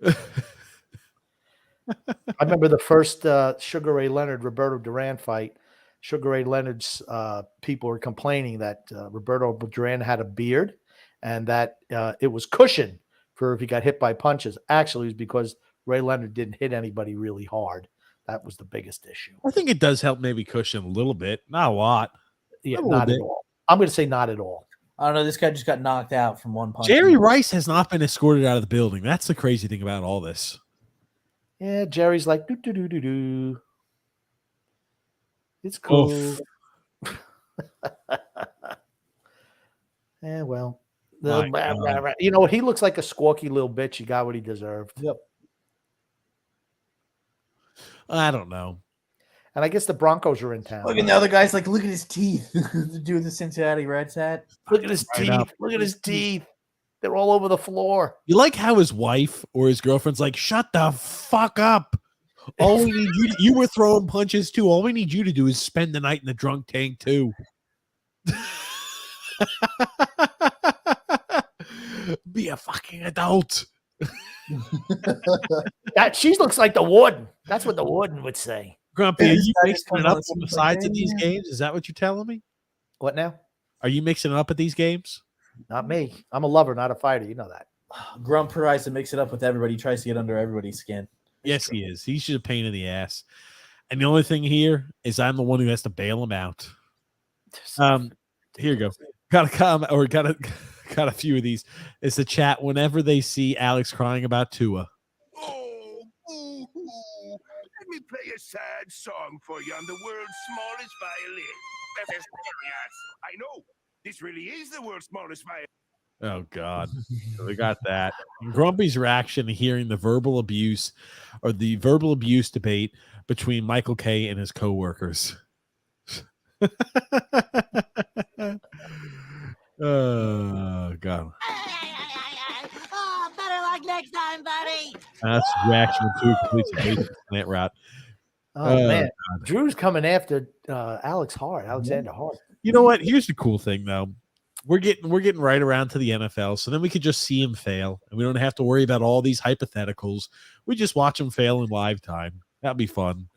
I remember the first Sugar Ray Leonard Roberto Duran fight. Sugar Ray Leonard's people were complaining that Roberto Duran had a beard and that it was cushion for if he got hit by punches. Actually, it was because Ray Leonard didn't hit anybody really hard. That was the biggest issue. I think it does help maybe cushion a little bit, not a lot. Yeah, A little not bit. at all. I'm going to say not at all. I don't know. This guy just got knocked out from one punch. Jerry Rice has not been escorted out of the building. That's the crazy thing about all this. Yeah, Jerry's like, do, do, do, do, do. It's cool. Yeah, well. You know, he looks like a squawky little bitch. He got what he deserved. Yep. I don't know. And I guess the Broncos are in town. Look at the other guy's like, look at his teeth. The dude with the Cincinnati Reds hat. Look at his Right teeth. up. Look at his teeth. They're all over the floor. You like how his wife or his girlfriend's like, shut the fuck up. All we need you were throwing punches too. All we need you to do is spend the night in the drunk tank too. Be a fucking adult. She looks like the warden. That's what the warden would say. Grumpy, are you I just mixing it come up on on the some sides of these fucking- games? Is that what you're telling me? What now? Are you mixing it up at these games? Not me. I'm a lover, not a fighter. You know that. Grump tries to mix it up with everybody. He tries to get under everybody's skin. Yes, he is. He's just a pain in the ass. And the only thing here is I'm the one who has to bail him out. Here you go. Got a comment or got a few of these. It's the chat whenever they see Alex crying about Tua. Oh, ooh, ooh. Let me play a sad song for you on the world's smallest violin. That is hilarious. I know. This really is the world's smallest violin. Oh God, we got that. And Grumpy's reaction to hearing the verbal abuse or the verbal abuse debate between Michael Kay and his coworkers. Oh God. Oh, better luck next time, buddy. That's his reaction to complete that route. Oh man, Drew's coming after Alex Hart, Alexander Hart. You know what? Here's the cool thing, though. We're getting right around to the NFL, so then we could just see him fail, and we don't have to worry about all these hypotheticals. We just watch him fail in live time. That'd be fun.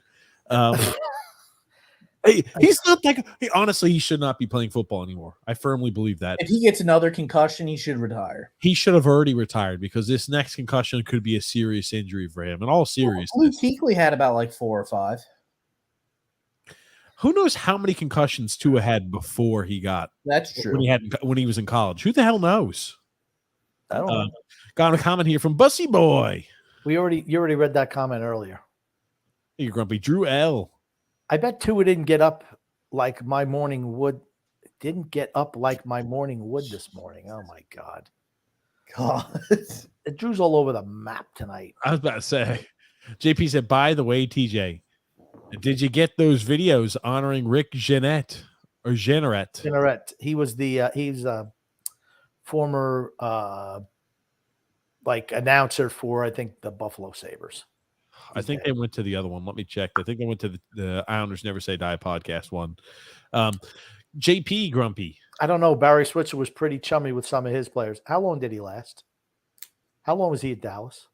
He's not like honestly, he should not be playing football anymore. I firmly believe that. If he gets another concussion, he should retire. He should have already retired because this next concussion could be a serious injury for him. In all seriousness, Luke Kuechly had about like 4 or 5. Who knows how many concussions Tua had before he got? That's true. When he was in college. Who the hell knows? I don't know. Got a comment here from Bussy Boy. You already read that comment earlier. You grumpy Drew L. I bet Tua didn't get up like my morning wood. Didn't get up like my morning wood this morning. Oh my God. Drew's all over the map tonight. I was about to say. JP said, by the way, TJ, did you get those videos honoring Rick Jeannette or Jeanneret? Jeanneret. He was he's a former like announcer for I think the Buffalo Sabres. I think they went to the other one. Let me check. I think they went to the Islanders Never Say Die podcast one. JP Grumpy. I don't know. Barry Switzer was pretty chummy with some of his players. How long did he last? How long was he at Dallas?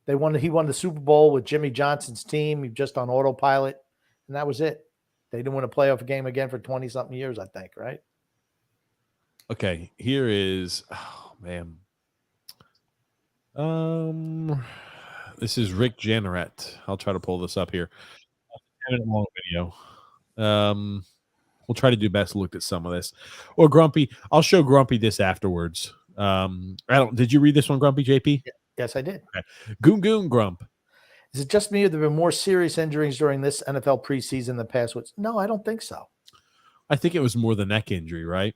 He won the Super Bowl with Jimmy Johnson's team. He was just on autopilot, and that was it. They didn't win a playoff game again for 20-something years, I think, right? Okay, here is man. This is Rick Jeanneret. I'll try to pull this up here. 10-minute long video. We'll try to do best look at some of this. Or Grumpy, I'll show Grumpy this afterwards. Did you read this one, Grumpy, JP? Yes, I did. Okay. Goon Grump. Is it just me or there were more serious injuries during this NFL preseason than the past weeks? No, I don't think so. I think it was more the neck injury, right?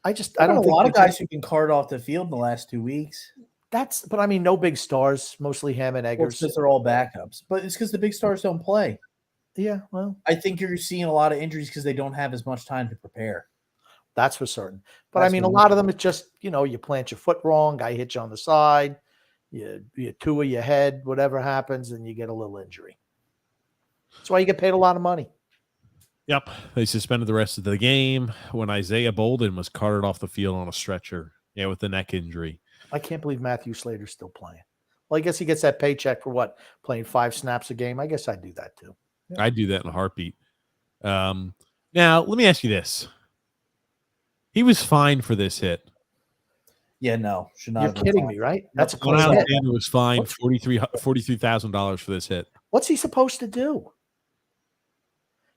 I don't know think a lot of guys who can cart off the field in the last 2 weeks. But I mean, no big stars, mostly Ham and Eggers. Because they're all backups. But it's because the big stars don't play. Yeah, well. I think you're seeing a lot of injuries because they don't have as much time to prepare. That's for certain. But I mean, a lot of them, it's just, you plant your foot wrong, guy hits you on the side, you Tua your head, whatever happens, and you get a little injury. That's why you get paid a lot of money. Yep. They suspended the rest of the game when Isaiah Bolden was carted off the field on a stretcher. Yeah, with the neck injury. I can't believe Matthew Slater's still playing. Well, I guess he gets that paycheck for what? Playing 5 snaps a game. I guess I'd do that too. Yeah. I'd do that in a heartbeat. Now, let me ask you this. He was fined for this hit. Yeah, no. Should not. You're kidding me, right? That's a clean hit. Alexander was fined $43,000 for this hit. What's he supposed to do?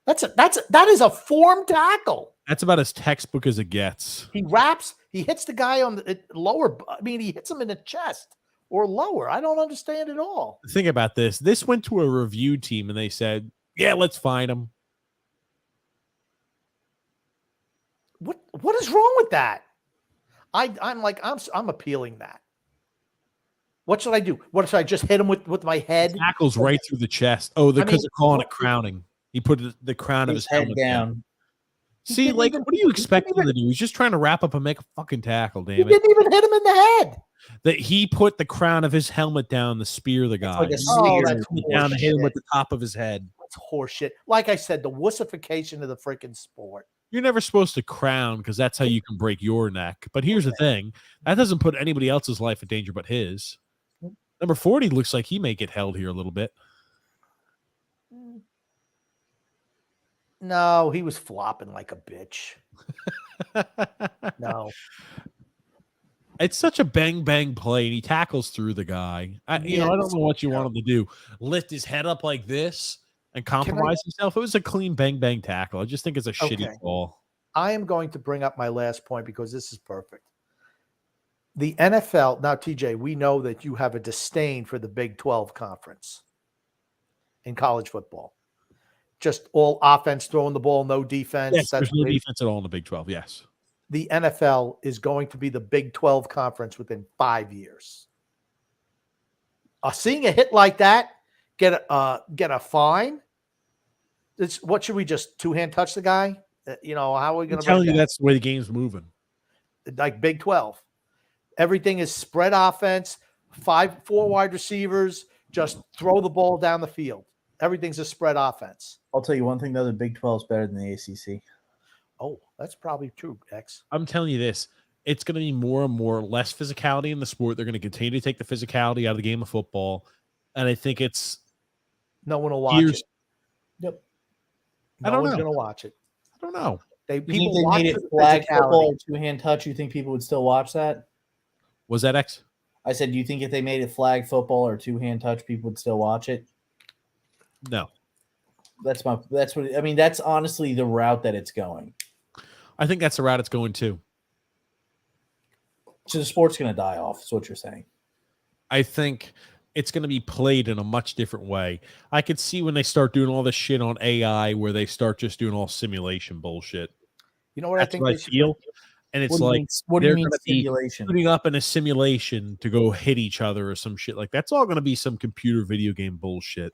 That is a form tackle. That's about as textbook as it gets. He wraps. He hits the guy on the lower. I mean, he hits him in the chest or lower. I don't understand at all. Think about this. This went to a review team, and they said, "Yeah, let's fine him." What is wrong with that? I'm appealing that. What should I do? What should I just hit him with my head? It tackles right through the chest. Oh, because they're calling it crowning. He put the crown of his head helmet down. See, what do you expect him to do? He's just trying to wrap up and make a fucking tackle, damn it. He didn't even hit him in the head. That he put the crown of his helmet down to spear the guy. That's down to hit him with the top of his head. That's horseshit. Like I said, the wussification of the freaking sport. You're never supposed to crown because that's how you can break your neck. But here's the thing. That doesn't put anybody else's life in danger but his. Number 40 looks like he may get held here a little bit. No, he was flopping like a bitch. No. It's such a bang play, and he tackles through the guy. I don't know what you want him to do. Lift his head up like this and compromise himself. It was a clean bang tackle. I just think it's a shitty call. I am going to bring up my last point because this is perfect. The NFL, now, TJ, we know that you have a disdain for the Big 12 conference in college football. Just all offense, throwing the ball, no defense. Yes, there's no defense at all in the Big 12, yes. The NFL is going to be the Big 12 conference within 5 years. Seeing a hit like that, get a fine. What should we just two-hand touch the guy? How are we going to? I'm telling you, that's the way the game's moving. Like Big 12, everything is spread offense. 4 wide receivers, just throw the ball down the field. Everything's a spread offense. I'll tell you one thing, though: the Big 12 is better than the ACC. Oh, that's probably true, X. I'm telling you this. It's going to be more and more less physicality in the sport. They're going to continue to take the physicality out of the game of football. And I think it's... No one will watch it. Yep. I don't one's know. going to watch it. I don't know. You think People they watch made it the flag physicality. football or two-hand touch? You think people would still watch that? Was that X? I said, do you think if they made it flag football or two-hand touch, people would still watch it? No. That's honestly the route that it's going. I think that's the route it's going to. So the sport's going to die off, is what you're saying. I think it's going to be played in a much different way. I could see when they start doing all this shit on AI where they start just doing all simulation bullshit. You know what That's I think what they I should feel. And it's what do you mean gonna simulation? be putting up in a simulation to go hit each other or some shit like that's all going to be some computer video game bullshit.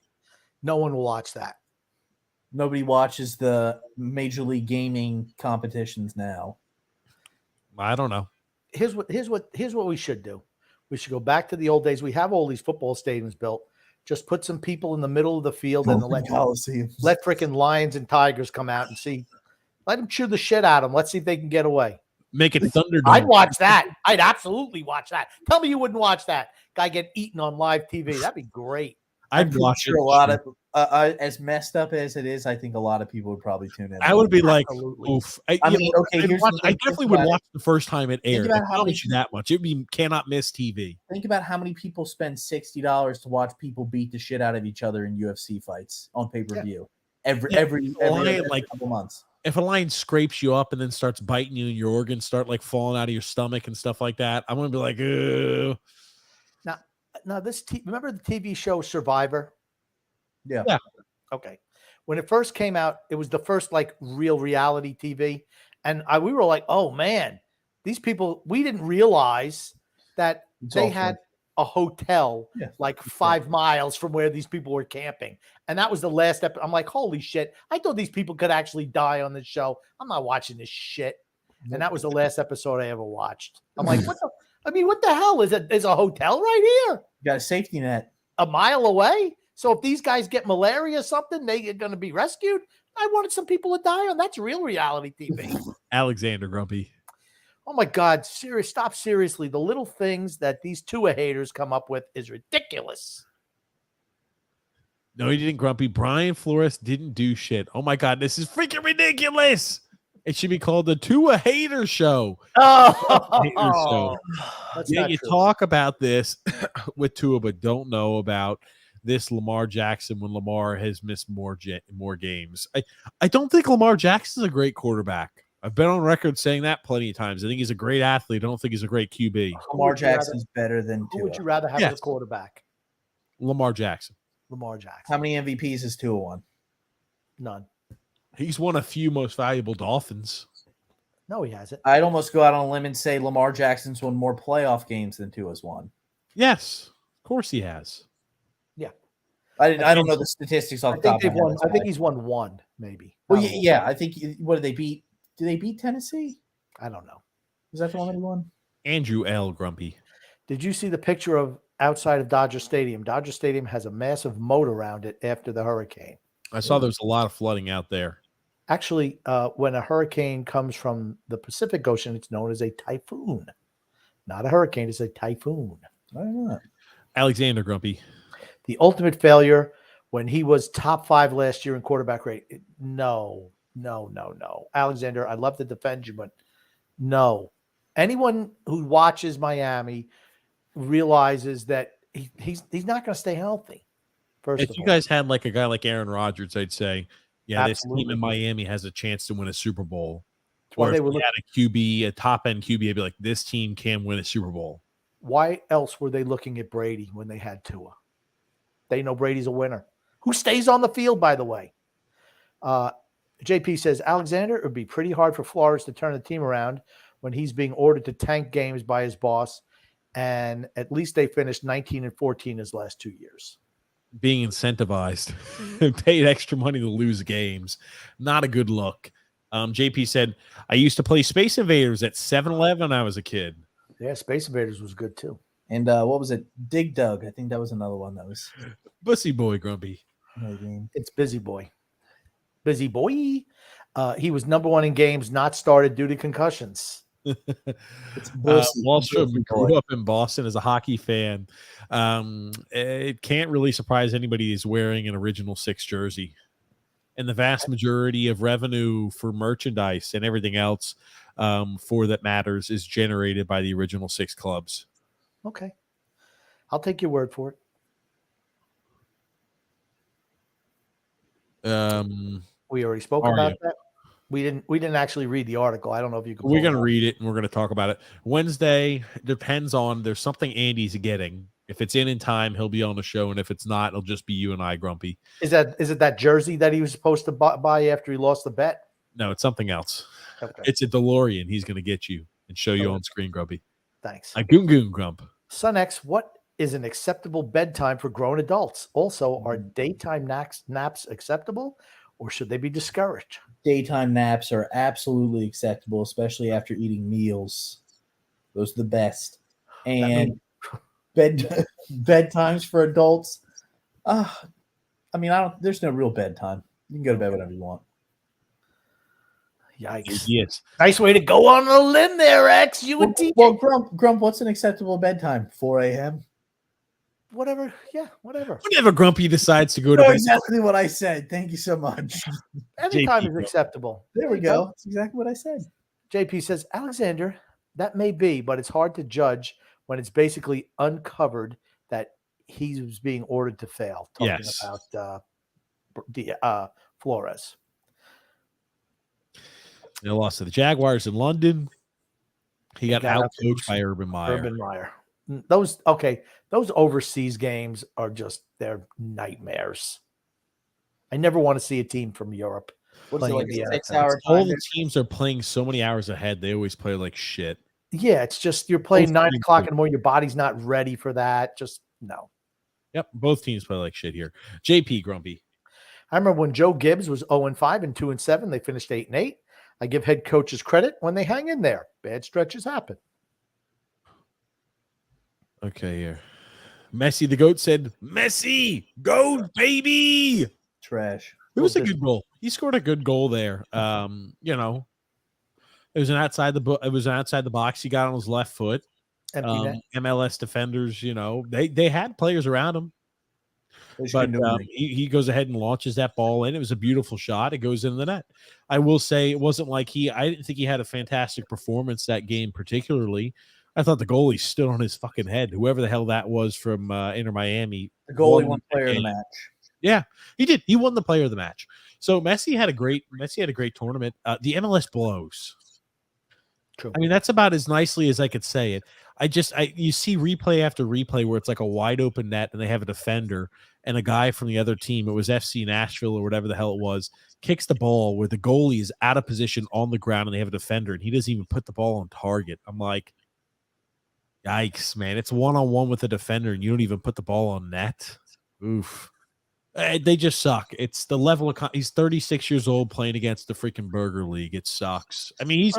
No one will watch that. Nobody watches the Major League Gaming competitions now. I don't know. Here's what we should do. We should go back to the old days. We have all these football stadiums built. Just put some people in the middle of the field and let freaking lions and tigers come out and see. Let them chew the shit out of them. Let's see if they can get away. Make it Thunderdome. I'd watch that. I'd absolutely watch that. Tell me you wouldn't watch that. Guy get eaten on live TV. That'd be great. I'd watch it. A lot of as messed up as it is, I think a lot of people would probably tune in. I would be like, Absolutely. oof. I definitely would watch the first time it aired. I about how promise you that much. It'd be cannot miss TV. Think about how many people spend $60 to watch people beat the shit out of each other in UFC fights on pay-per-view every couple months. If a lion scrapes you up and then starts biting you and your organs start like falling out of your stomach and stuff like that, I'm gonna be like, ugh. Now remember the TV show Survivor? Yeah. Okay. When it first came out, it was the first like real reality TV, and we were like, oh man, these people. We didn't realize that they had a hotel like 5 miles from where these people were camping. And that was the last episode. I'm like, holy shit. I thought these people could actually die on this show. I'm not watching this shit. And that was the last episode I ever watched. I'm like, what the hell? Is a hotel right here? You got a safety net. A mile away? So if these guys get malaria or something, they're going to be rescued? I wanted some people to die on. That's real reality TV. Alexander Grumpy. Oh my God, stop seriously. The little things that these Tua haters come up with is ridiculous. No, he didn't, Grumpy. Brian Flores didn't do shit. Oh my God, this is freaking ridiculous. It should be called the Tua Hater Show. Oh, yeah, you talk about this with Tua, but don't know about this Lamar Jackson when Lamar has missed more games. I don't think Lamar Jackson's a great quarterback. I've been on record saying that plenty of times. I think he's a great athlete. I don't think he's a great QB. Lamar Jackson's better than Tua. Who would you rather have as a quarterback? Lamar Jackson. Lamar Jackson. How many MVPs has Tua won? None. He's won a few most valuable Dolphins. No, he hasn't. I'd almost go out on a limb and say Lamar Jackson's won more playoff games than Tua's won. Yes, of course he has. Yeah. I don't know the statistics off the top of my head. I think he's won one, maybe. Well, yeah. I think, what did they beat? Did they beat Tennessee? I don't know. Was that the one that he won? Andrew L. Grumpy. Did you see the picture of outside of Dodger Stadium? Dodger Stadium has a massive moat around it after the hurricane. I saw there's a lot of flooding out there. Actually, when a hurricane comes from the Pacific Ocean, it's known as a typhoon. Not a hurricane, it's a typhoon. I don't know. Alexander Grumpy. The ultimate failure when he was top 5 last year in quarterback rate. No. Alexander, I'd love to defend you, but no. Anyone who watches Miami realizes that he's not going to stay healthy. If you guys had like a guy like Aaron Rodgers, I'd say, yeah, Absolutely. This team in Miami has a chance to win a Super Bowl. Why Or they if were we had a QB, a top-end QB, I'd be like, this team can win a Super Bowl. Why else were they looking at Brady when they had Tua? They know Brady's a winner. Who stays on the field, by the way? JP says, Alexander, it would be pretty hard for Flores to turn the team around when he's being ordered to tank games by his boss, and at least they finished 19-14 his last 2 years. Being incentivized and paid extra money to lose games. Not a good look. JP said, I used to play Space Invaders at 7-Eleven when I was a kid. Yeah, Space Invaders was good too. And what was it? Dig Dug. I think that was another one that was. Bussy Boy Grumpy. It's Busy Boy. Busy Boy. He was number 1 in games not started due to concussions. Wallstrom grew up in Boston as a hockey fan. It can't really surprise anybody who's wearing an original 6 jersey. and the vast majority of revenue for merchandise and everything else for that matters is generated by the original 6 clubs. Okay. I'll take your word for it. We already spoke about that. We didn't actually read the article. I don't know if you can. We're going to read it and we're going to talk about it. Wednesday depends on, there's something Andy's getting. If it's in time, he'll be on the show, and if it's not, it'll just be you and I, Grumpy. Is it that jersey that he was supposed to buy after he lost the bet? No, it's something else. Okay. It's a DeLorean. He's going to get you and show you on screen, Grumpy. Thanks. A goon Grump. Son X, what is an acceptable bedtime for grown adults? Also, are daytime naps acceptable, or should they be discouraged? Daytime naps are absolutely acceptable, especially after eating meals. Those are the best. And bedtimes for adults. There's no real bedtime. You can go to bed whenever you want. Yikes. Yes. Nice way to go on a limb there, X. You and TJ. Well, Grump, what's an acceptable bedtime? 4 a.m.? Whatever. Yeah, whatever. Whenever Grumpy decides to go to That's bed. exactly what I said. Thank you so much. Any time is acceptable. There we go. That's exactly what I said. JP says, Alexander, that may be, but it's hard to judge when it's basically uncovered that he was being ordered to fail. Talking about Flores. They lost to the Jaguars in London. He got out-coached by Urban Meyer. Those overseas games are just, they're nightmares. I never want to see a team from Europe. What's it, like the 6 hour time? All the teams are playing so many hours ahead. They always play like shit. Yeah, it's just you're playing 9 o'clock in the morning. Your body's not ready for that. Just no. Yep, both teams play like shit here. JP Grumpy. I remember when Joe Gibbs was 0-5 and 2-7. They finished 8-8. I give head coaches credit when they hang in there. Bad stretches happen. Okay, here. Messi the GOAT said, Messi, go, baby. Trash. It was a good goal. He scored a good goal there. It was an outside the box. He got on his left foot. MLS defenders, they had players around him. But he goes ahead and launches that ball in. It was a beautiful shot. It goes into the net. I will say it wasn't like I didn't think he had a fantastic performance that game particularly. I thought the goalie stood on his fucking head. Whoever the hell that was from Inter Miami. The goalie won player of the match. Yeah, he did. He won the player of the match. So Messi had a great tournament. The MLS blows. True. I mean, that's about as nicely as I could say it. You see replay after replay where it's like a wide open net and they have a defender and a guy from the other team, it was FC Nashville or whatever the hell it was, kicks the ball where the goalie is out of position on the ground and they have a defender and he doesn't even put the ball on target. I'm like, yikes, man. It's one-on-one with a defender and you don't even put the ball on net. Oof. They just suck. It's the level of he's 36 years old playing against the freaking Burger League. It sucks. I mean, he's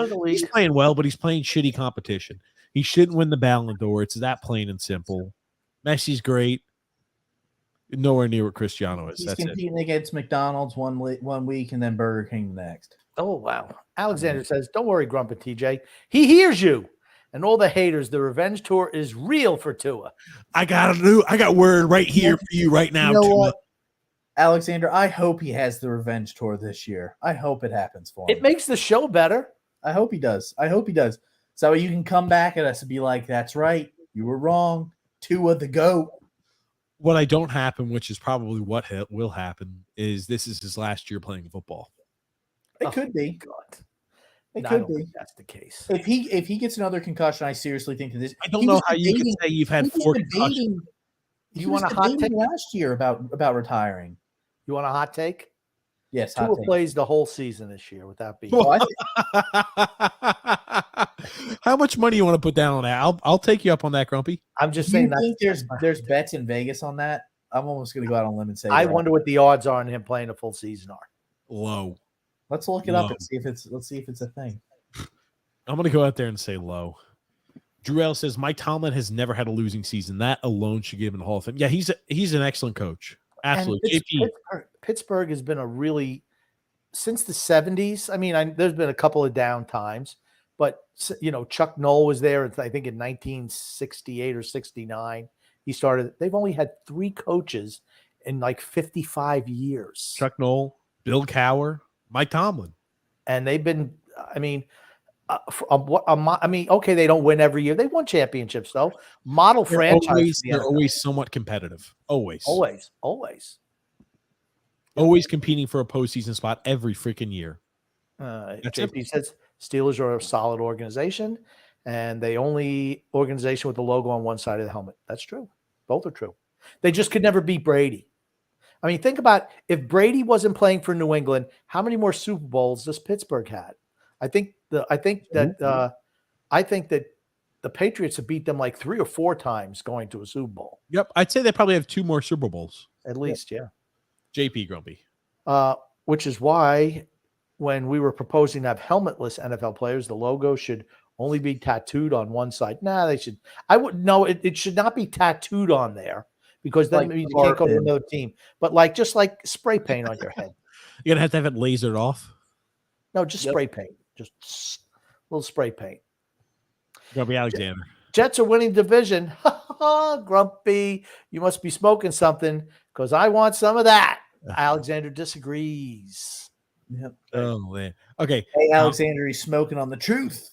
playing well, but he's playing shitty competition. He shouldn't win the Ballon d'Or. It's that plain and simple. Messi's great. Nowhere near what Cristiano is. He's competing against McDonald's one week and then Burger King the next. Oh, wow. Alexander says, don't worry, Grumpy TJ. He hears you. And all the haters, the revenge tour is real for Tua. I got word right here for you right now. You know what? Alexander, I hope he has the revenge tour this year. I hope it happens for him. It makes the show better. I hope he does. So you can come back at us and be like, that's right. You were wrong. Tua the GOAT. What I don't happen, which is probably what will happen, is this is his last year playing football. It could be. God. It could be. That's the case. If he gets another concussion, I seriously think that this. I don't know how you can say you've had 4 concussions. You want a hot take last year about retiring? You want a hot take? Yes. Tua plays the whole season this year without being. How much money you want to put down on that? I'll take you up on that, Grumpy. I'm just saying that there's bets in Vegas on that. I'm almost going to go out on a limb and say. I wonder what the odds are on him playing a full season are. Low. Let's look it up and see if it's a thing. I'm going to go out there and say low. Drew L says Mike Tomlin has never had a losing season. That alone should give him the Hall of Fame. Yeah, he's an excellent coach. Absolutely. Pittsburgh has been a really since the 70s. I mean, there's been a couple of down times, but Chuck Noll was there. I think in 1968 or 69, he started. They've only had 3 coaches in like 55 years. Chuck Noll. Bill Cowher, Mike Tomlin. And they've been, I mean, okay, they don't win every year. They won championships though. Model franchise. They're always somewhat competitive. Always. Always competing for a postseason spot every freaking year. JP says Steelers are a solid organization, and the only organization with the logo on one side of the helmet. That's true. Both are true. They just could never beat Brady. I mean, think about if Brady wasn't playing for New England, how many more Super Bowls does Pittsburgh had? I think that the Patriots have beat them like 3 or 4 times going to a Super Bowl. Yep, I'd say they probably have 2 more Super Bowls at least. Yeah. JP Grumpy. Which is why when we were proposing to have helmetless NFL players, the logo should only be tattooed on one side. They should. I wouldn't know. It should not be tattooed on there because then it means you can't go to another team. But just like spray paint on your head. You're going to have it lasered off? No, just spray paint. Just a little spray paint. Grumpy Alexander. Jets are winning division. Grumpy, you must be smoking something because I want some of that. Alexander disagrees. Yep. Oh, man. Okay. Hey, Alexander, he's smoking on the truth.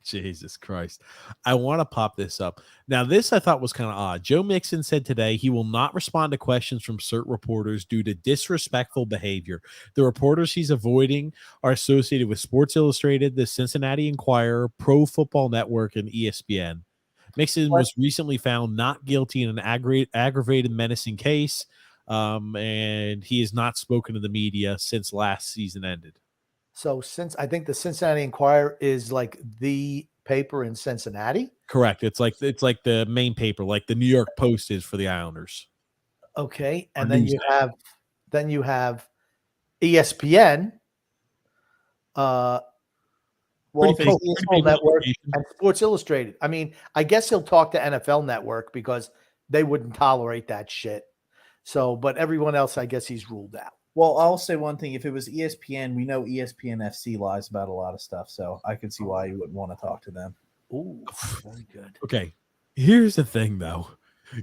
Jesus Christ. I want to pop this up. Now, this I thought was kind of odd. Joe Mixon said today he will not respond to questions from certain reporters due to disrespectful behavior. The reporters he's avoiding are associated with Sports Illustrated, the Cincinnati Enquirer, Pro Football Network, and ESPN. Mixon was recently found not guilty in an aggravated menacing case, and he has not spoken to the media since last season ended. So since I think the Cincinnati Enquirer is like the paper in Cincinnati. Correct. It's like the main paper, like the New York Post is for the Islanders. Okay. And then you have ESPN, Pro Football Network, and Sports Illustrated. I mean, I guess he'll talk to NFL Network because they wouldn't tolerate that shit. So, but everyone else, I guess he's ruled out. Well, I'll say one thing. If it was ESPN, we know ESPN FC lies about a lot of stuff, so I could see why you wouldn't want to talk to them. Ooh, very good. Okay, here's the thing, though.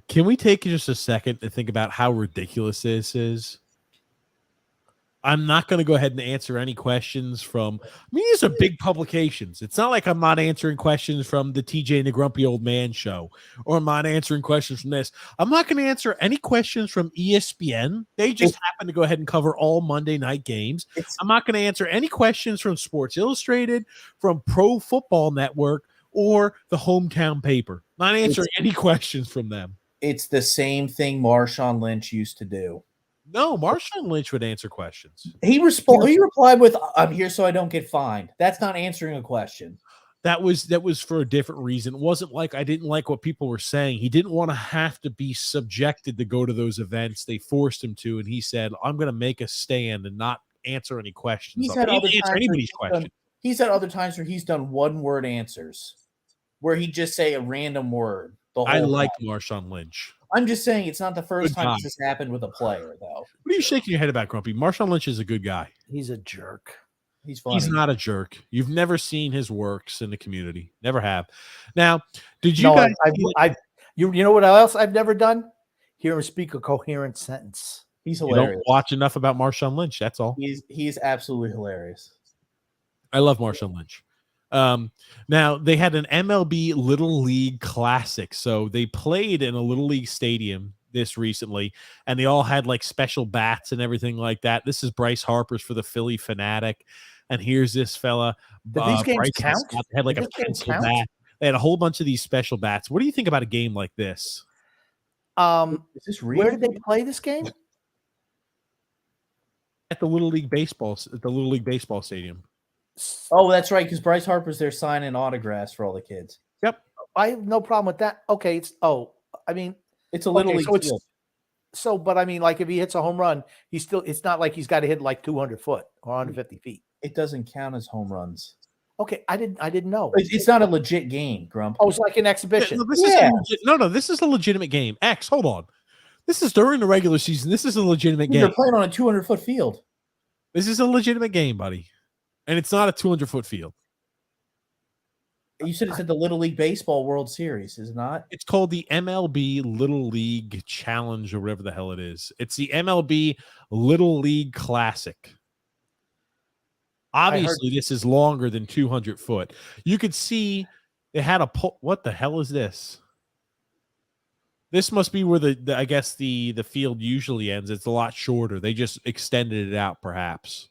Can we take just a second to think about how ridiculous this is? I'm not going to go ahead and answer any questions from – I mean, these are big publications. It's not like I'm not answering questions from the TJ and the Grumpy Old Man show, or I'm not answering questions from this. I'm not going to answer any questions from ESPN. They just happen to go ahead and cover all Monday night games. I'm not going to answer any questions from Sports Illustrated, from Pro Football Network, or the hometown paper. Not answering any questions from them. It's the same thing Marshawn Lynch used to do. No, Marshawn Lynch would answer questions. He replied with, "I'm here so I don't get fined." That's not answering a question. That was for a different reason. It wasn't like I didn't like what people were saying. He didn't want to have to be subjected to go to those events. They forced him to, and he said, "I'm going to make a stand and not answer any questions." He's had other times where he's done one-word answers, where he just say a random word. I like Marshawn Lynch. I'm just saying it's not the first time this has happened with a player, though. What are you shaking your head about, Grumpy? Marshawn Lynch is a good guy. He's a jerk. He's funny. He's not a jerk. You've never seen his works in the community. Never have. Now, did you guys? You know what else I've never done? Hear him speak a coherent sentence. He's hilarious. You don't watch enough about Marshawn Lynch. That's all. He's absolutely hilarious. I love Marshawn Lynch. Now they had an MLB Little League Classic, so they played in a Little League stadium this recently, and they all had like special bats and everything like that. This is Bryce Harper's for the Philly Fanatic, and here's this fella. Did these games count? They had like a pencil bat. They had a whole bunch of these special bats. What do you think about a game like this? Is this real? Where did they play this game? At the Little League Baseball Stadium. Oh, that's right, because Bryce Harper's there signing autographs for all the kids. Yep. I have no problem with that. Okay, it's a Little League field. But I mean, like if he hits a home run, it's not like he's got to hit like 200 foot or 150 feet. It doesn't count as home runs. Okay, I didn't know. It's not a legit game, Grump. Oh, it's like an exhibition. This is a legitimate game. Hold on. This is during the regular season. This is a legitimate game. They're playing on a 200-foot field. This is a legitimate game, buddy. And it's not a 200-foot field. You said it's at the Little League Baseball World Series, is it not? It's called the MLB Little League Challenge or whatever the hell it is. It's the MLB Little League Classic. Obviously, this is longer than 200 foot. You could see they had a what the hell is this? This must be where the I guess the field usually ends. It's a lot shorter. They just extended it out, perhaps.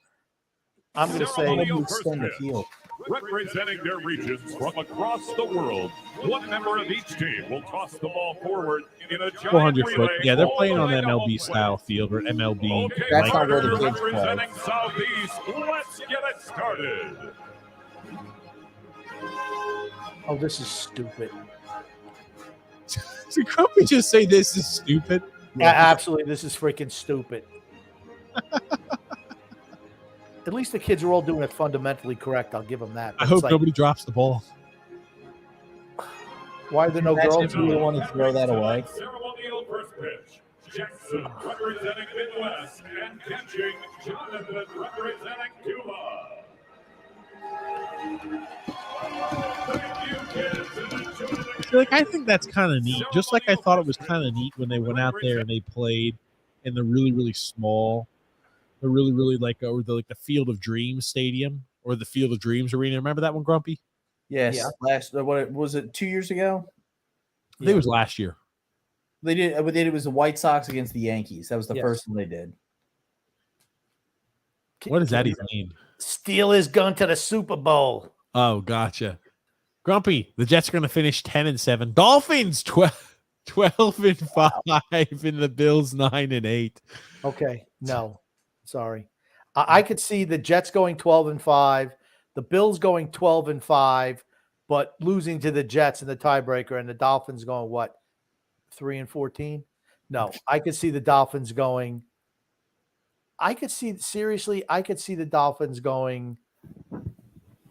I'm going to say extend the field. Representing their regions from across the world, one member of each team will toss the ball forward in a giant 400 foot. relay Yeah, they're all playing the on way to home MLB style plate. field or MLB. Okay, That's not where the kids play. representing Southeast, let's get it started. Oh, this is stupid. Did Grumpy just say this is stupid? Yeah, absolutely. This is freaking stupid. At least the kids are all doing it fundamentally correct. I'll give them that. I But hope it's like, nobody drops the ball. why are there no Imagine girls? if you want to throw that away. Ceremonial first pitch. Jackson representing Midwest and catching Jonathan representing Cuba. Like, I think that's kind of neat. Just like I thought it was kind of neat when they went out there and they played in the really, really small, the really, really like the Field of Dreams Stadium or the Field of Dreams Arena. Remember that one, Grumpy? Yes. Yeah. Last what was it? 2 years ago? I think it was last year. They did. It was the White Sox against the Yankees. That was the Yes. first one they did. What does that even mean? Steal his gun to the Super Bowl. Oh, gotcha. Grumpy, the Jets are going to finish 10-7. Dolphins 12-5, and the Bills 9-8. Okay, no, sorry. I could see the Jets going 12-5, the Bills going 12-5, but losing to the Jets in the tiebreaker, and the Dolphins going what, 3-14? No, I could see the Dolphins going. I could see the Dolphins going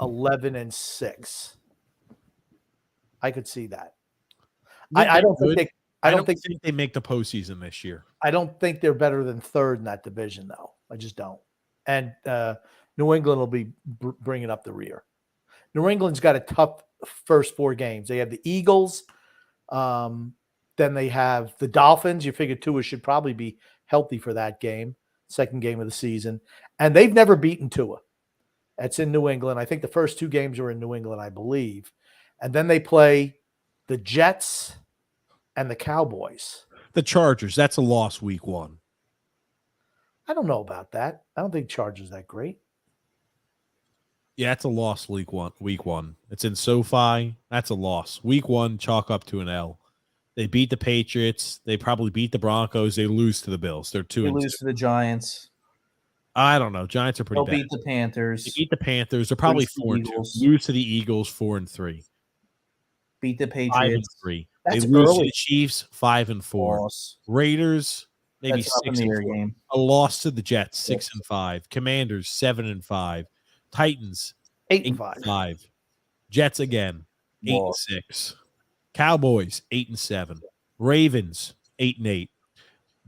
11-6. I could see that. I don't think they make the postseason this year. I don't think they're better than third in that division, though. I just don't. And New England will be bringing up the rear. New England's got a tough first 4 games. They have the Eagles. Then they have the Dolphins. You figure Tua should probably be healthy for that game, second game of the season. And they've never beaten Tua. That's in New England. I think the first 2 games were in New England, I believe. And then they play the Jets and the Cowboys. The Chargers, that's a loss week 1. I don't know about that. I don't think Chargers that great. Yeah, it's a loss week one. It's in SoFi. That's a loss. Week 1, chalk up to an L. They beat the Patriots. They probably beat the Broncos. They lose to the Bills. They're 2-2. They lose to the Giants. I don't know. Giants are pretty They'll bad. beat the Panthers. They beat the Panthers. They're probably Lose to the 4-2. Eagles. Lose to the Eagles 4-3. Beat the Patriots. 5-3. That's they lose to early. the Chiefs 5-4. Loss. Raiders maybe That's up in the air 6-4. game. A loss to the Jets 6-5. Commanders 7-5. Titans 8-5. Jets again 8-6. Cowboys 8-7. Ravens 8-8.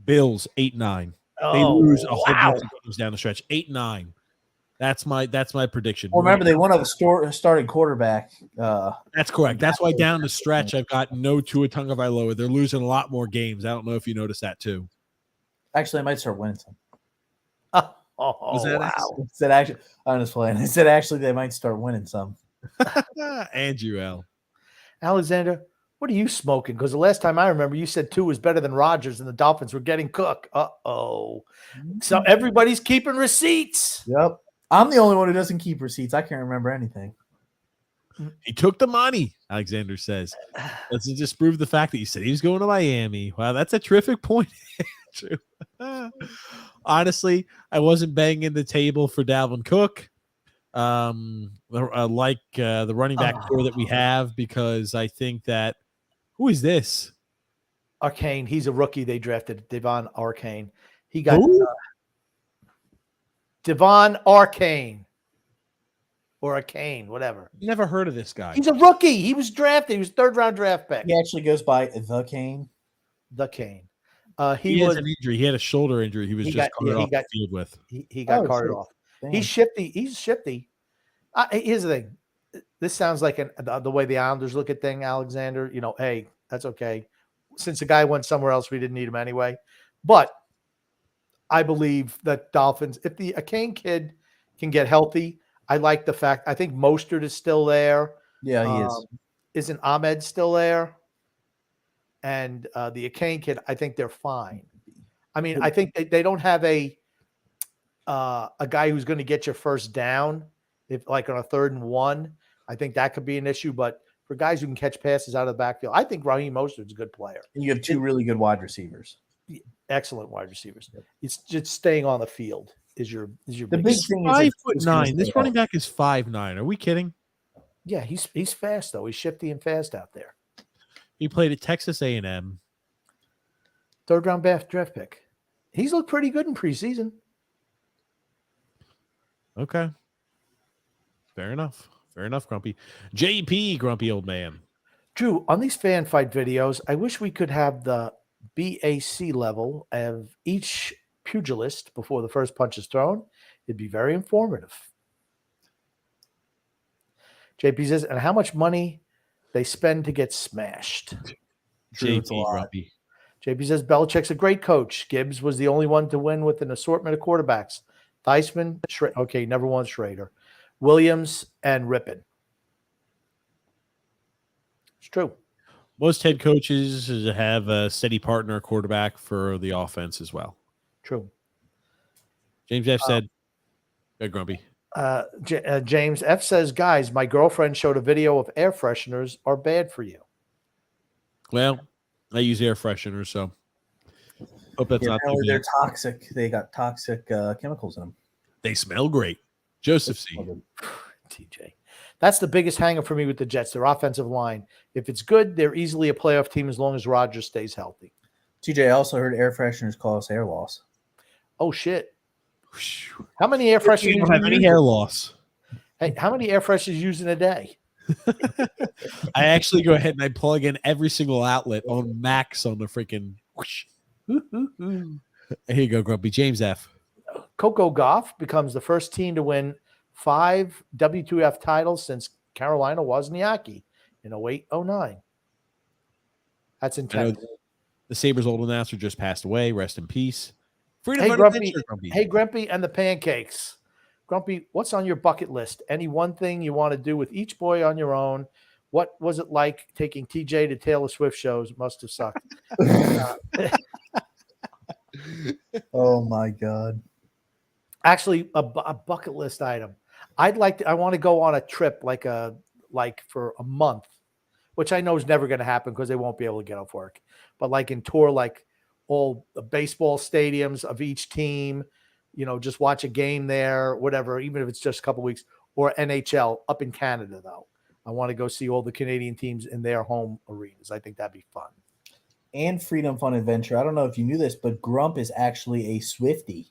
Bills 8-9. They lose a whole bunch of games down the stretch. 8-9. That's my prediction. Well, remember they won a starting quarterback. That's correct. That's why down the stretch I've got no Tua Tagovailoa. They're losing a lot more games. I don't know if you noticed that too. Actually, I might start winning some. Was that wow? Said actually, I'm just playing. I said actually they might start winning some. Andrew L. Alexander, what are you smoking? Because the last time I remember, you said 2 was better than Rodgers, and the Dolphins were getting Cook. So everybody's keeping receipts. Yep. I'm the only one who doesn't keep receipts. I can't remember anything. He took the money, Alexander says. Let's just prove the fact that you said he was going to Miami. Wow, that's a terrific point, Andrew. Honestly, I wasn't banging the table for Dalvin Cook. Like the running back core that we have, because I think that who is this? Arcane. He's a rookie. They drafted Devon Arcane. He got Devon Arcane or Arcane, whatever. Never heard of this guy. He's a rookie. He was drafted. He was 3rd round draft pick. He actually goes by the Cane. The Cane. He has an injury. He had a shoulder injury. He was just carted off the field with. He got carted off. He's shifty. He's shifty. Here's the thing. this sounds like the way the Islanders look at thing, Alexander. Hey, that's okay. Since the guy went somewhere else, we didn't need him anyway. But I believe that Dolphins, if the Kane kid can get healthy, I like the fact. I think Mostert is still there. Yeah, he is. Isn't Ahmed still there? And the Kane kid, I think they're fine. I mean, I think they don't have a guy who's going to get your first down, if like on a 3rd and 1. I think that could be an issue. But for guys who can catch passes out of the backfield, I think Raheem Mostert's a good player. And you have 2 really good wide receivers. Excellent wide receivers. It's just staying on the field is your The big big thing. thing is 5'9". This running back is 5'9". Are we kidding? Yeah, he's fast though. He's shifty and fast out there. He played at Texas A&M. 3rd round draft pick. He's looked pretty good in preseason. Okay. Fair enough, Grumpy. JP, Grumpy old man. Drew, on these fan fight videos, I wish we could have the BAC level of each pugilist before the first punch is thrown. It'd be very informative. JP says, and how much money they spend to get smashed. JP, Grumpy. JP says, Belichick's a great coach. Gibbs was the only one to win with an assortment of quarterbacks. Theismann, never won Schrader. Williams, and Rippon. It's true. Most head coaches have a steady partner quarterback for the offense as well. True. James F. said, Grumpy. James F. says, guys, my girlfriend showed a video of air fresheners are bad for you. Well, I use air fresheners, so hope that's not too bad. They're toxic. They got toxic chemicals in them. They smell great. Joseph C. TJ. That's the biggest hang up for me with the Jets, their offensive line. If it's good, they're easily a playoff team as long as Rodgers stays healthy. TJ, I also heard air fresheners cause hair loss. Oh, shit. How many air fresheners? You don't have any hair loss. Hey, how many air fresheners use in a day? I actually go ahead and I plug in every single outlet on max on the freaking. Here you go, Grumpy. James F. Coco Gauff becomes the first team to win 5 W2F titles since Carolina Wozniacki in 08-09. That's intense. The Sabres' old announcer just passed away. Rest in peace. Hey, Grumpy. Hey, Grumpy and the pancakes. Grumpy, what's on your bucket list? Any one thing you want to do with each boy on your own? What was it like taking TJ to Taylor Swift shows? Must have sucked. Oh, my God. Actually, a bucket list item. I want to go on a trip like for a month, which I know is never going to happen because they won't be able to get off work. But like in tour, like all the baseball stadiums of each team, just watch a game there, whatever, even if it's just a couple weeks, or NHL up in Canada, though. I want to go see all the Canadian teams in their home arenas. I think that'd be fun. And Freedom Fun Adventure. I don't know if you knew this, but Grump is actually a Swiftie.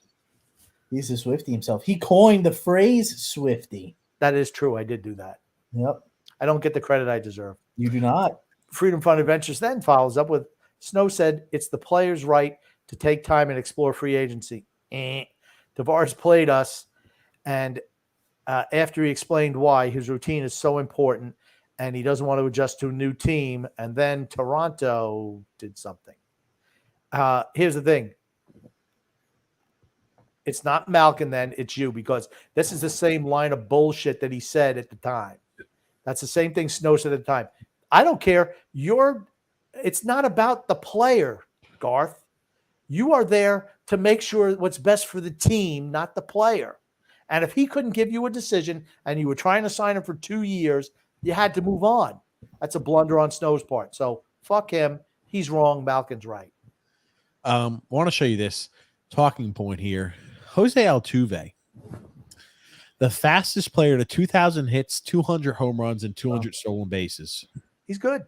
He's a Swiftie himself. He coined the phrase Swiftie. That is true. I did do that. Yep. I don't get the credit I deserve. You do not. Freedom Fun Adventures then follows up with, Snow said, it's the player's right to take time and explore free agency. Tavares played us, and after he explained why, his routine is so important, and he doesn't want to adjust to a new team, and then Toronto did something. Here's the thing. It's not Malkin then, it's you, because this is the same line of bullshit that he said at the time. That's the same thing Snow said at the time. I don't care. It's not about the player, Garth. You are there to make sure what's best for the team, not the player. And if he couldn't give you a decision and you were trying to sign him for 2 years, you had to move on. That's a blunder on Snow's part. So fuck him. He's wrong. Malkin's right. I want to show you this talking point here. Jose Altuve, the fastest player to 2,000 hits, 200 home runs, and 200 stolen bases. He's good.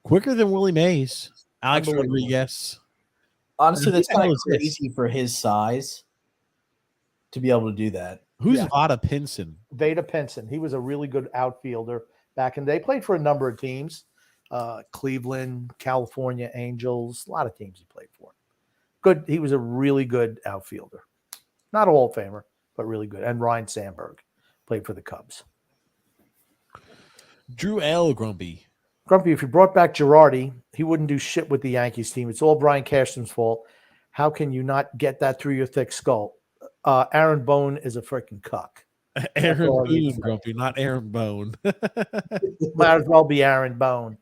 Quicker than Willie Mays. Alex Rodriguez. Honestly, that's kind of crazy for his size to be able to do that. Who's Vada Pinson? Vada Pinson. He was a really good outfielder back in the day. Played for a number of teams. Cleveland, California Angels, a lot of teams he played for. Good. He was a really good outfielder. Not a Hall of Famer, but really good. And Ryan Sandberg played for the Cubs. Drew L. Grumpy. Grumpy, if you brought back Girardi, he wouldn't do shit with the Yankees team. It's all Brian Cashman's fault. How can you not get that through your thick skull? Aaron Bone is a freaking cuck. Aaron Boone, Grumpy, not Aaron Bone. Might as well be Aaron Bone.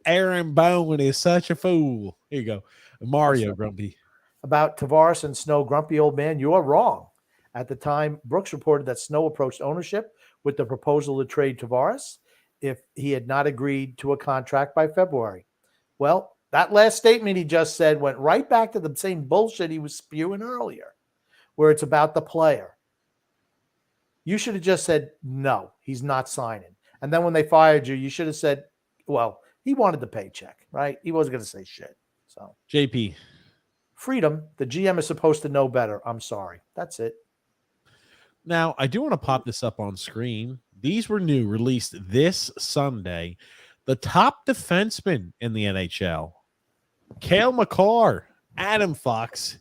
Aaron Bone is such a fool. Here you go. Mario, Grumpy. About Tavares and Snow, Grumpy old man, you are wrong. At the time, Brooks reported that Snow approached ownership with the proposal to trade Tavares if he had not agreed to a contract by February. Well, that last statement he just said went right back to the same bullshit he was spewing earlier, where it's about the player. You should have just said, no, he's not signing. And then when they fired you, you should have said, well, he wanted the paycheck, right? He wasn't going to say shit. So, JP. Freedom, the GM is supposed to know better. I'm sorry. That's it. Now, I do want to pop this up on screen. These were new, released this Sunday. The top defensemen in the NHL: Cale Makar, Adam Fox,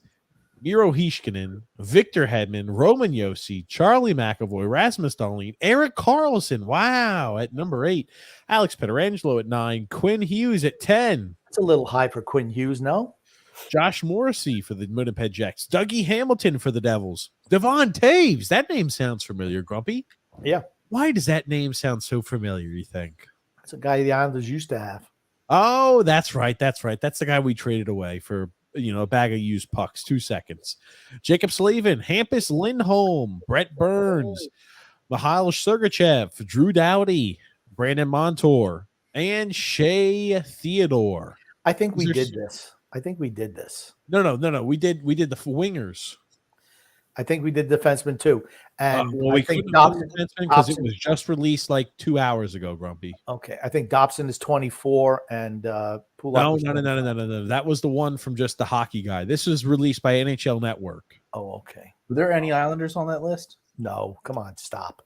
Miro Heiskanen, Victor Hedman, Roman Josi, Charlie McAvoy, Rasmus Dahlin, Eric Carlson. Wow, at number 8. Alex Pietrangelo at 9. Quinn Hughes at 10. It's a little high for Quinn Hughes, no? Josh Morrissey for the Winnipeg Jets. Dougie Hamilton for the Devils. Devon Taves. That name sounds familiar, Grumpy. Yeah. Why does that name sound so familiar, you think? That's a guy the Islanders used to have. Oh, that's right. That's right. That's the guy we traded away for, a bag of used pucks. 2 seconds. Jacob Slavin, Hampus Lindholm, Brett Burns, Mikhail Sergachev, Drew Doughty, Brandon Montour, and Shea Theodore. I think we did this. No. We did the wingers. I think we did defenseman too. And we couldn't do defenseman because it was just released like 2 hours ago, Grumpy. Okay. I think Dobson is 24 and Pulak. No. That was the one from just the hockey guy. This was released by NHL Network. Oh, okay. Were there any Islanders on that list? No. Come on, stop.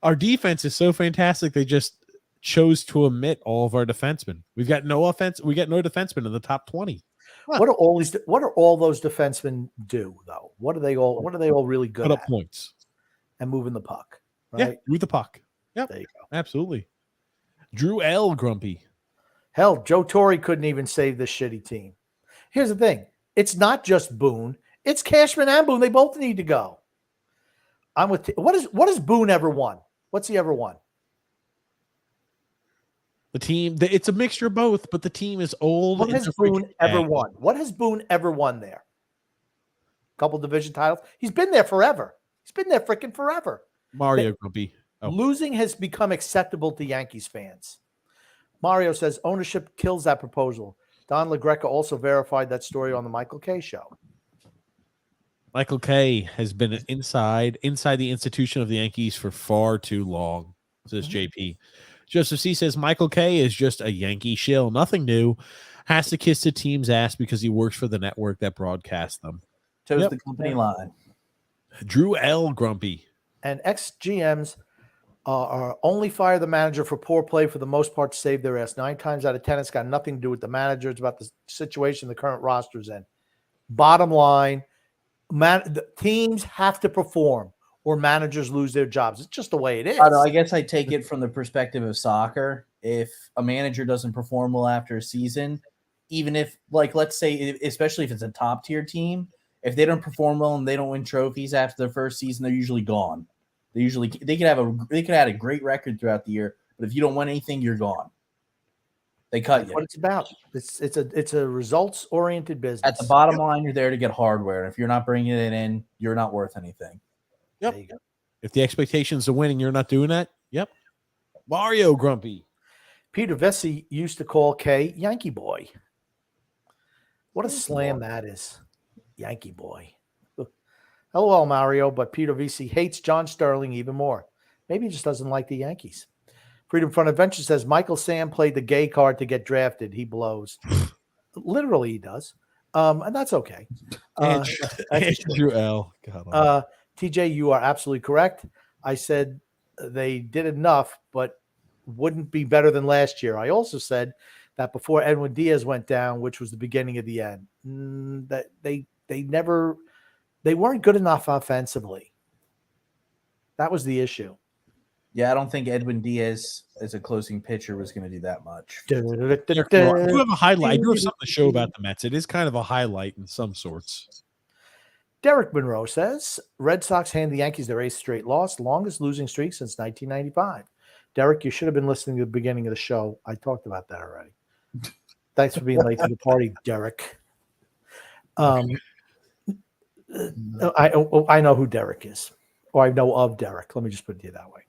Our defense is so fantastic. They just chose to omit all of our defensemen. We've got no offense. We got no defensemen in the top 20. Huh. What are all those defensemen do though? What are they all really good Put at? up points and moving the puck. Right? Yeah, move the puck. Yeah, there you go. Absolutely. Drew L. Grumpy. Hell, Joe Torre couldn't even save this shitty team. Here's the thing: it's not just Boone; it's Cashman and Boone. They both need to go. I'm with. What has Boone ever won? What's he ever won? The team, it's a mixture of both, but the team is old. What has Boone ever won? What has Boone ever won there? A couple division titles. He's been there forever. He's been there freaking forever. Mario Grumpy. Oh. Losing has become acceptable to Yankees fans. Mario says ownership kills that proposal. Don LaGreca also verified that story on the Michael Kay show. Michael Kay has been inside the institution of the Yankees for far too long, says JP. Joseph C. says Michael Kay is just a Yankee shill. Nothing new. Has to kiss the team's ass because he works for the network that broadcasts them. Toes the company line. Drew L. Grumpy. And ex-GMs are only fire the manager for poor play for the most part to save their ass. 9 times out of 10, it's got nothing to do with the manager. It's about the situation the current roster's in. Bottom line, the teams have to perform or managers lose their jobs. It's just the way it is. I guess I take it from the perspective of soccer. If a manager doesn't perform well after a season, even if, like, let's say, especially if it's a top tier team, if they don't perform well and they don't win trophies after their first season, they're usually gone. They could have a great record throughout the year, but if you don't win anything, you're gone. They cut That's you. what it's about. It's a results oriented business. At the bottom line, you're there to get hardware. If you're not bringing it in, you're not worth anything. Yep. There you go. If the expectations are winning, you're not doing that. Yep. Mario Grumpy. Peter Vesey used to call Kay Yankee Boy. What a slam that is. Yankee Boy. Hello, Mario, but Peter Vesey hates John Sterling even more. Maybe he just doesn't like the Yankees. Freedom Front Adventure says Michael Sam played the gay card to get drafted. He blows. Literally, he does. And that's okay. Andrew L. God, TJ, you are absolutely correct. I said they did enough, but wouldn't be better than last year. I also said that before Edwin Diaz went down, which was the beginning of the end, that they weren't good enough offensively. That was the issue. Yeah, I don't think Edwin Diaz as a closing pitcher was going to do that much. I do have a highlight. I do have something to show about the Mets. It is kind of a highlight in some sorts. Derek Monroe says Red Sox hand the Yankees their 8th straight loss, longest losing streak since 1995. Derek, you should have been listening to the beginning of the show. I talked about that already. Thanks for being late to the party, Derek. I know who Derek is, or I know of Derek. Let me just put it that way.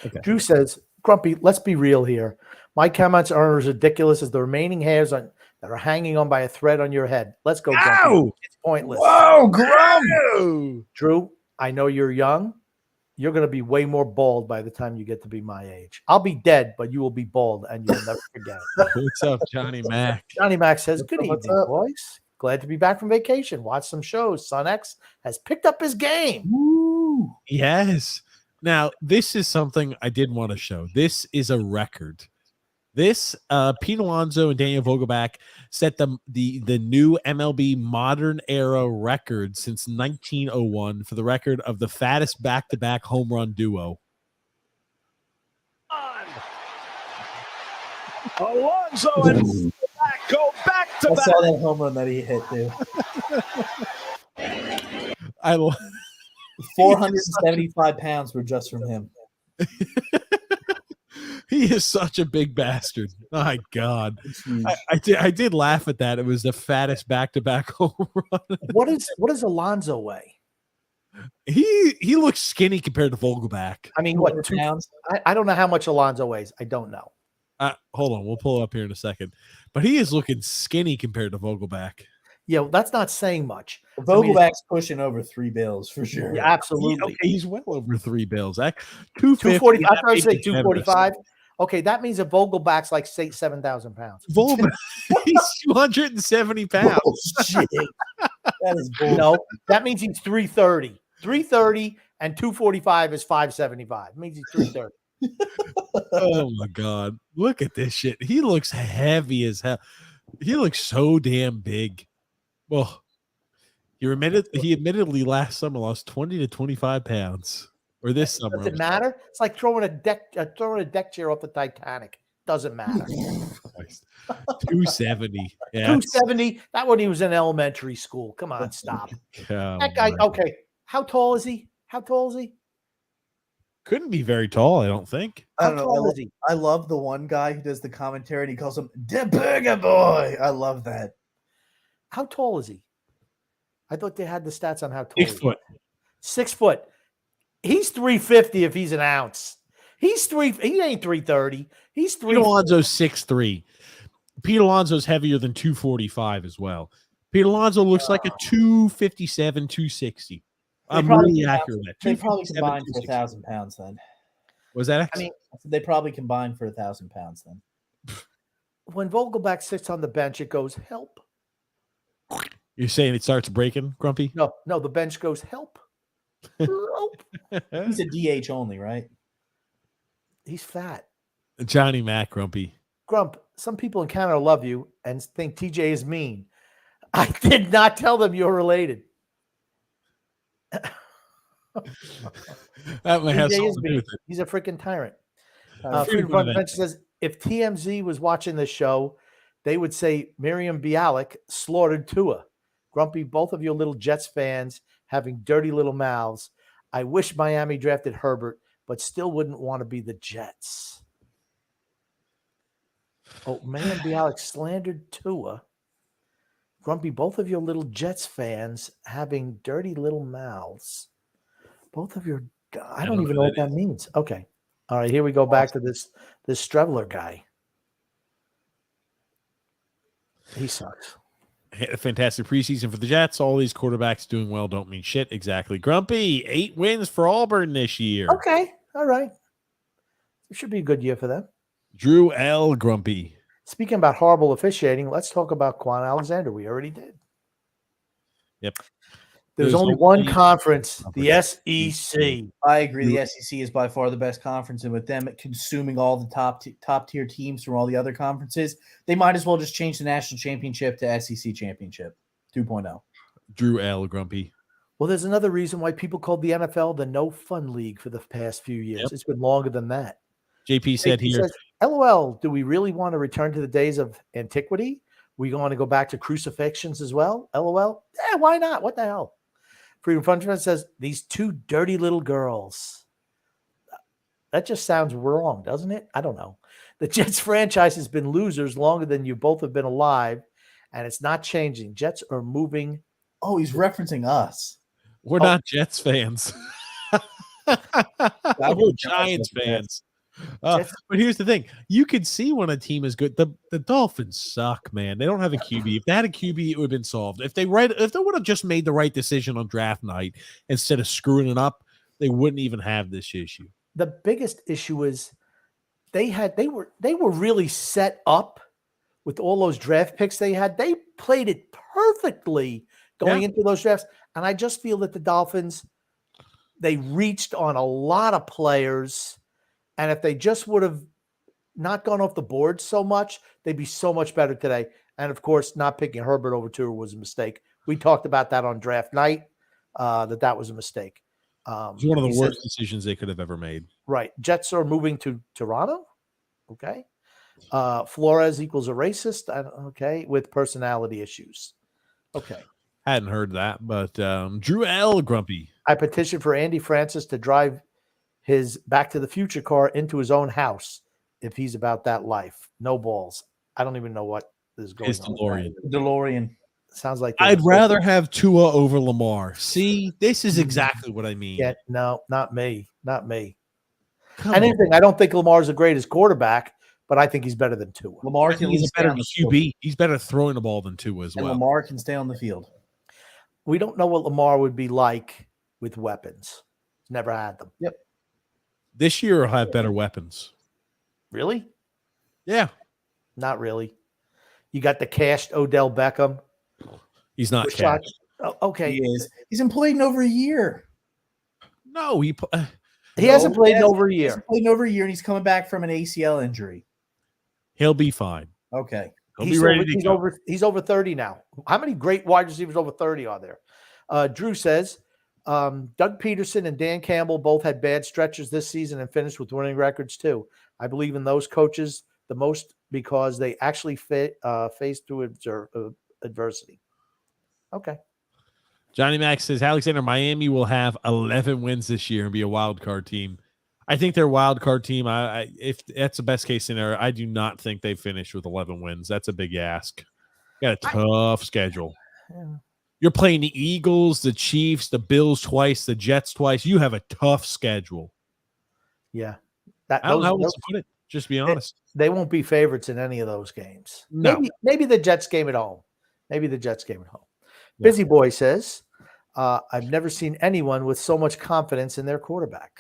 Okay. Drew says, Grumpy, let's be real here. My comments are as ridiculous as the remaining hairs that are hanging on by a thread on your head. Let's go, Grumpy. It's pointless. Whoa, Grump! Drew, I know you're young. You're going to be way more bald by the time you get to be my age. I'll be dead, but you will be bald, and you'll never forget it. What's up, Johnny Mac? Johnny Mac says, good What's evening, up? boys. Glad to be back from vacation. Watch some shows. Son X has picked up his game. Woo. Yes. Now, this is something I did want to show. This is a record. This, Pete Alonso and Daniel Vogelbach set the new MLB modern era record since 1901 for the record of the fattest back-to-back home run duo. Alonso and go back to I back. saw that home run that he hit, too. I love 475 pounds were just from him. He is such a big bastard. My God. I did laugh at that. It was the fattest back-to-back home run. What does Alonso weigh? He looks skinny compared to Vogelbach. I mean, what, 2 pounds? I don't know how much Alonso weighs. I don't know. Hold on. We'll pull it up here in a second. But he is looking skinny compared to Vogelbach. Yeah, well, that's not saying much. Vogelbach's pushing over 3 bills for sure. Yeah, absolutely. He's well over 3 bills. 240. I thought I said 245. Okay, that means a Vogelbach's like 7,000 pounds. Vogelbach, he's 270 pounds. Oh, shit. That is bull. No, that means he's 330. 330 and 245 is 575. It means he's 330. Oh my God. Look at this shit. He looks heavy as hell. He looks so damn big. Well, he admittedly last summer lost 20 to 25 pounds. Or this summer. Does it matter? It's like throwing a deck chair off the Titanic. Doesn't matter. 270. Yeah, 270. That when he was in elementary school. Come on, stop. That guy. Okay. How tall is he? Couldn't be very tall, I don't think. I don't know. I love the one guy who does the commentary and he calls him the Burger Boy. I love that. How tall is he? I thought they had the stats on how tall. 6 foot. 6 foot. He's 350 if he's an ounce. He ain't 330. He's 3. Pete Alonso's 6'3". Pete Alonso's heavier than 245 as well. Pete Alonso looks like a 257, 260. I'm really accurate. They probably combined for 1,000 pounds then. Was that? I mean, they probably combined for 1,000 pounds then. When Vogelbach sits on the bench, it goes, help. You're saying it starts breaking, Grumpy? No, the bench goes, help. Help. He's a DH only, right? He's fat. Johnny Mac, Grumpy. Grump, some people in Canada love you and think TJ is mean. I did not tell them you're related. That might have something to do with it. He's a freaking tyrant. Freedom Front Bench says, if TMZ was watching this show, they would say Miriam Bialik slaughtered Tua. Grumpy, both of you little Jets fans having dirty little mouths. I wish Miami drafted Herbert, but still wouldn't want to be the Jets. Oh, Miriam Bialik slandered Tua. Grumpy, both of your little Jets fans having dirty little mouths. Both of your, I don't even know what that means. Okay. All right, here we go back to this Strevler guy. He sucks. A fantastic preseason for the Jets. All these quarterbacks doing well don't mean shit. Exactly. Grumpy, 8 wins for Auburn this year. Okay. All right. It should be a good year for them. Drew L. Grumpy. Speaking about horrible officiating, let's talk about Quan Alexander. We already did. Yep. There's only one conference, the SEC. I agree. The SEC is by far the best conference, and with them consuming all the top tier teams from all the other conferences, they might as well just change the national championship to SEC championship 2.0. Drew L. Grumpy. Well, there's another reason why people called the NFL the no fun league for the past few years. Yep. It's been longer than that. JP said JP here, says, LOL, do we really want to return to the days of antiquity? We going to go back to crucifixions as well? LOL. Yeah, why not? What the hell? Freedom Fun says, these two dirty little girls. That just sounds wrong, doesn't it? I don't know. The Jets franchise has been losers longer than you both have been alive, and it's not changing. Jets are moving. Oh, he's referencing us. we're not Jets fans. We're Giants fans. But here's the thing. You can see when a team is good. The Dolphins suck, man. They don't have a QB. If they had a QB, it would have been solved. If they would have just made the right decision on draft night instead of screwing it up, they wouldn't even have this issue. The biggest issue is they were really set up with all those draft picks they had. They played it perfectly going into those drafts. And I just feel that the Dolphins, they reached on a lot of players. And if they just would have not gone off the board so much, they'd be so much better today. And of course, not picking Herbert over Tua was a mistake. We talked about that on draft night, that was a mistake. It's one of the worst decisions they could have ever made. Right. Jets are moving to Toronto. Okay. Flores equals a racist. Okay. With personality issues. Okay. Hadn't heard that, but Drew L. Grumpy. I petitioned for Andy Francis to drive his Back to the Future car into his own house if he's about that life. No balls. I don't even know what is going His on. DeLorean. Sounds like I'd rather have Tua over Lamar. See, this is exactly what I mean. Yeah, no, not me. Not me. Anything. I don't think Lamar's the greatest quarterback, but I think he's better than Tua. Lamar can He's a better QB. He's better throwing the ball than Tua as well. And Lamar can stay on the field. We don't know what Lamar would be like with weapons. He's never had them. Yep. This year will have better weapons. Really? Yeah. Not really. You got the cashed Odell Beckham. He's not cashed. Oh, okay. He is. He's been playing over a year. No, he hasn't played in over a year. He hasn't played in over a year, and he's coming back from an ACL injury. He'll be fine. Okay. He'll be ready to go. He's over 30 now. How many great wide receivers over 30 are there? Drew says, Doug Peterson and Dan Campbell both had bad stretches this season and finished with winning records too. I believe in those coaches the most because they actually faced through adversity. Okay. Johnny Max says, Alexander, Miami will have 11 wins this year and be a wild card team. I think they're a wild card team. If that's the best case scenario, I do not think they finish with 11 wins. That's a big ask. Got a tough schedule. Yeah. You're playing the Eagles, the Chiefs, the Bills twice, the Jets twice. You have a tough schedule. Yeah. I don't know how else to put it. Just be honest. They won't be favorites in any of those games. No. Maybe the Jets game at home. Yeah. Busy Boy says, I've never seen anyone with so much confidence in their quarterback.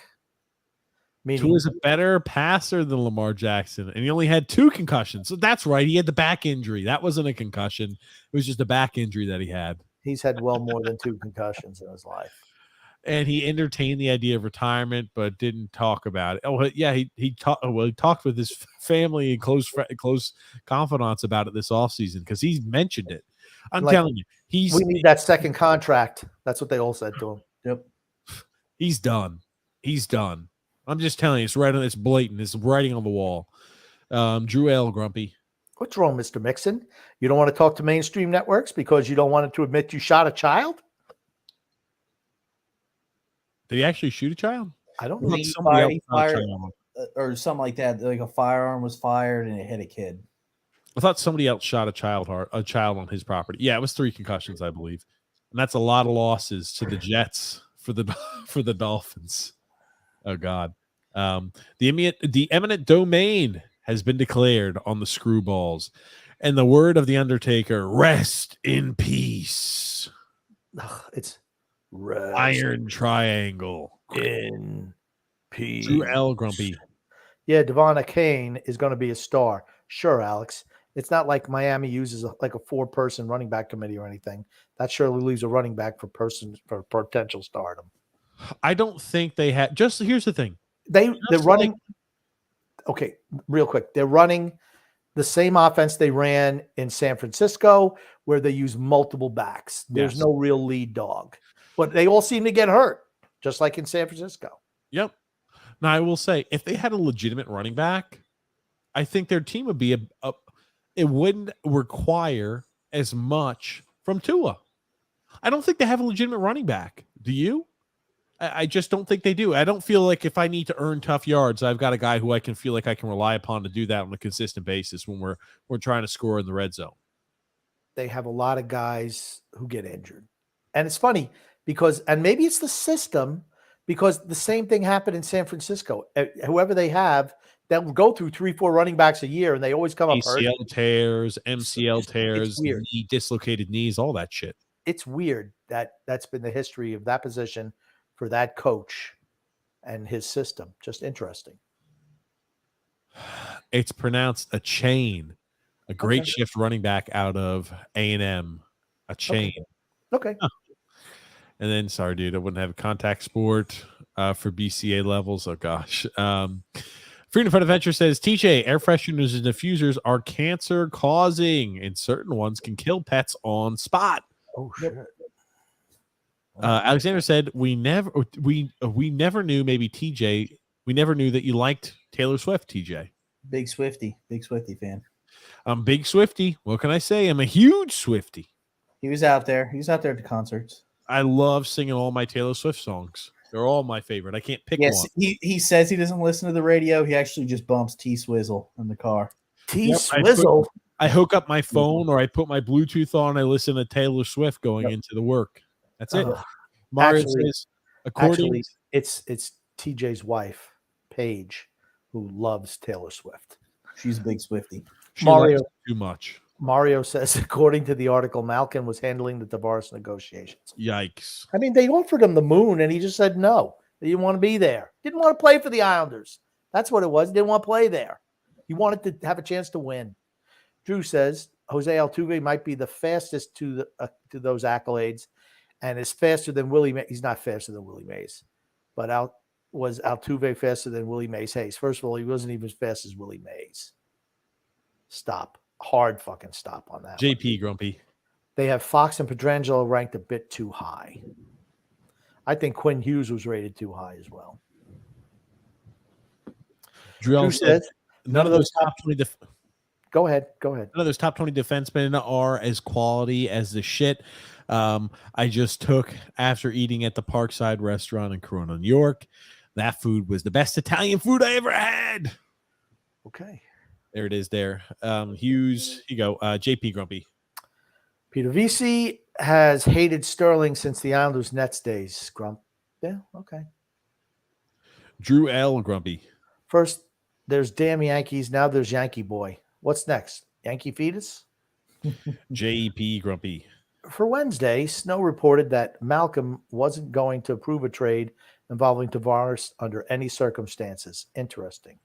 Meaning, Tua's a better passer than Lamar Jackson, and he only had 2 concussions. So that's right. He had the back injury. That wasn't a concussion. It was just a back injury that he had. He's had well more than 2 concussions in his life. And he entertained the idea of retirement, but didn't talk about it. Oh, yeah, he talked with his family and close confidants about it this offseason because he mentioned it. I'm telling you, we need that second contract. That's what they all said to him. Yep. He's done. He's done. I'm just telling you, it's blatant. It's writing on the wall. Drew L. Grumpy. What's wrong, Mr. Mixon? You don't want to talk to mainstream networks because you don't want to admit you shot a child? Did he actually shoot a child? I don't know. He fired or something like that. Like a firearm was fired and it hit a kid. I thought somebody else shot a child on his property. Yeah, it was 3 concussions, I believe. And that's a lot of losses to the Jets for the Dolphins. Oh, God. The eminent domain has been declared on the Screwballs. And the word of the Undertaker, rest in peace. It's rest Iron Triangle. In peace. Drew L. Grumpy. Yeah, Devon Kane is going to be a star. Sure, Alex. It's not like Miami uses a 4-person running back committee or anything. That surely leaves a running back for potential stardom. I don't think they had. Just here's the thing. They're running. Okay, real quick. They're running the same offense they ran in San Francisco, where they use multiple backs. There's no real lead dog. But they all seem to get hurt, just like in San Francisco. Yep. Now, I will say, if they had a legitimate running back, I think their team would be it wouldn't require as much from Tua. I don't think they have a legitimate running back. Do you? I just don't think they do. I don't feel like if I need to earn tough yards, I've got a guy who I can feel like I can rely upon to do that on a consistent basis when we're trying to score in the red zone. They have a lot of guys who get injured. And it's funny because, and maybe it's the system, because the same thing happened in San Francisco. Whoever they have, they'll go through 3-4 running backs a year, and they always come up hurt. ACL tears, MCL tears, dislocated knees, all that shit. It's weird that that's been the history of that position for that coach and his system. Just interesting. It's pronounced a chain. A great shift running back out of A&M. A chain. Okay. Huh. And then, sorry, dude, I wouldn't have a contact sport for BCA levels. Oh, gosh. Freedom Fund Adventure says, TJ, air fresheners and diffusers are cancer causing, and certain ones can kill pets on spot. Oh, shit. Alexander said, we never knew, maybe TJ, we never knew that you liked Taylor Swift, TJ. Big Swifty fan. I'm big Swifty. What can I say? I'm a huge Swifty. He was out there. He was out there at the concerts. I love singing all my Taylor Swift songs. They're all my favorite. I can't pick one. He says he doesn't listen to the radio. He actually just bumps T-Swizzle in the car. T-Swizzle? I hook up my phone or I put my Bluetooth on. I listen to Taylor Swift going into the work. That's it. Mario says, actually, it's TJ's wife, Paige, who loves Taylor Swift. She's a big Swifty. Mario too much. Mario says, according to the article, Malkin was handling the divorce negotiations. Yikes. I mean, they offered him the moon, and he just said no. He didn't want to be there. Didn't want to play for the Islanders. That's what it was. He didn't want to play there. He wanted to have a chance to win. Drew says Jose Altuve might be the fastest to those accolades, and is faster than Willie Mays. He's not faster than Willie Mays, but was Altuve faster than Willie Mays Hayes? First of all, he wasn't even as fast as Willie Mays. Stop. Hard fucking stop on that. JP Grumpy. They have Fox and Petrangelo ranked a bit too high. I think Quinn Hughes was rated too high as well. Drew said none of those top 20 Go ahead. None of those top 20 defensemen are as quality as the shit I just took after eating at the Parkside restaurant in Corona, New York. That food was the best Italian food I ever had. Okay. There it is there. Hughes, you go. JP Grumpy. Peter VC has hated Sterling since the Islanders Nets days. Grump. Yeah, okay. Drew L. Grumpy. First, there's damn Yankees. Now there's Yankee boy. What's next? Yankee fetus? JP Grumpy. For Wednesday, Snow reported that Malcolm wasn't going to approve a trade involving Tavares under any circumstances. Interesting.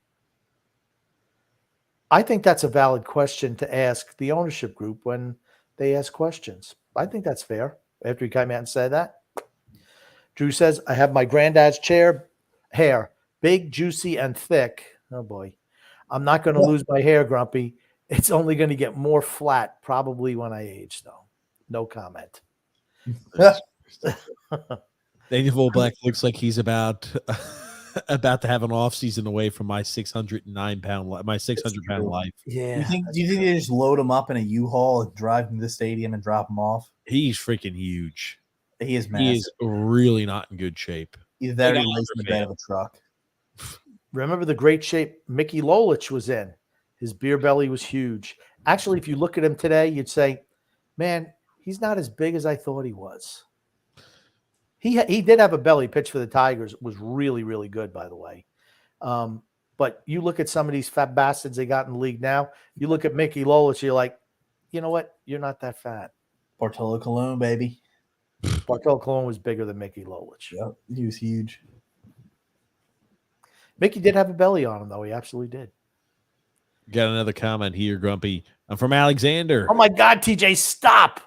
I think that's a valid question to ask the ownership group when they ask questions. I think that's fair. After he came out and said that. Drew says, I have my granddad's hair, big, juicy, and thick. Oh, boy. I'm not going to lose my hair, Grumpy. It's only going to get more flat, probably when I age, though. No comment. Daniel Volblack looks like he's about to have an off season away from my 609-pound life. Yeah. Do you think they just load him up in a U-Haul and drive him to the stadium and drop him off? He's freaking huge. He is massive. He is really not in good shape. Either that or he lives in the bed of a truck. Remember the great shape Mickey Lolich was in? His beer belly was huge. Actually, if you look at him today, you'd say, man, he's not as big as I thought he was. He did have a belly. Pitch for the Tigers. It was really, really good, by the way. But you look at some of these fat bastards they got in the league now. You look at Mickey Lolich, you're like, you know what? You're not that fat. Bartolo Colon, baby. Bartolo Colon was bigger than Mickey Lolich. Yep, he was huge. Mickey did have a belly on him, though. He absolutely did. Got another comment here, Grumpy. I'm from Alexander. Oh, my God, TJ, stop.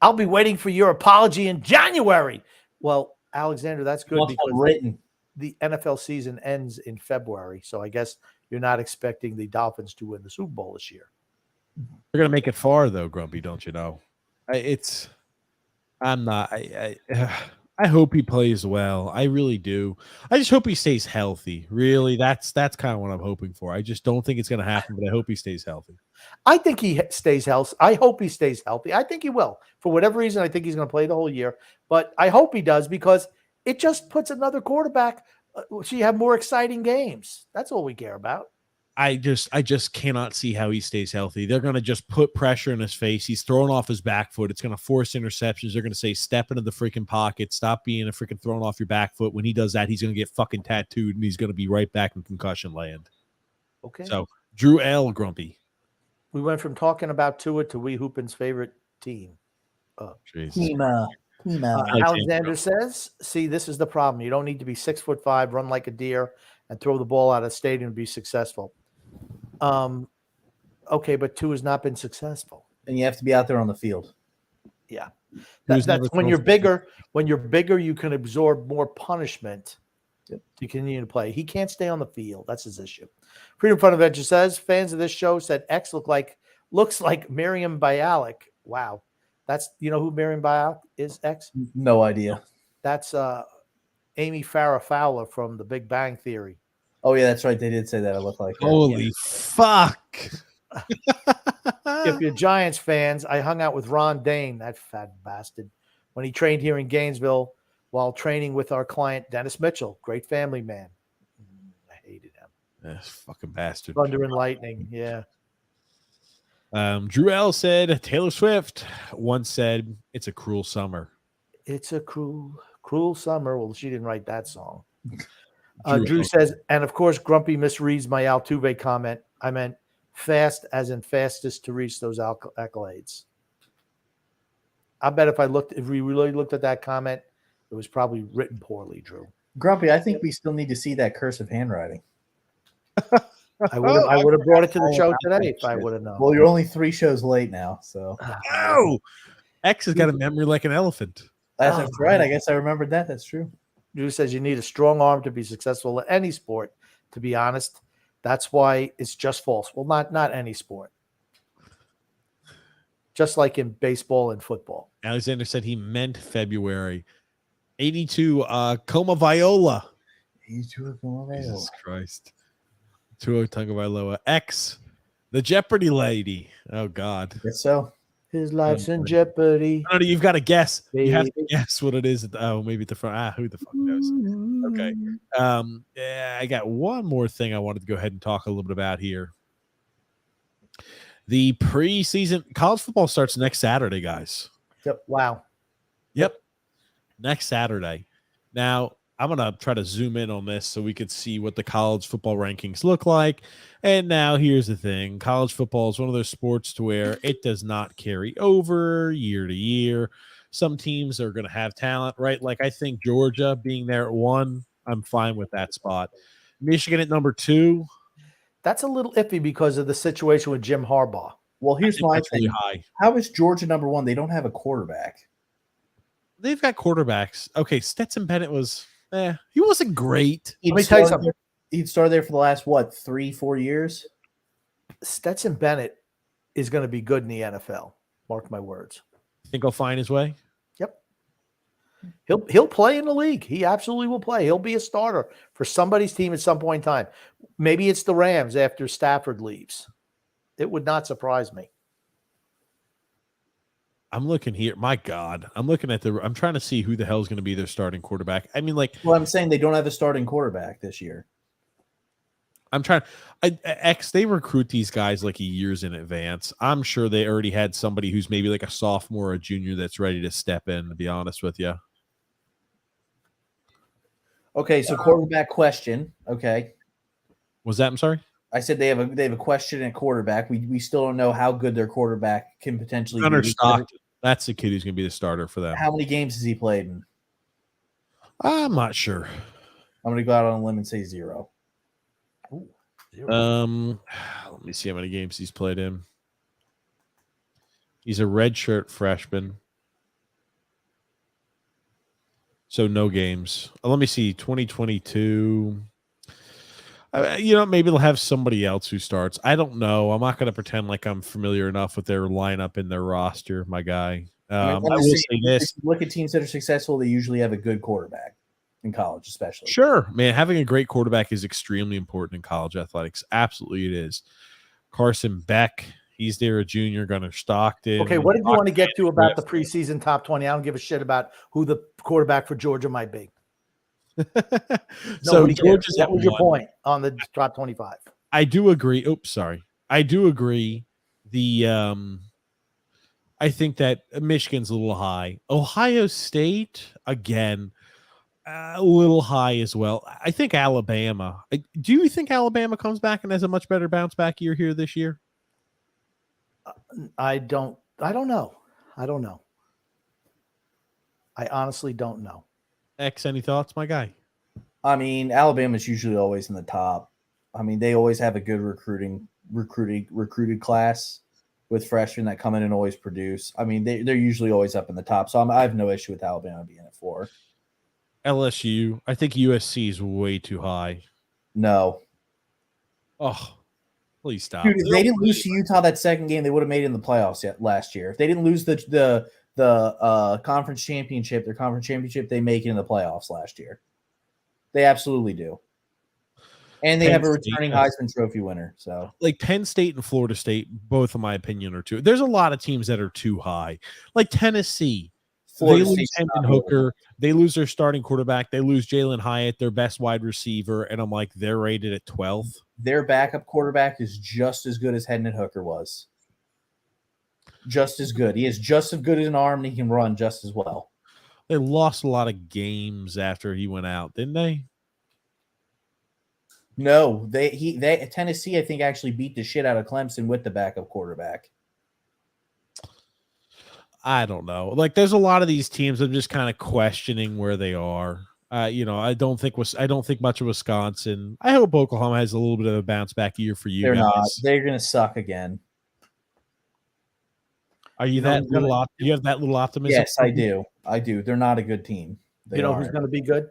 I'll be waiting for your apology in January. Well, Alexander, that's good because the NFL season ends in February. So I guess you're not expecting the Dolphins to win the Super Bowl this year. They're going to make it far, though, Grumpy, don't you know? I'm not. I hope he plays well. I really do. I just hope he stays healthy. Really, that's kind of what I'm hoping for. I just don't think it's going to happen, but I hope he stays healthy. I think he stays healthy. I hope he stays healthy. I think he will. For whatever reason, I think he's going to play the whole year. But I hope he does because it just puts another quarterback. So you have more exciting games. That's all we care about. I just cannot see how he stays healthy. They're going to just put pressure in his face. He's throwing off his back foot. It's going to force interceptions. They're going to say, step into the freaking pocket. Stop being a freaking thrown off your back foot. When he does that, he's going to get fucking tattooed and he's going to be right back in concussion land. Okay. So Drew L. Grumpy. We went from talking about Tua to Wee Hoopin's favorite team. Alexander says, see, this is the problem. You don't need to be 6'5", run like a deer, and throw the ball out of the stadium to be successful. Okay, but Tua has not been successful. And you have to be out there on the field. Yeah. That's when you're bigger. When you're bigger, you can absorb more punishment to continue to play. He can't stay on the field. That's his issue. Freedom Fun Adventure says, fans of this show said X looks like Miriam Bialik. Wow. That's, you know who Miriam Bialik is, X? No idea. That's Amy Farrah Fowler from The Big Bang Theory. Oh, yeah, that's right. They did say that. I look like that. Holy fuck. If you're Giants fans, I hung out with Ron Dane, that fat bastard, when he trained here in Gainesville while training with our client, Dennis Mitchell. Great family man. I hated him. This fucking bastard. Thunder and lightning, yeah. Drew L. said, Taylor Swift once said, it's a cruel summer. It's a cruel summer. Well, she didn't write that song. Drew says, and of course, Grumpy misreads my Altuve comment. I meant fast as in fastest to reach those accolades. I bet if we really looked at that comment, it was probably written poorly, Drew. Grumpy, I think we still need to see that cursive handwriting. I would have brought it to the show today if I would have known. Well, you're only 3 shows late now, so. Oh, X has got a memory like an elephant. That's right. I guess I remembered that. That's true. Drew says you need a strong arm to be successful at any sport. To be honest, that's why it's just false. Well, not any sport. Just like in baseball and football. Alexander said he meant February. 82, Coma Viola. 82, Coma Viola. Jesus Christ. Tua Tagovailoa. X, the Jeopardy lady. Oh, God. Guess so. His life's in jeopardy. No, you've got to guess. You have to guess what it is. Maybe at the front. Who the fuck knows? Okay. Yeah, I got one more thing I wanted to go ahead and talk a little bit about here. The preseason college football starts next Saturday, guys. Yep. Wow. Yep. Next Saturday. Now, I'm going to try to zoom in on this so we could see what the college football rankings look like. And now here's the thing. College football is one of those sports to where it does not carry over year to year. Some teams are going to have talent, right? Like I think Georgia being there at 1, I'm fine with that spot. Michigan at number 2. That's a little iffy because of the situation with Jim Harbaugh. Well, here's my thing. Really high. How is Georgia number 1? They don't have a quarterback. They've got quarterbacks. Okay, Stetson Bennett was he wasn't great. Let me tell you something. He'd started there for the last, 3-4 years? Stetson Bennett is going to be good in the NFL. Mark my words. Think he'll find his way? Yep. He'll play in the league. He absolutely will play. He'll be a starter for somebody's team at some point in time. Maybe it's the Rams after Stafford leaves. It would not surprise me. I'm looking here. My God. I'm trying to see who the hell is going to be their starting quarterback. I mean, well, I'm saying they don't have a starting quarterback this year. They recruit these guys like years in advance. I'm sure they already had somebody who's maybe like a sophomore or a junior that's ready to step in, to be honest with you. Okay, so quarterback question. Okay. Was that? I'm sorry? I said they have a question at quarterback. We still don't know how good their quarterback can potentially be. Stockton. That's the kid who's going to be the starter for them. How many games has he played in? I'm not sure. I'm going to go out on a limb and say 0. Ooh, 0. Let me see how many games he's played in. He's a redshirt freshman. So no games. Let me see. 2022. Maybe they'll have somebody else who starts. I don't know. I'm not going to pretend like I'm familiar enough with their lineup and their roster, my guy. I will say this. If you look at teams that are successful, they usually have a good quarterback in college, especially. Sure, man. Having a great quarterback is extremely important in college athletics. Absolutely, it is. Carson Beck, he's there, a junior. Gunnar Stockton. Okay, what did you want to get to about the preseason top 20? I don't give a shit about who the quarterback for Georgia might be. So Georgia's what was your point on the top 25? I do agree. Oops, sorry. I do agree. I think that Michigan's a little high. Ohio State, again, a little high as well. I think Alabama. Do you think Alabama comes back and has a much better bounce back year here this year? I don't know. I honestly don't know. X, any thoughts, my guy? I mean, Alabama's usually always in the top. I mean, they always have a good recruited class with freshmen that come in and always produce. I mean, they're usually always up in the top. So I have no issue with Alabama being at 4. LSU. I think USC is way too high. No. Oh, please stop. Dude, if they didn't lose to Utah that second game, they would have made it in the playoffs last year. If they didn't lose the conference championship, they make it in the playoffs last year. They absolutely do. And they have a returning Heisman Trophy winner. So, like Penn State and Florida State, both, in my opinion, are too. There's a lot of teams that are too high. Like Tennessee, they lose Hendon Hooker. They lose their starting quarterback. They lose Jalen Hyatt, their best wide receiver. And I'm like, they're rated at 12th. Their backup quarterback is just as good as Hendon Hooker was. Just as good. He is just as good as an arm, and he can run just as well. They lost a lot of games after he went out, didn't they? No, they Tennessee, I think, actually beat the shit out of Clemson with the backup quarterback. I don't know. Like, there's a lot of these teams I'm just kind of questioning where they are. I don't think much of Wisconsin. I hope Oklahoma has a little bit of a bounce back year for you. They're guys. not. They're going to suck again. Are you that little? Do you have that little optimism? Yes, I do. They're not a good team. Who's going to be good?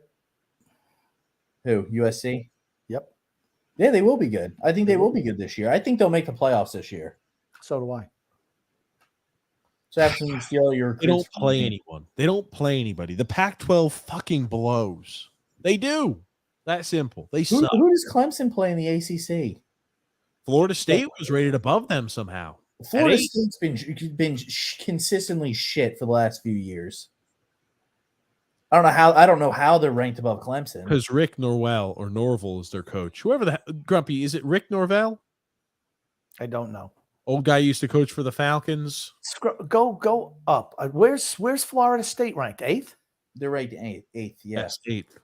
Who? USC? Yep. Yeah, they will be good. I think they will be good this year. I think they'll make the playoffs this year. So do I. So absolutely steal your. They don't play anyone. They don't play anybody. The Pac-12 fucking blows. They do. That simple. They suck. Who does Clemson play in the ACC? Florida State was rated above them somehow. Florida State's been consistently shit for the last few years. I don't know how they're ranked above Clemson. Because Rick Norvell is their coach. Whoever the Grumpy, is it Rick Norvell? I don't know. Old guy used to coach for the Falcons. Go up. Where's Florida State ranked? 8th? They're ranked 8th. Yes, 8th.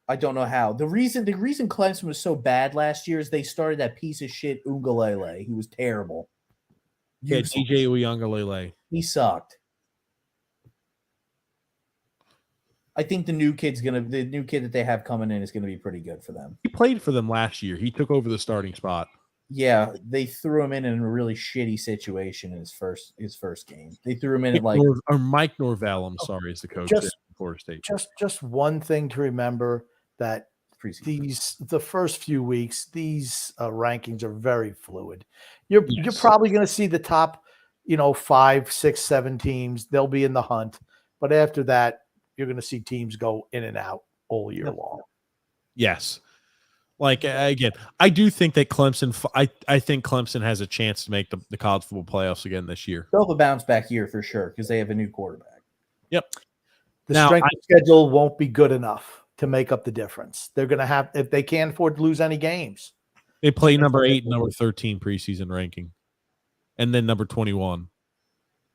I don't know how. The reason Clemson was so bad last year is they started that piece of shit Ugalele. He was terrible. Yeah, DJ Uiagalelei. He sucked. I think the new kid that they have coming in is gonna be pretty good for them. He played for them last year. He took over the starting spot. Yeah, they threw him in a really shitty situation in his first game. They threw him in Mike Norvell. I'm sorry, is the coach at Florida State. Just one thing to remember that the first few weeks, these rankings are very fluid. You're probably going to see the top, 5, 6, 7 teams. They'll be in the hunt, but after that, you're going to see teams go in and out all year long. Yes. Like, again, I do think that Clemson – I think Clemson has a chance to make the college football playoffs again this year. They'll have a bounce-back year for sure because they have a new quarterback. Yep. The strength of schedule won't be good enough to make up the difference. They're going to have – if they can't afford to lose any games. They play number 8 and number 13 preseason ranking, and then number 21.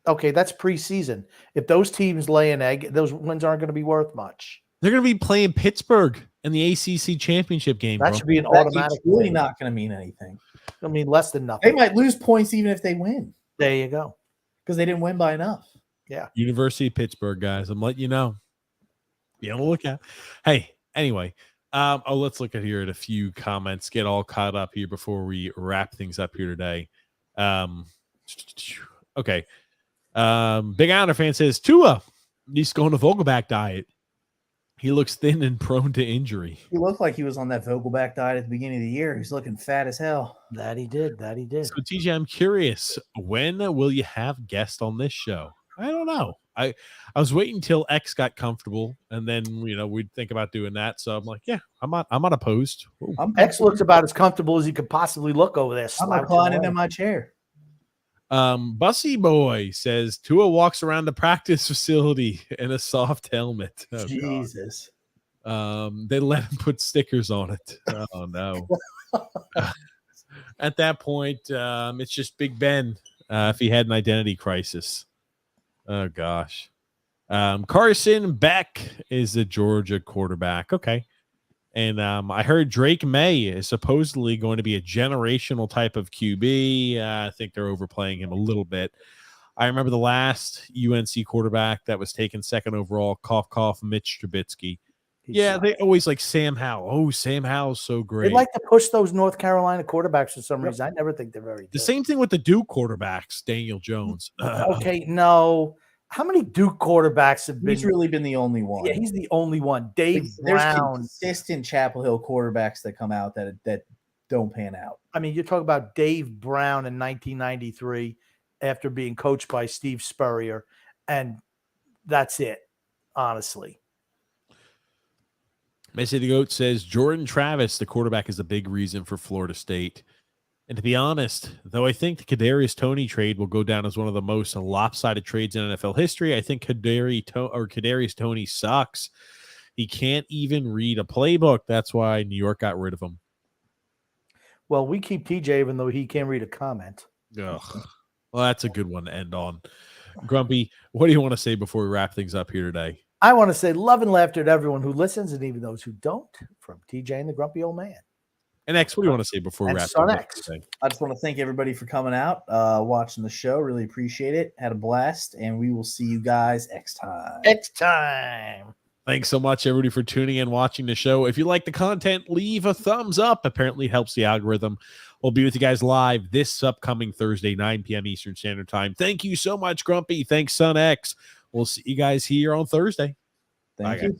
Okay, that's preseason. If those teams lay an egg, those wins aren't going to be worth much. They're going to be playing Pittsburgh in the ACC championship game. That should be an automatic. It's really not going to mean anything. I mean, less than nothing. They might lose points even if they win. There you go. Because they didn't win by enough. Yeah. University of Pittsburgh, guys. I'm letting you know. Be on the lookout. Hey, anyway. Let's look at here at a few comments. Get all caught up here before we wrap things up here today. Okay. Big Islander fan says, Tua needs to go on a Vogelback diet. He looks thin and prone to injury. He looked like he was on that Vogelback diet at the beginning of the year. He's looking fat as hell. That he did. So, TJ, I'm curious, when will you have guests on this show? I don't know. I was waiting until X got comfortable, and then we'd think about doing that. So I'm like, yeah, I'm not opposed. X looks about as comfortable as he could possibly look over there. I'm reclining in my chair. Bussy Boy says Tua walks around the practice facility in a soft helmet. Oh, Jesus. They let him put stickers on it. Oh no. At that point, it's just Big Ben if he had an identity crisis. Oh gosh. Carson Beck is the Georgia quarterback. Okay. And I heard Drake May is supposedly going to be a generational type of QB. I think they're overplaying him a little bit. I remember the last UNC quarterback that was taken second overall, cough, Mitch Trubisky. They always like Sam Howell. Oh, Sam Howell's so great. They like to push those North Carolina quarterbacks for some reason. I never think they're very good. The same thing with the Duke quarterbacks, Daniel Jones. Okay, no. How many Duke quarterbacks have been? He's really been the only one. Yeah, he's the only one. Dave There's Brown. consistent Chapel Hill quarterbacks that come out that don't pan out. I mean, you're talking about Dave Brown in 1993 after being coached by Steve Spurrier, and that's it, honestly. Messi the Goat says Jordan Travis, the quarterback, is a big reason for Florida State. And to be honest, though I think the Kadarius Toney trade will go down as one of the most lopsided trades in NFL history, I think Kadarius Toney sucks. He can't even read a playbook. That's why New York got rid of him. Well, we keep TJ even though he can't read a comment. Ugh. Well, that's a good one to end on. Grumpy, what do you want to say before we wrap things up here today? I want to say love and laughter to everyone who listens and even those who don't, from TJ and the Grumpy Old Man. And X, what do you want to say before we wrap Son up? X. I just want to thank everybody for coming out, watching the show. Really appreciate it. Had a blast, and we will see you guys next time. Next time. Thanks so much, everybody, for tuning in, watching the show. If you like the content, leave a thumbs up. Apparently, it helps the algorithm. We'll be with you guys live this upcoming Thursday, 9 p.m. Eastern Standard Time. Thank you so much, Grumpy. Thanks, Son X. We'll see you guys here on Thursday. Thank you.